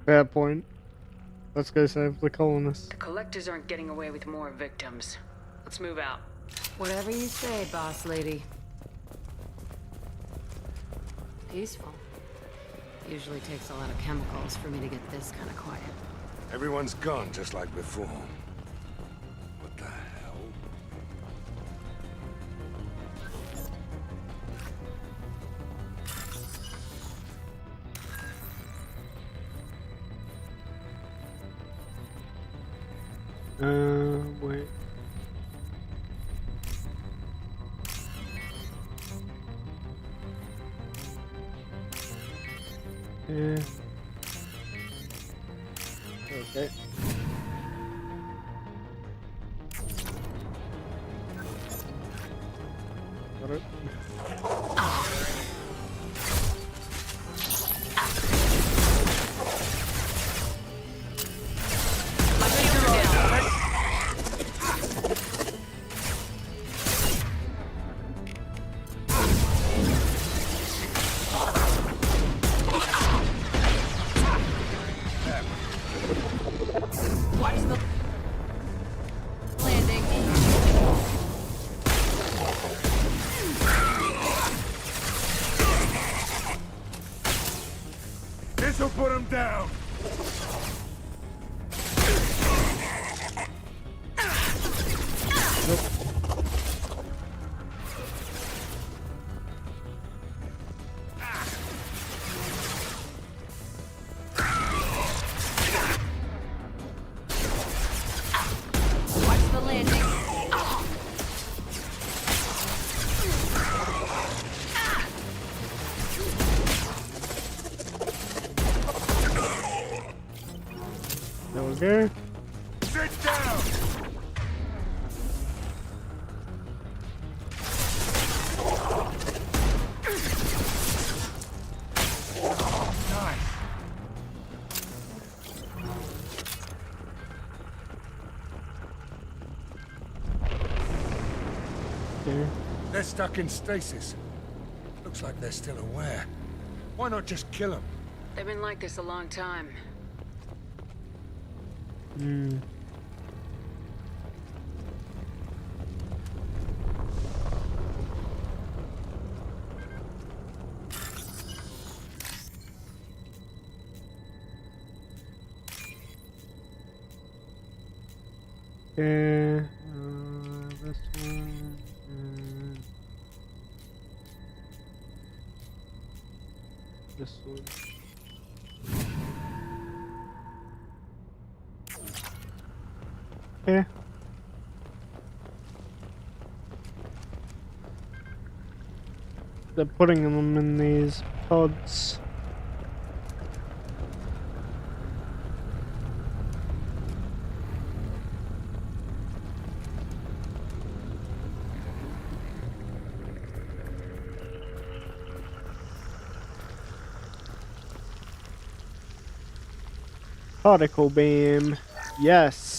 Fair point. Let's go save the colonists. The Collectors aren't getting away with more victims. Let's move out. Whatever you say, boss lady. Peaceful. Usually takes a lot of chemicals for me to get this kind of quiet. Everyone's gone just like before. What the hell? Wait. Yeah. Okay. Got it. This'll put him down. Watch the landing. There we go. Sit down. Nice. Okay. They're stuck in stasis. Looks like they're still aware. Why not just kill them? They've been like this a long time. Hmm. Okay. This one. This one. Okay. They're putting them in these pods. Particle beam. Yes.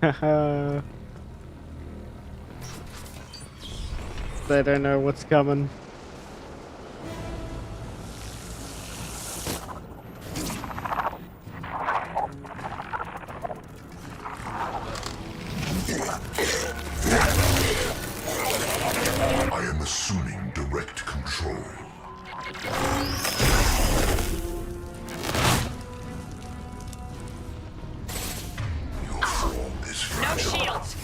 Haha. They don't know what's coming. I am assuming direct control. Your form is fragile. No shields!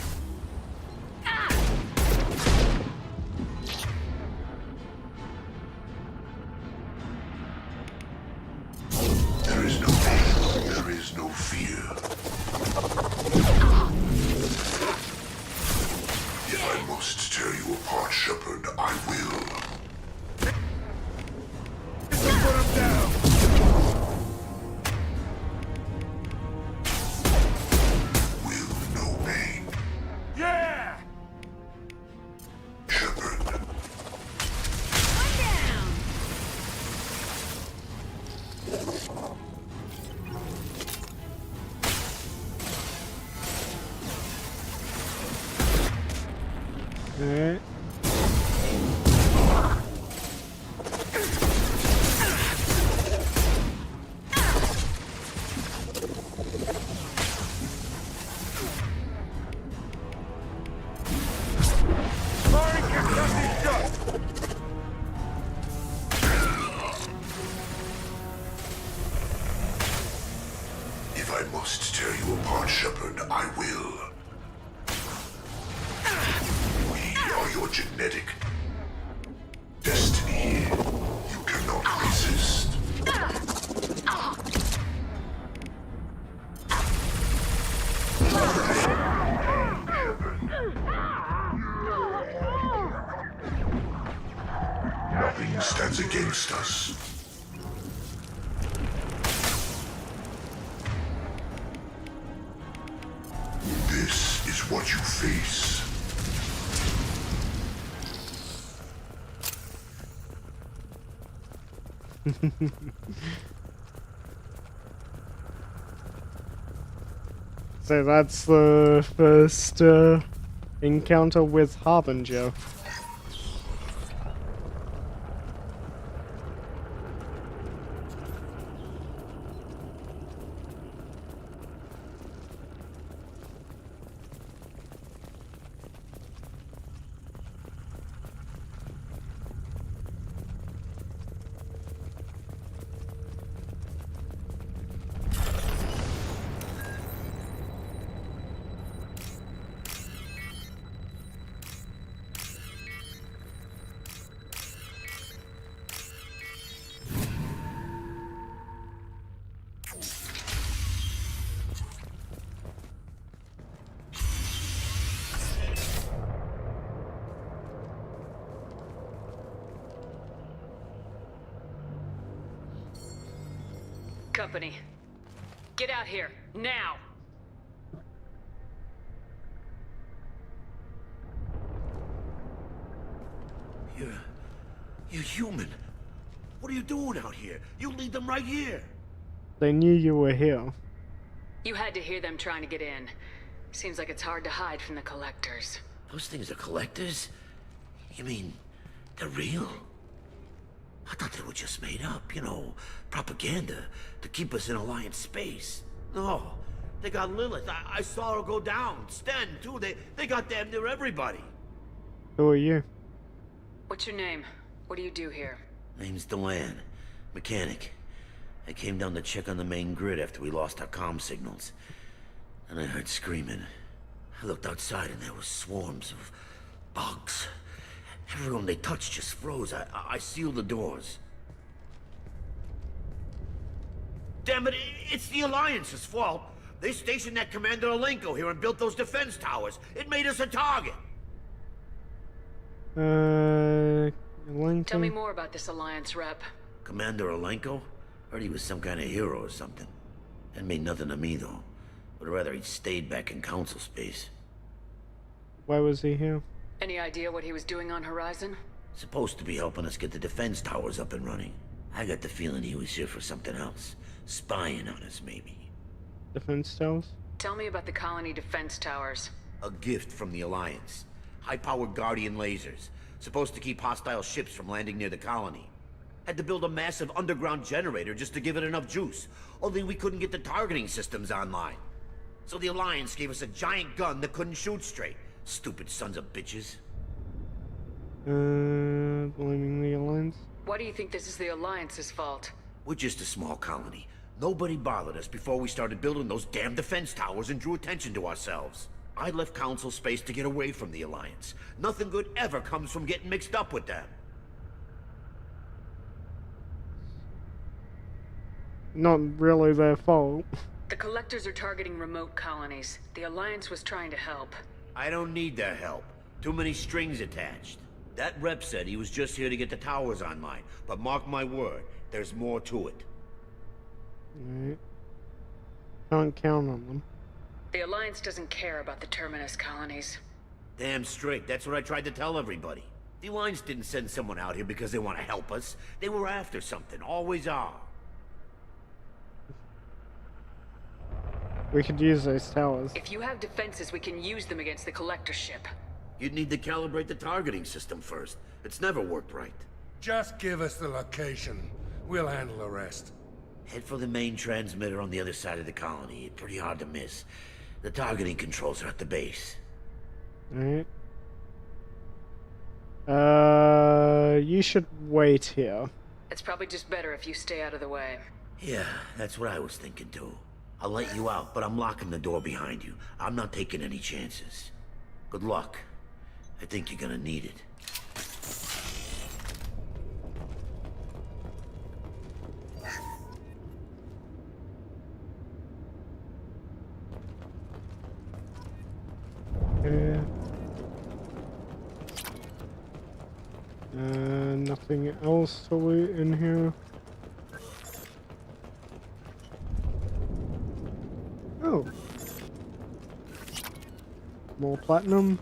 Alright. If I must tear you apart, Shepard, I will. We are your genetic destiny. You cannot resist. Nothing stands against us. This is what you face. So that's the first encounter with Harbinger. Company, get out here, now! You're human. What are you doing out here? You lead them right here. They knew you were here. You had to hear them trying to get in. Seems like it's hard to hide from the collectors. Those things are collectors? You mean, they're real? I thought they were just made up, you know, propaganda to keep us in Alliance space. No, they got Lilith. I saw her go down. Sten, too. They got damn near everybody. Who are you? What's your name? What do you do here? Name's Delan. Mechanic. I came down to check on the main grid after we lost our comm signals. And I heard screaming. I looked outside and there was swarms of bugs. Everyone they touched just froze. I sealed the doors. Damn it, it's the Alliance's fault. They stationed that Commander Alenko here and built those defense towers. It made us a target. Lincoln? Tell me more about this Alliance rep. Commander Alenko? Heard he was some kind of hero or something. That mean nothing to me, though. Would rather he'd stayed back in Council space. Why was he here? Any idea what he was doing on Horizon? Supposed to be helping us get the defense towers up and running. I got the feeling he was here for something else. Spying on us, maybe. Defense towers? Tell me about the colony defense towers. A gift from the Alliance. High-powered Guardian lasers. Supposed to keep hostile ships from landing near the colony. Had to build a massive underground generator just to give it enough juice. Only we couldn't get the targeting systems online. So the Alliance gave us a giant gun that couldn't shoot straight. Stupid sons of bitches. Blaming the Alliance? Why do you think this is the Alliance's fault? We're just a small colony. Nobody bothered us before we started building those damn defense towers and drew attention to ourselves. I left Council space to get away from the Alliance. Nothing good ever comes from getting mixed up with them. Not really their fault. The Collectors are targeting remote colonies. The Alliance was trying to help. I don't need their help. Too many strings attached. That rep said he was just here to get the towers online. But mark my word, there's more to it. Alright. Can't count on them. The Alliance doesn't care about the Terminus colonies. Damn straight, that's what I tried to tell everybody. The Alliance didn't send someone out here because they want to help us. They were after something, always are. We could use those towers. If you have defenses, we can use them against the collector ship. You'd need to calibrate the targeting system first. It's never worked right. Just give us the location. We'll handle the rest. Head for the main transmitter on the other side of the colony. Pretty hard to miss. The targeting controls are at the base. Alright. You should wait here. It's probably just better if you stay out of the way. Yeah, that's what I was thinking too. I'll let you out, but I'm locking the door behind you. I'm not taking any chances. Good luck. I think you're gonna need it. Nothing else to loot in here. Oh. More platinum.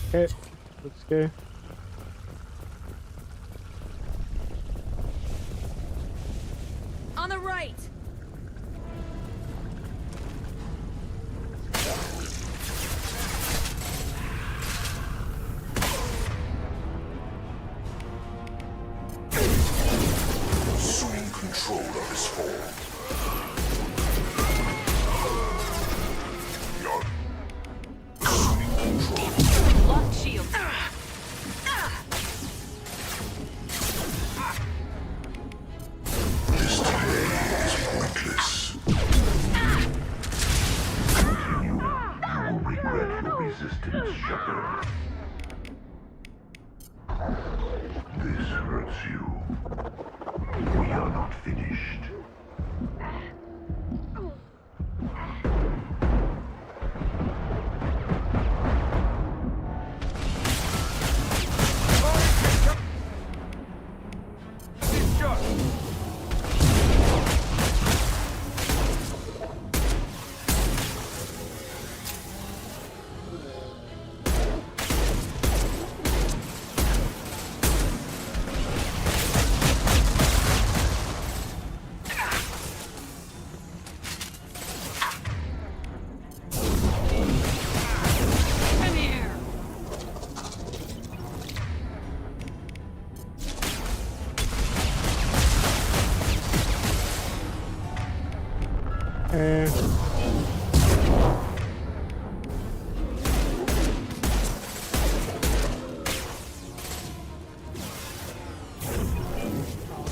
Okay, let's go. On the right! Assuming control of his form. Assuming control. Lock shield. This delay is pointless. Continue. You will regret your resistance, Shepard. This hurts you. We are not finished.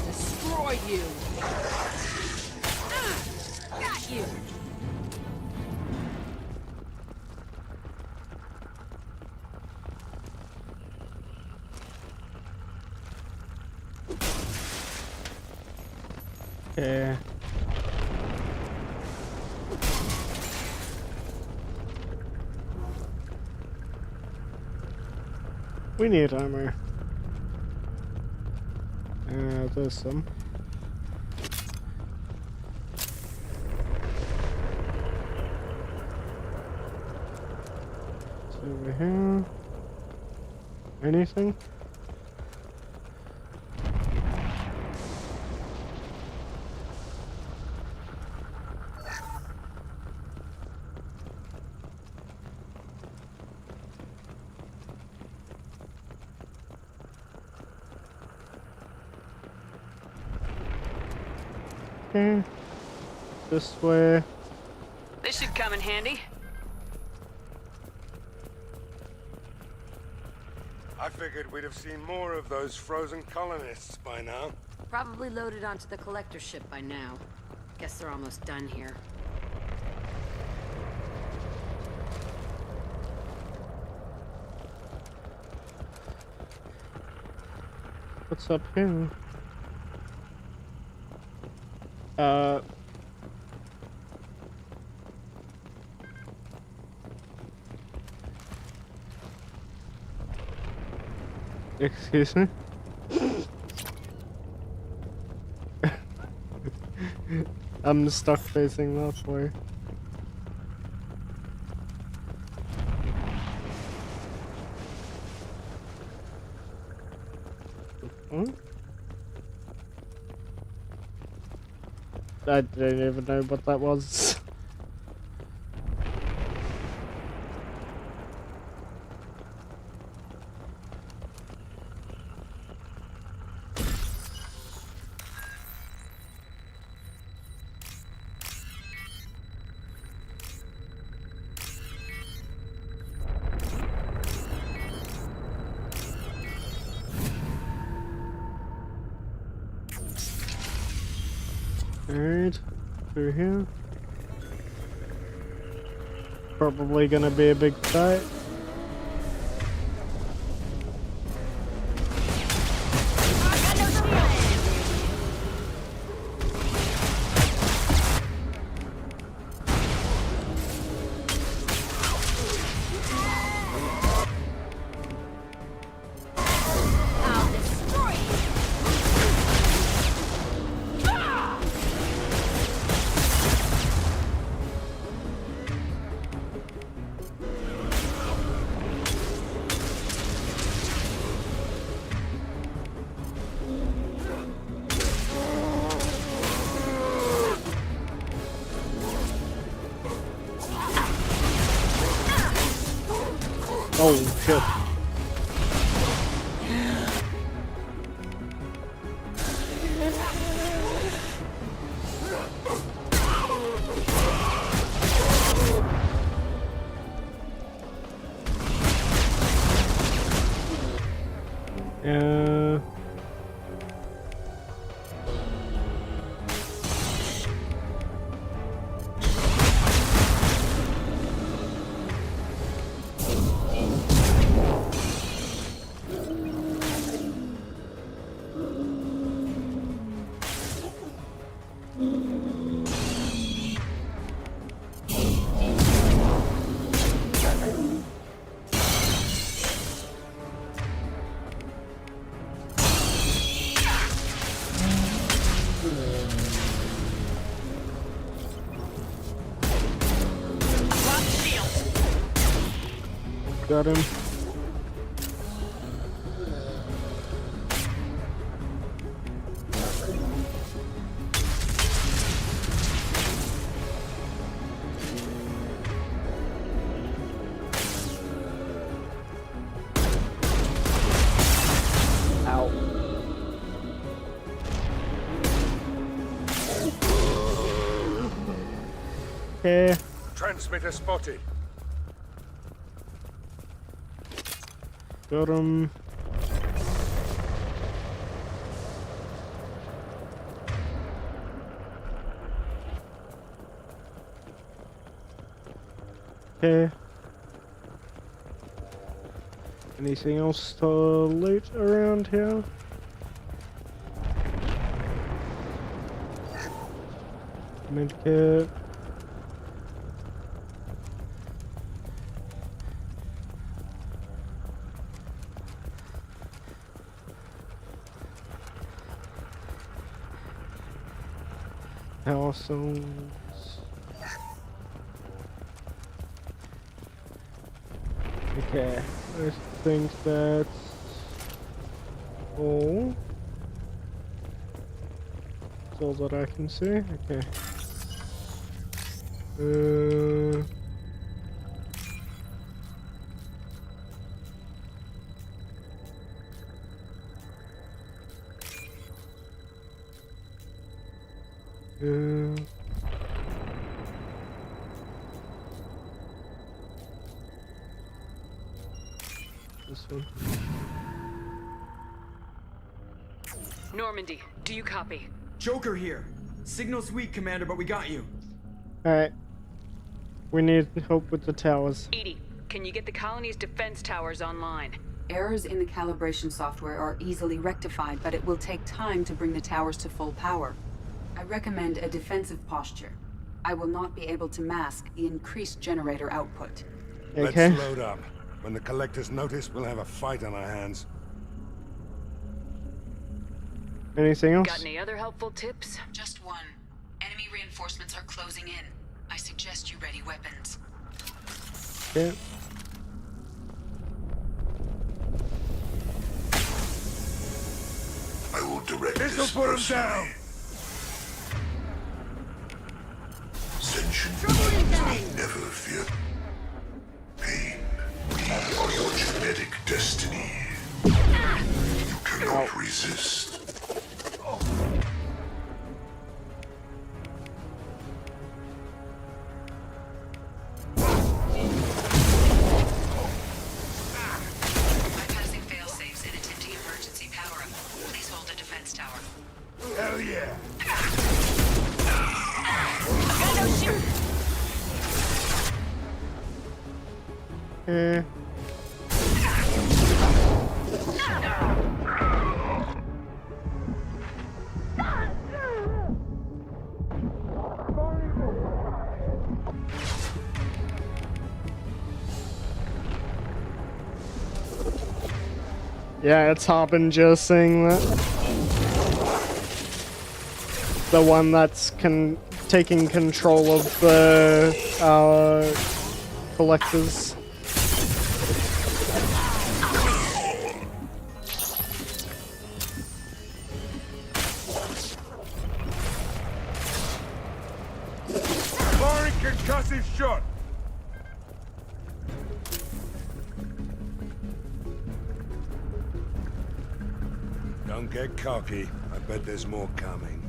Destroy you! Got you! Okay. We need armor. There's some. It's over here. Anything? Okay. This way. This should come in handy. I figured we'd have seen more of those frozen colonists by now. Probably loaded onto the collector ship by now. Guess they're almost done here. What's up here? Excuse me? I'm stuck facing that way. Hmm? I don't even know what that was. Alright, through here. Probably gonna be a big fight. Oh shit. Got him. Ow. Okay. Transmitter spotted. Got him. Okay. Anything else to loot around here? Medkit. Power cells. Okay, I think that's all. That's all that I can see. Okay. This one. Normandy, do you copy? Joker here. Signal's weak, Commander, but we got you. Alright. We need help with the towers. Edie, can you get the colony's defense towers online? Errors in the calibration software are easily rectified, but it will take time to bring the towers to full power. I recommend a defensive posture. I will not be able to mask the increased generator output. Okay. Let's load up. When the collectors notice, we'll have a fight on our hands. Anything else? Got any other helpful tips? Just one. Enemy reinforcements are closing in. I suggest you ready weapons. Yeah. I will direct This'll this put him personally. down. never fear pain. We are your genetic destiny. You cannot resist. Bypassing fail-safes and attempting emergency power-up. Please hold the defense tower. Hell yeah! Yeah, it's Harbinger saying that. The one that's taking control of the collectors. Firing concussive shot! Don't get cocky. I bet there's more coming.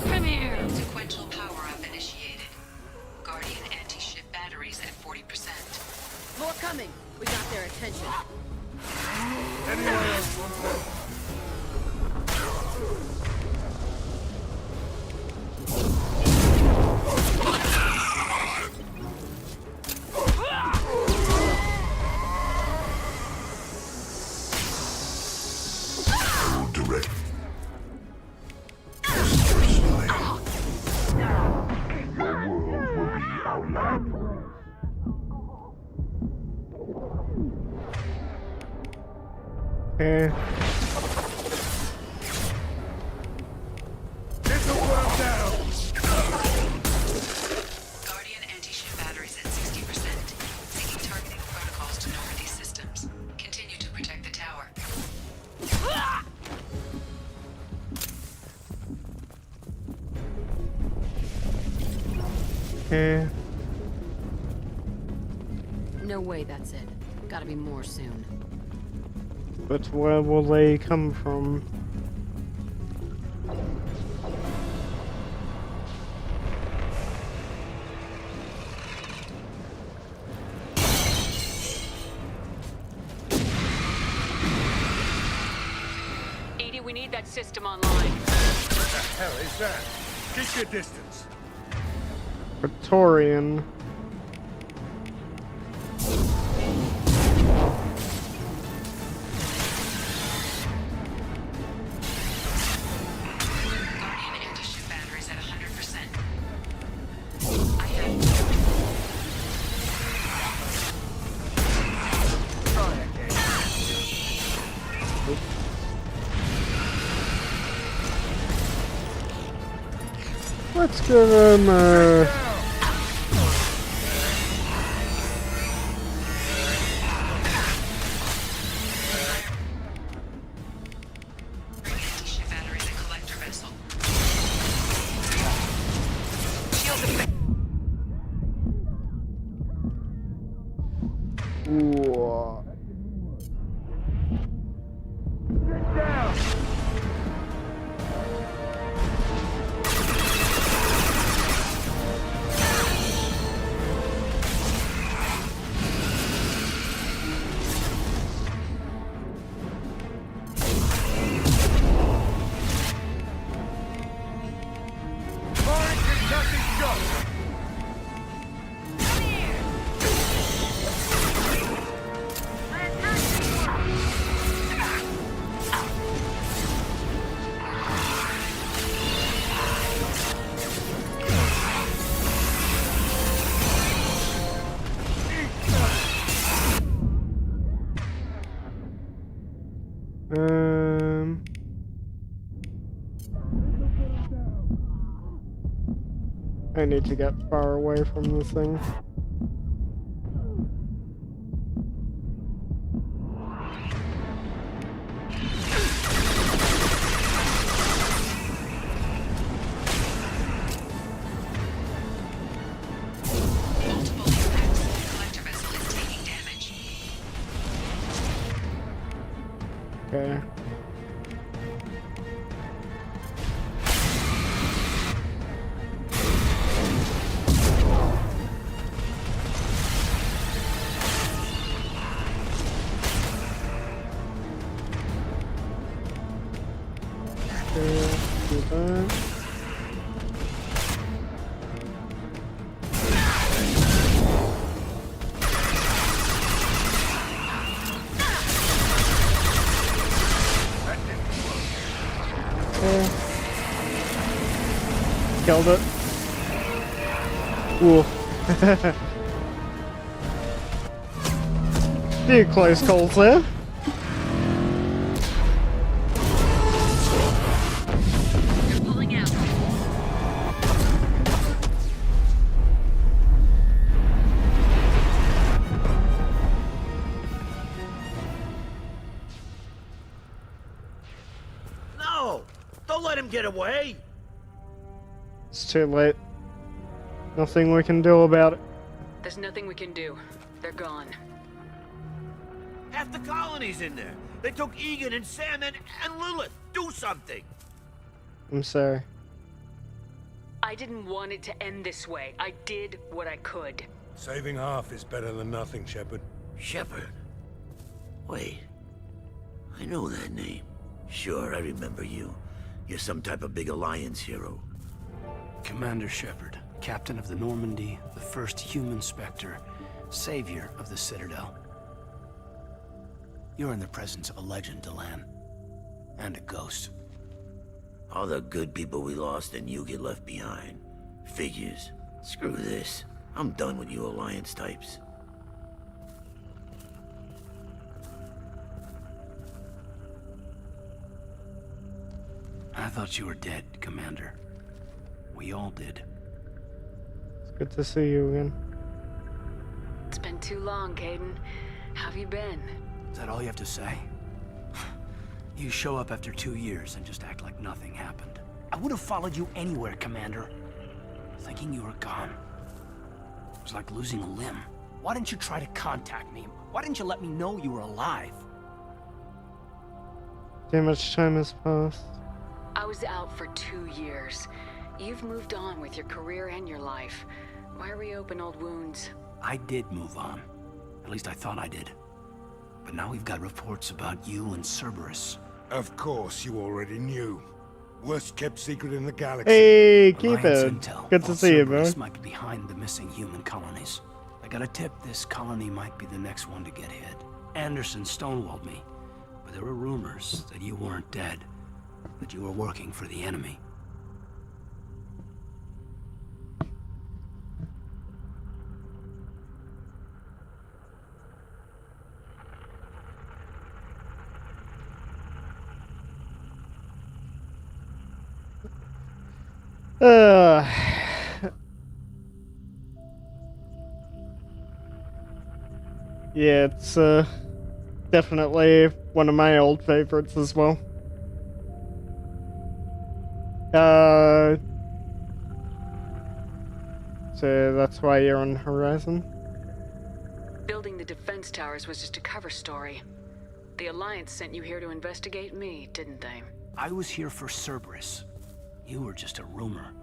Come here. Sequential power-up initiated. Guardian anti-ship batteries at 40%. More coming. We got their attention. Anyone else want that? Direct. Personally. Your world will be outlined. Okay. This'll put 'em down! Guardian anti-ship batteries at 60%. Seeking targeting protocols to lower these systems. Continue to protect the tower. Okay. No way that's it. Gotta be more soon. But where will they come from? Edie, we need that system online. What the hell is that? Keep your distance. Praetorian. Guardian anti-ship batteries at 100%. I have... Try again. Let's give him Anti-ship batteries at collector vessel. Ooh. Get down! Firing concussive shot! I need to get far away from this thing. Okay. Do that. Killed it. Ooh. Few close calls there. No! Don't let him get away! It's too late. Nothing we can do about it. There's nothing we can do. They're gone. Half the colony's in there. They took Egan and Sam and Lilith. Do something! I'm sorry. I didn't want it to end this way. I did what I could. Saving half is better than nothing, Shepard. Shepard? Wait. I know that name. Sure, I remember you. You're some type of big Alliance hero. Commander Shepard, captain of the Normandy, the first human Spectre, savior of the Citadel. You're in the presence of a legend, Delan. And a ghost. All the good people we lost and you get left behind. Figures. Screw this. I'm done with you Alliance types. I thought you were dead, Commander. We all did. It's good to see you again. It's been too long, Caden. How have you been? Is that all you have to say? You show up after 2 years and just act like nothing happened. I would have followed you anywhere, Commander. Thinking you were gone. It was like losing a limb. Why didn't you try to contact me? Why didn't you let me know you were alive? Too much time has passed. I was out for 2 years. You've moved on with your career and your life. Why reopen old wounds? I did move on. At least I thought I did. But now we've got reports about you and Cerberus. Of course, you already knew. Worst kept secret in the galaxy. Hey, keep Alliance it. Intel Good to thought see you, bro. Cerberus might be behind the missing human colonies. I got a tip this colony might be the next one to get hit. Anderson stonewalled me, but there were rumors that you weren't dead, that you were working for the enemy. Yeah, it's definitely one of my old favorites as well. So that's why you're on Horizon? Building the defense towers was just a cover story. The Alliance sent you here to investigate me, didn't they? I was here for Cerberus. You were just a rumor.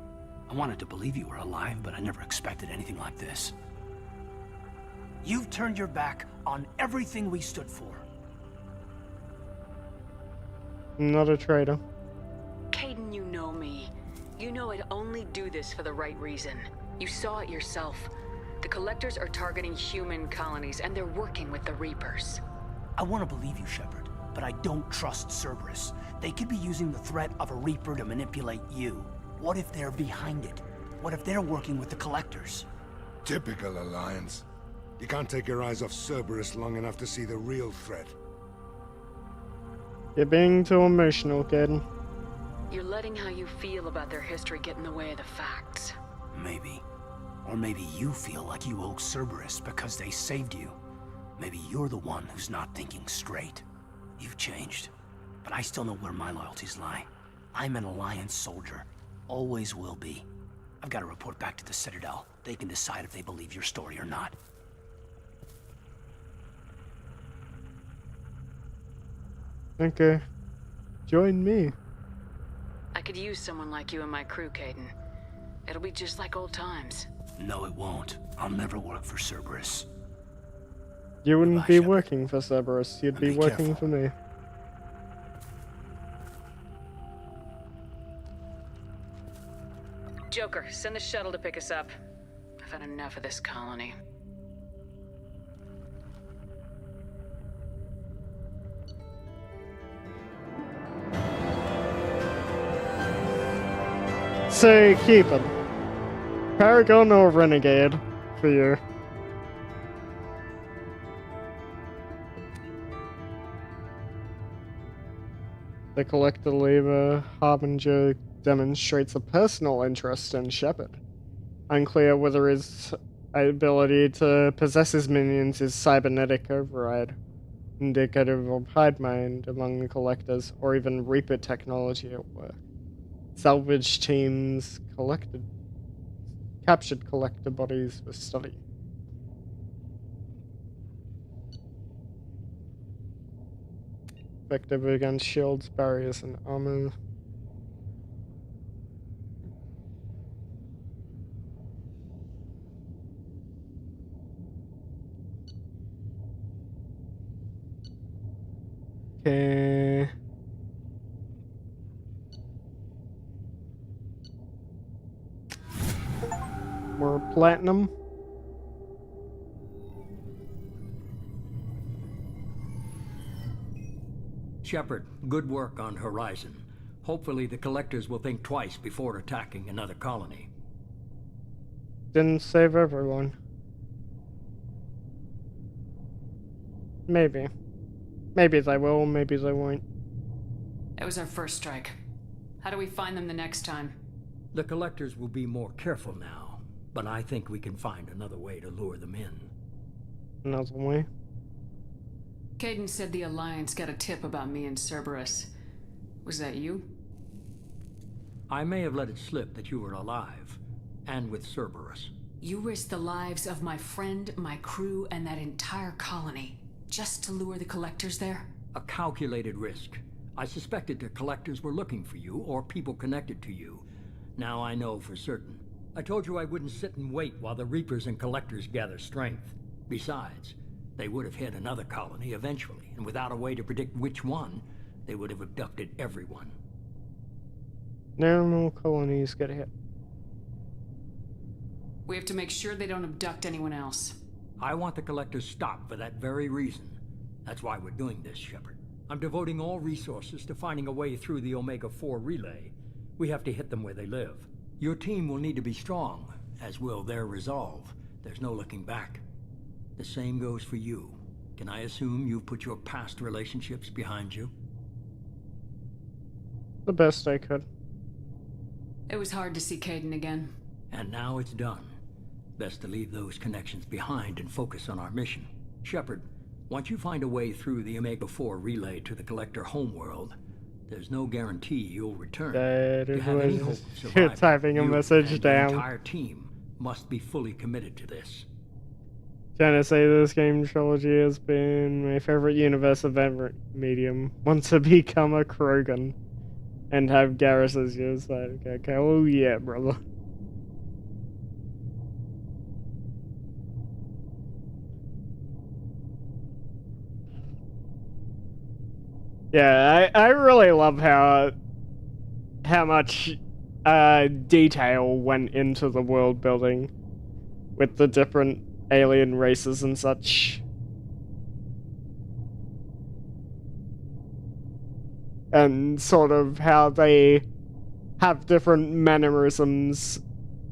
I wanted to believe you were alive, but I never expected anything like this. You've turned your back on everything we stood for. I'm not a traitor. Caden, you know me. You know I'd only do this for the right reason. You saw it yourself. The Collectors are targeting human colonies, and they're working with the Reapers. I want to believe you, Shepard, but I don't trust Cerberus. They could be using the threat of a Reaper to manipulate you. What if they're behind it? What if they're working with the Collectors? Typical Alliance. You can't take your eyes off Cerberus long enough to see the real threat. You're being too emotional, Caden. You're letting how you feel about their history get in the way of the facts. Maybe. Or maybe you feel like you owe Cerberus because they saved you. Maybe you're the one who's not thinking straight. You've changed. But I still know where my loyalties lie. I'm an Alliance soldier. Always will be. I've got to report back to the Citadel. They can decide if they believe your story or not. Okay. Join me. I could use someone like you in my crew, Caden. It'll be just like old times. No, it won't. I'll never work for Cerberus. You wouldn't be working for Cerberus, you'd be working for me. Joker, send the shuttle to pick us up. I've had enough of this colony. So, keep him. Paragon or Renegade for you. The Collector Lever Harbinger demonstrates a personal interest in Shepard. Unclear whether his ability to possess his minions is cybernetic override, indicative of hive mind among the collectors, or even Reaper technology at work. Salvage teams captured collector bodies for study. Effective against shields, barriers, and armor. Okay. More platinum. Shepard, good work on Horizon. Hopefully the collectors will think twice before attacking another colony. Didn't save everyone. Maybe. Maybe they will, maybe they won't. That was our first strike. How do we find them the next time? The collectors will be more careful now, but I think we can find another way to lure them in. Another way? Caden said the Alliance got a tip about me and Cerberus. Was that you? I may have let it slip that you were alive, and with Cerberus. You risked the lives of my friend, my crew, and that entire colony, just to lure the collectors there? A calculated risk. I suspected the collectors were looking for you, or people connected to you. Now I know for certain. I told you I wouldn't sit and wait while the Reapers and collectors gather strength. Besides, they would have hit another colony eventually, and without a way to predict which one, they would have abducted everyone. No more colonies get hit. We have to make sure they don't abduct anyone else. I want the collectors stopped for that very reason. That's why we're doing this, Shepard. I'm devoting all resources to finding a way through the Omega-4 relay. We have to hit them where they live. Your team will need to be strong, as will their resolve. There's no looking back. The same goes for you. Can I assume you've put your past relationships behind you? The best I could. It was hard to see Caden again. And now it's done. Best to leave those connections behind and focus on our mission. Shepard, once you find a way through the Omega-4 relay to the Collector homeworld, there's no guarantee you'll return. To have any hope of surviving, typing a message down. The entire team must be fully committed to this. Trying to say this game trilogy has been my favorite universe event medium. Want to become a Krogan and have Garrus as your side. Okay, oh yeah, brother. Yeah, I really love how much detail went into the world building with the different alien races and such. And sort of how they have different mannerisms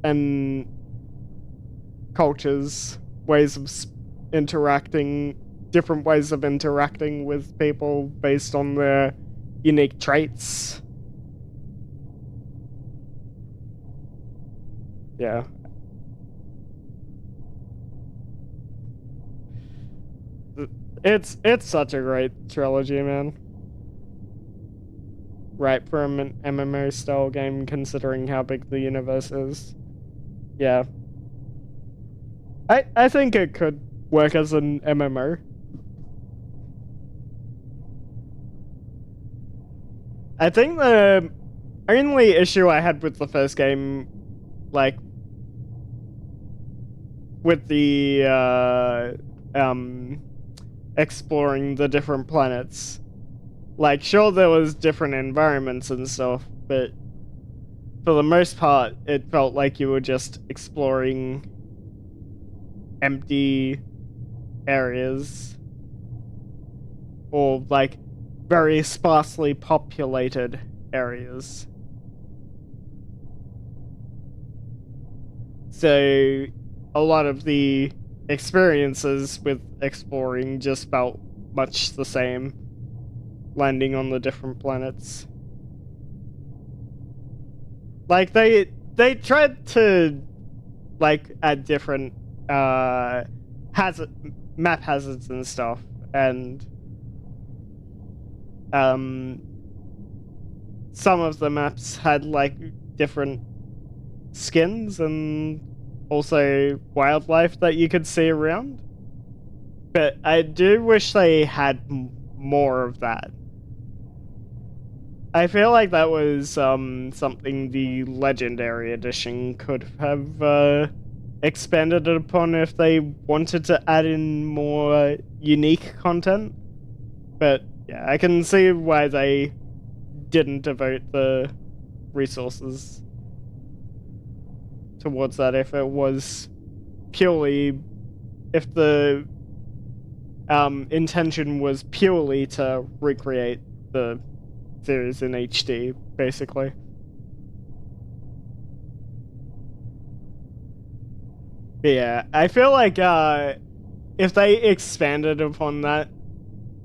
and cultures, ways of interacting, different ways of interacting with people based on their unique traits. Yeah. It's such a great trilogy, man. Right from an MMO style game, considering how big the universe is. Yeah. I think it could work as an MMO. I think the only issue I had with the first game, like, with the exploring the different planets, like, sure, there was different environments and stuff, but for the most part, it felt like you were just exploring empty areas, or like very sparsely populated areas. So a lot of the experiences with exploring just felt much the same, landing on the different planets. Like, they tried to, like, add different map hazards and stuff, and some of the maps had, like, different skins and also wildlife that you could see around. But I do wish they had more of that. I feel like that was something the Legendary Edition could have expanded upon if they wanted to add in more unique content. But yeah, I can see why they didn't devote the resources towards that if it was purely... if the intention was purely to recreate the series in HD, basically. But yeah, I feel like if they expanded upon that,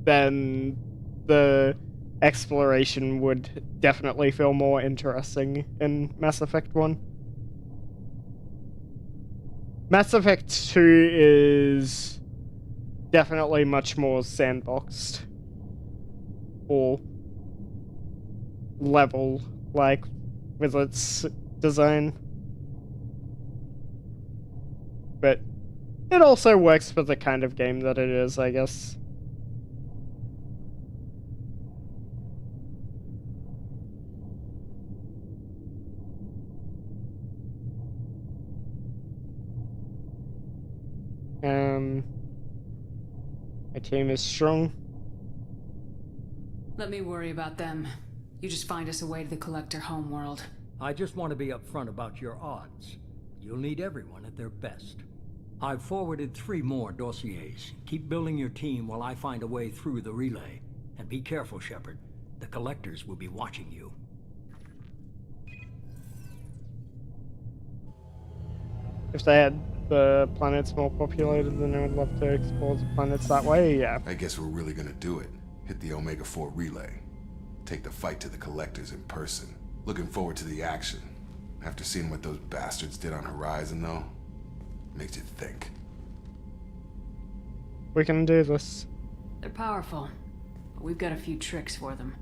then the exploration would definitely feel more interesting in Mass Effect 1. Mass Effect 2 is definitely much more sandboxed, or level, like, with its design. But it also works for the kind of game that it is, I guess. My team is strong. Let me worry about them. You just find us a way to the Collector homeworld. I just want to be upfront about your odds. You'll need everyone at their best. I've forwarded 3 more dossiers. Keep building your team while I find a way through the relay. And be careful, Shepard. The Collectors will be watching you. If they had the planets more populated, then I would love to explore the planets that way, yeah. I guess we're really gonna do it. Hit the Omega-4 relay. Take the fight to the Collectors in person. Looking forward to the action. After seeing what those bastards did on Horizon, though, makes you think. We can do this. They're powerful, but we've got a few tricks for them.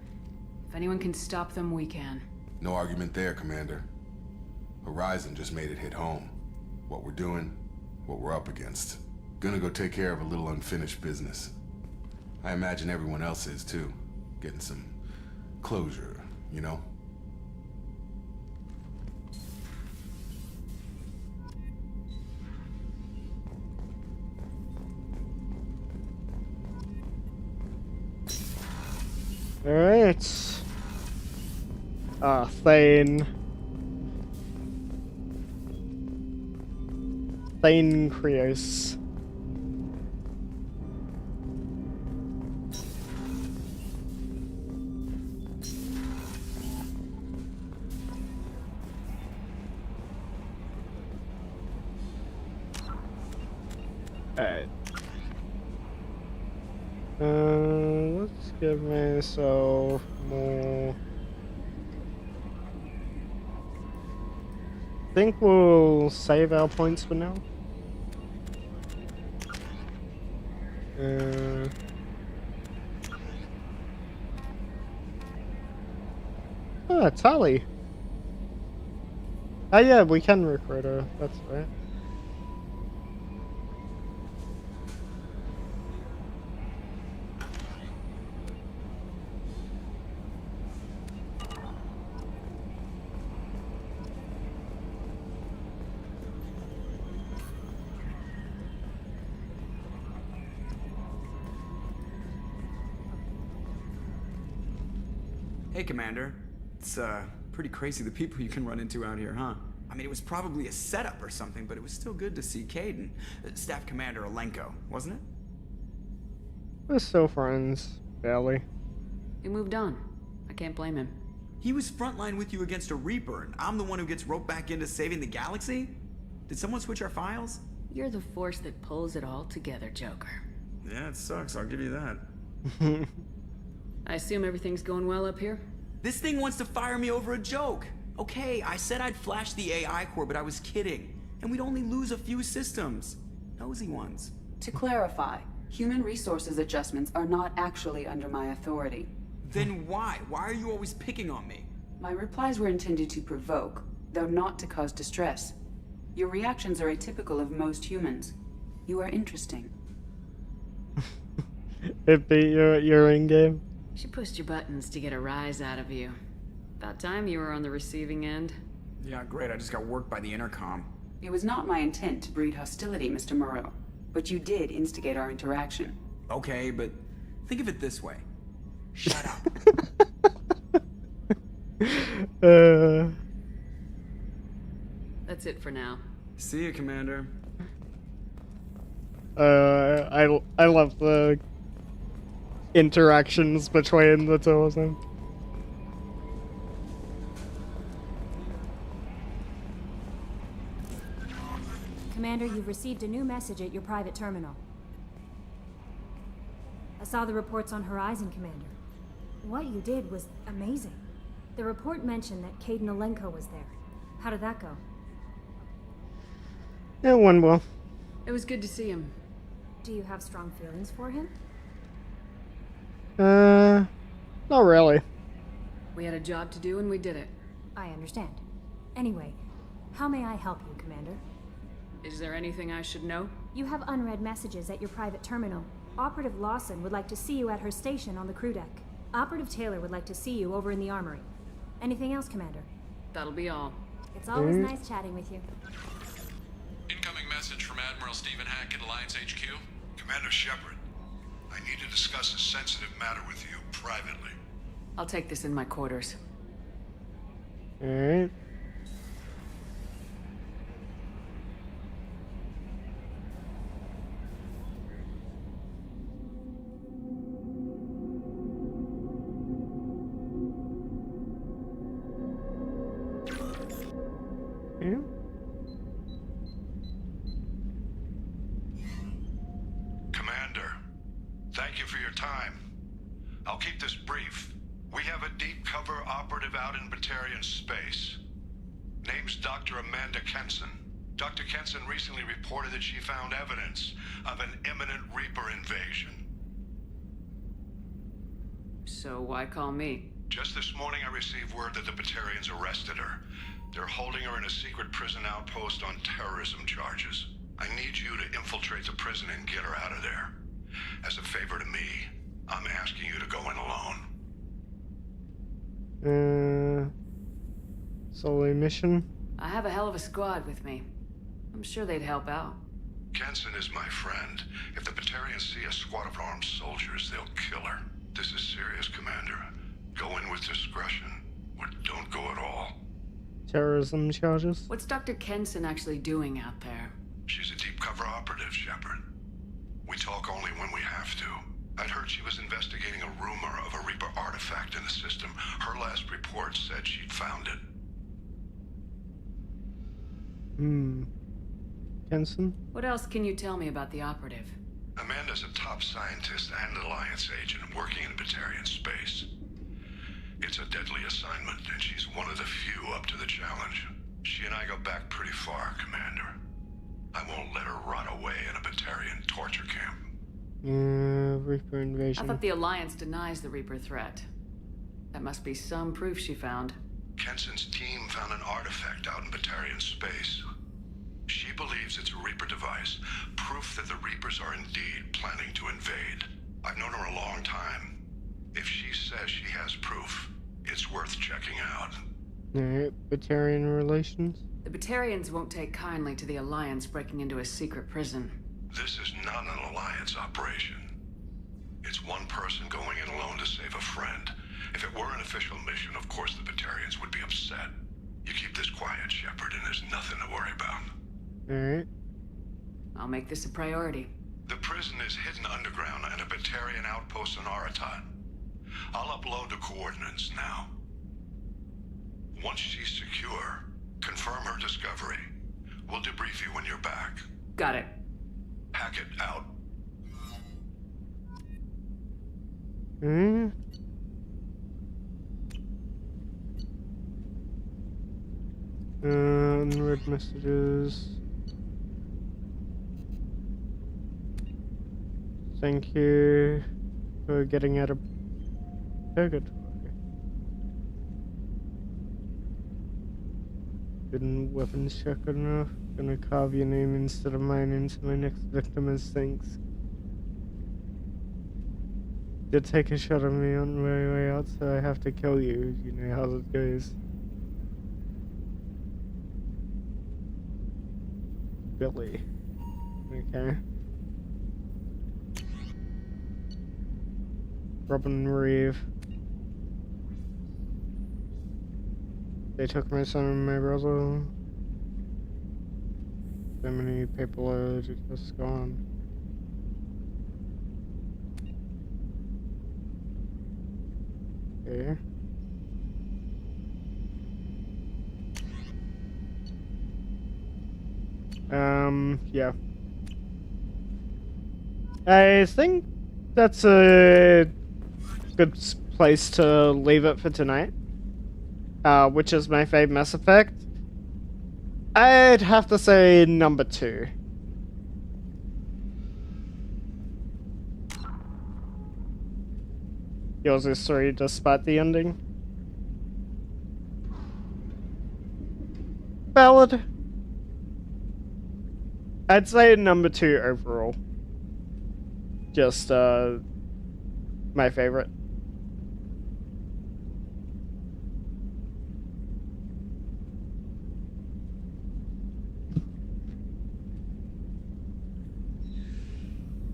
If anyone can stop them, we can. No argument there, Commander. Horizon just made it hit home. What we're doing, what we're up against. Gonna go take care of a little unfinished business. I imagine everyone else is too. Getting some closure, you know? Alright. Thane. Thane Krios. Alright. Let's give myself more... I think we'll save our points for now. Tali. Oh yeah, we can recruit her, that's right. Hey, Commander. It's, pretty crazy the people you can run into out here, huh? I mean, it was probably a setup or something, but it was still good to see Caden. Staff Commander Alenko, wasn't it? We're still friends, barely. He moved on. I can't blame him. He was frontline with you against a Reaper, and I'm the one who gets roped back into saving the galaxy? Did someone switch our files? You're the force that pulls it all together, Joker. Yeah, it sucks, I'll give you that. I assume everything's going well up here? This thing wants to fire me over a joke. Okay, I said I'd flash the AI core, but I was kidding. And we'd only lose a few systems. Nosy ones. To clarify, human resources adjustments are not actually under my authority. Then why? Why are you always picking on me? My replies were intended to provoke, though not to cause distress. Your reactions are atypical of most humans. You are interesting. It beat your in-game. She pushed your buttons to get a rise out of you. About time you were on the receiving end. Yeah, great. I just got worked by the intercom. It was not my intent to breed hostility, Mr. Moreau, but you did instigate our interaction. Okay, but think of it this way. Shut up. That's it for now. See you, Commander. I love the interactions between the two of them. Commander, you've received a new message at your private terminal. I saw the reports on Horizon, Commander. What you did was amazing. The report mentioned that Caden Alenko was there. How did that go? Yeah, went well. It was good to see him. Do you have strong feelings for him? Not really. We had a job to do and we did it. I understand. Anyway, how may I help you, Commander? Is there anything I should know? You have unread messages at your private terminal. Operative Lawson would like to see you at her station on the crew deck. Operative Taylor would like to see you over in the armory. Anything else, Commander? That'll be all. It's always nice chatting with you. Incoming message from Admiral Stephen Hackett, Alliance HQ. Commander Shepard, I need to discuss a sensitive matter with you privately. I'll take this in my quarters. Alright. Yeah. Commander, thank you for your time. I'll keep this brief. We have a deep cover operative out in Batarian space. Name's Dr. Amanda Kenson. Dr. Kenson recently reported that she found evidence of an imminent Reaper invasion. So why call me? Just this morning I received word that the Batarians arrested her. They're holding her in a secret prison outpost on terrorism charges. I need you to infiltrate the prison and get her out of there. As a favor to me, I'm asking you to go in alone. Solo mission? I have a hell of a squad with me. I'm sure they'd help out. Kenson is my friend. If the Batarians see a squad of armed soldiers, they'll kill her. This is serious, Commander. Go in with discretion, or don't go at all. Terrorism charges? What's Dr. Kenson actually doing out there? She's a deep cover operative, Shepard. We talk only when we have to. I'd heard she was investigating a rumor of a Reaper artifact in the system. Her last report said she'd found it. Kenson? What else can you tell me about the operative? Amanda's a top scientist and Alliance agent working in Batarian space. It's a deadly assignment, and she's one of the few up to the challenge. She and I go back pretty far, Commander. I won't let her rot away in a Batarian torture camp. Reaper invasion. I thought the Alliance denies the Reaper threat. That must be some proof she found. Kenson's team found an artifact out in Batarian space. She believes it's a Reaper device, proof that the Reapers are indeed planning to invade. I've known her a long time. If she says she has proof, it's worth checking out. Alright, Batarian relations? The Batarians won't take kindly to the Alliance breaking into a secret prison. This is not an Alliance operation. It's one person going in alone to save a friend. If it were an official mission, of course the Batarians would be upset. You keep this quiet, Shepard, and there's nothing to worry about. Alright. I'll make this a priority. The prison is hidden underground at a Batarian outpost in Araton. I'll upload the coordinates now. Once she's secure, confirm her discovery. We'll debrief you when you're back. Got it. Hackett out. Hmm. Unread messages. Thank you for getting out of purgatory. Didn't weapons check enough? Gonna carve your name instead of mine into my next victim as thanks. Did take a shot at me on my way out, so I have to kill you. You know how it goes. Billy. Okay. Robin Reeve. They took my son and my brother. So many people are just gone. Okay. Yeah. I think that's a good place to leave it for tonight. Which is my fave Mass Effect. I'd have to say number 2. Yours is 3 despite the ending. Valid. I'd say number 2 overall. Just, my favorite.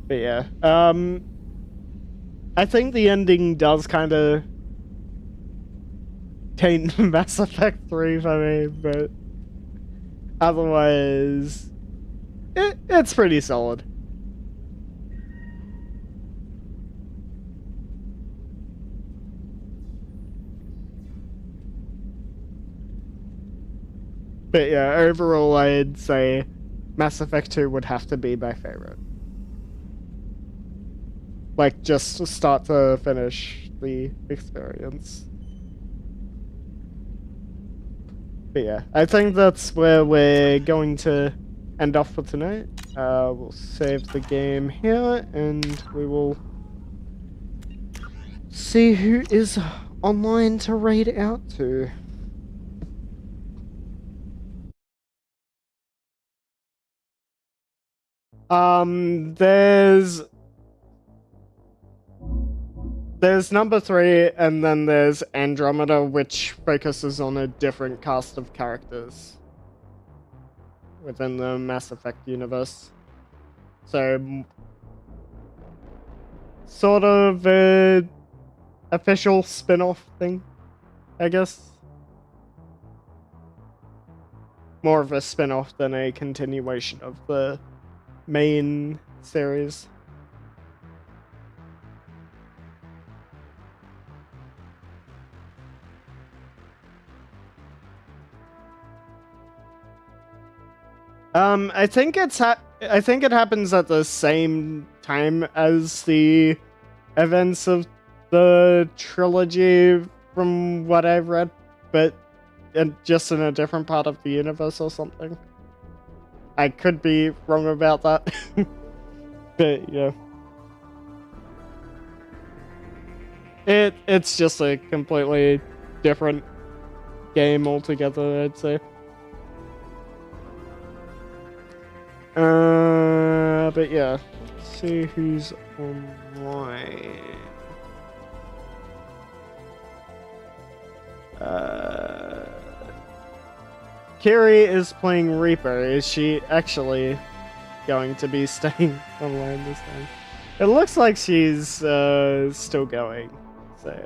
But yeah, I think the ending does kind of taint Mass Effect 3 for me, but otherwise, it's pretty solid. But yeah, overall I'd say Mass Effect 2 would have to be my favorite. Like, just to start to finish the experience. But yeah, I think that's where we're going to end off for tonight. We'll save the game here, and we will see who is online to raid out to. There's number 3, and then there's Andromeda, which focuses on a different cast of characters within the Mass Effect universe. So, sort of a official spin-off thing, I guess. More of a spin-off than a continuation of the main series. I think it happens at the same time as the events of the trilogy, from what I've read, but just in a different part of the universe or something. I could be wrong about that, but yeah. It's just a completely different game altogether, I'd say. But yeah, let's see who's online. Kiri is playing Reaper. Is she actually going to be staying online this time? It looks like she's still going, so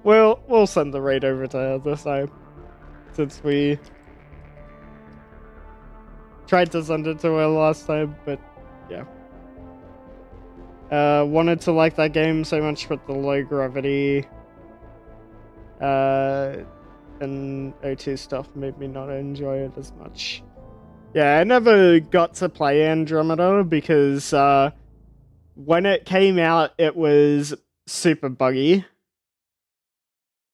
we'll send the raid over to her this time, since we tried to send it to her last time, but yeah. Wanted to like that game so much, but the low gravity and O2 stuff made me not enjoy it as much. Yeah, I never got to play Andromeda because when it came out, it was super buggy.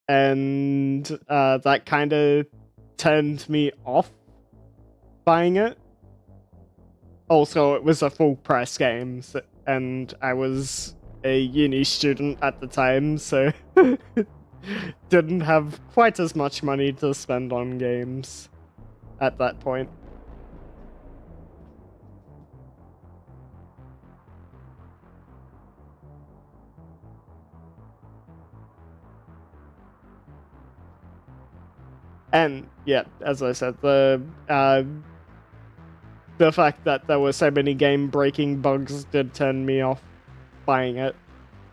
And that kind of turned me off buying it. Also, it was a full price game, and I was a uni student at the time, so didn't have quite as much money to spend on games at that point. And yeah, as I said, the fact that there were so many game-breaking bugs did turn me off buying it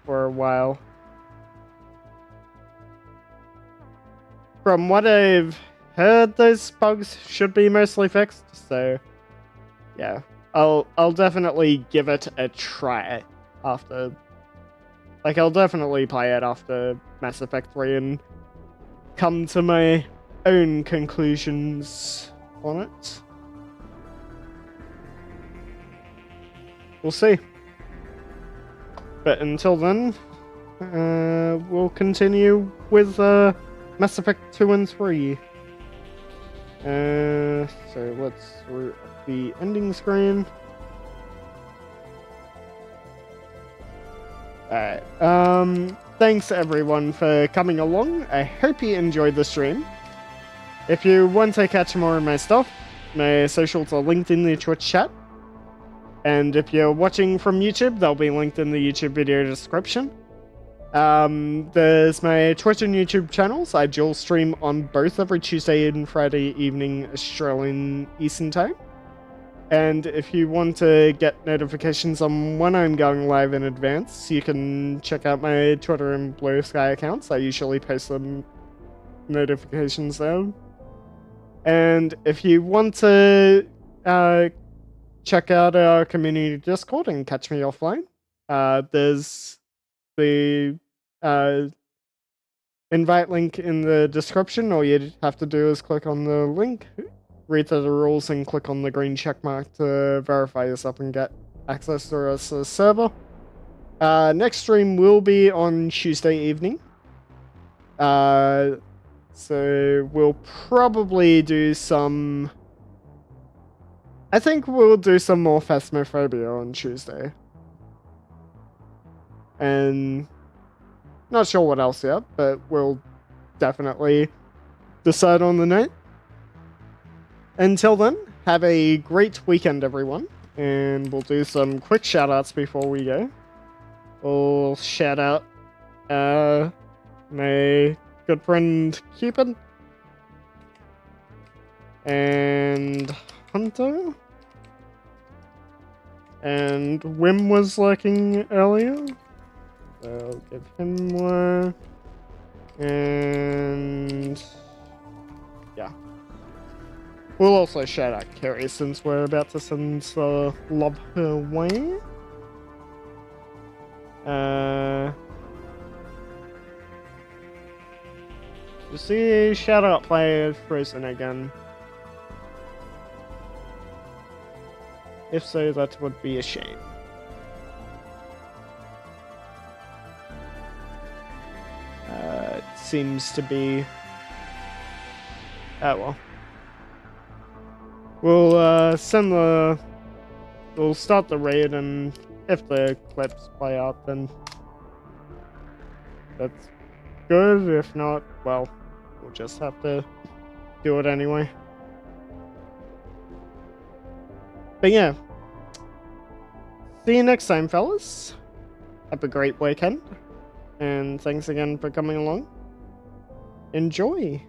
for a while. From what I've heard, those bugs should be mostly fixed, so yeah, I'll definitely give it a try after. Like, I'll definitely play it after Mass Effect 3 and come to my own conclusions on it. We'll see. But until then, we'll continue with Mass Effect 2 and 3. So let's root up the ending screen. Alright, thanks everyone for coming along. I hope you enjoyed the stream. If you want to catch more of my stuff, my socials are linked in the Twitch chat. And if you're watching from YouTube, they'll be linked in the YouTube video description. There's my Twitch and YouTube channels. I dual stream on both every Tuesday and Friday evening Australian Eastern Time. And if you want to get notifications on when I'm going live in advance, you can check out my Twitter and Blue Sky accounts. I usually post them notifications there. And if you want to check out our community Discord and catch me offline, there's the invite link in the description. All you have to do is click on the link, read through the rules, and click on the green check mark to verify yourself and get access to our server. Next stream will be on Tuesday evening. So we'll probably do some... I think we'll do some more Phasmophobia on Tuesday. And not sure what else yet, but we'll definitely decide on the night. Until then, have a great weekend, everyone. And we'll do some quick shoutouts before we go. We'll shout out my good friend Cupid and Hunter. And Wim was lurking earlier. So I'll give him more. And yeah. We'll also shout out Carrie since we're about to send love her way. You see, shout out player Frozen again. If so, that would be a shame. It seems to be... Oh well. We'll send the... We'll start the raid, and if the clips play out, then that's good. If not, well, we'll just have to do it anyway. But yeah. See you next time, fellas. Have a great weekend. And thanks again for coming along. Enjoy.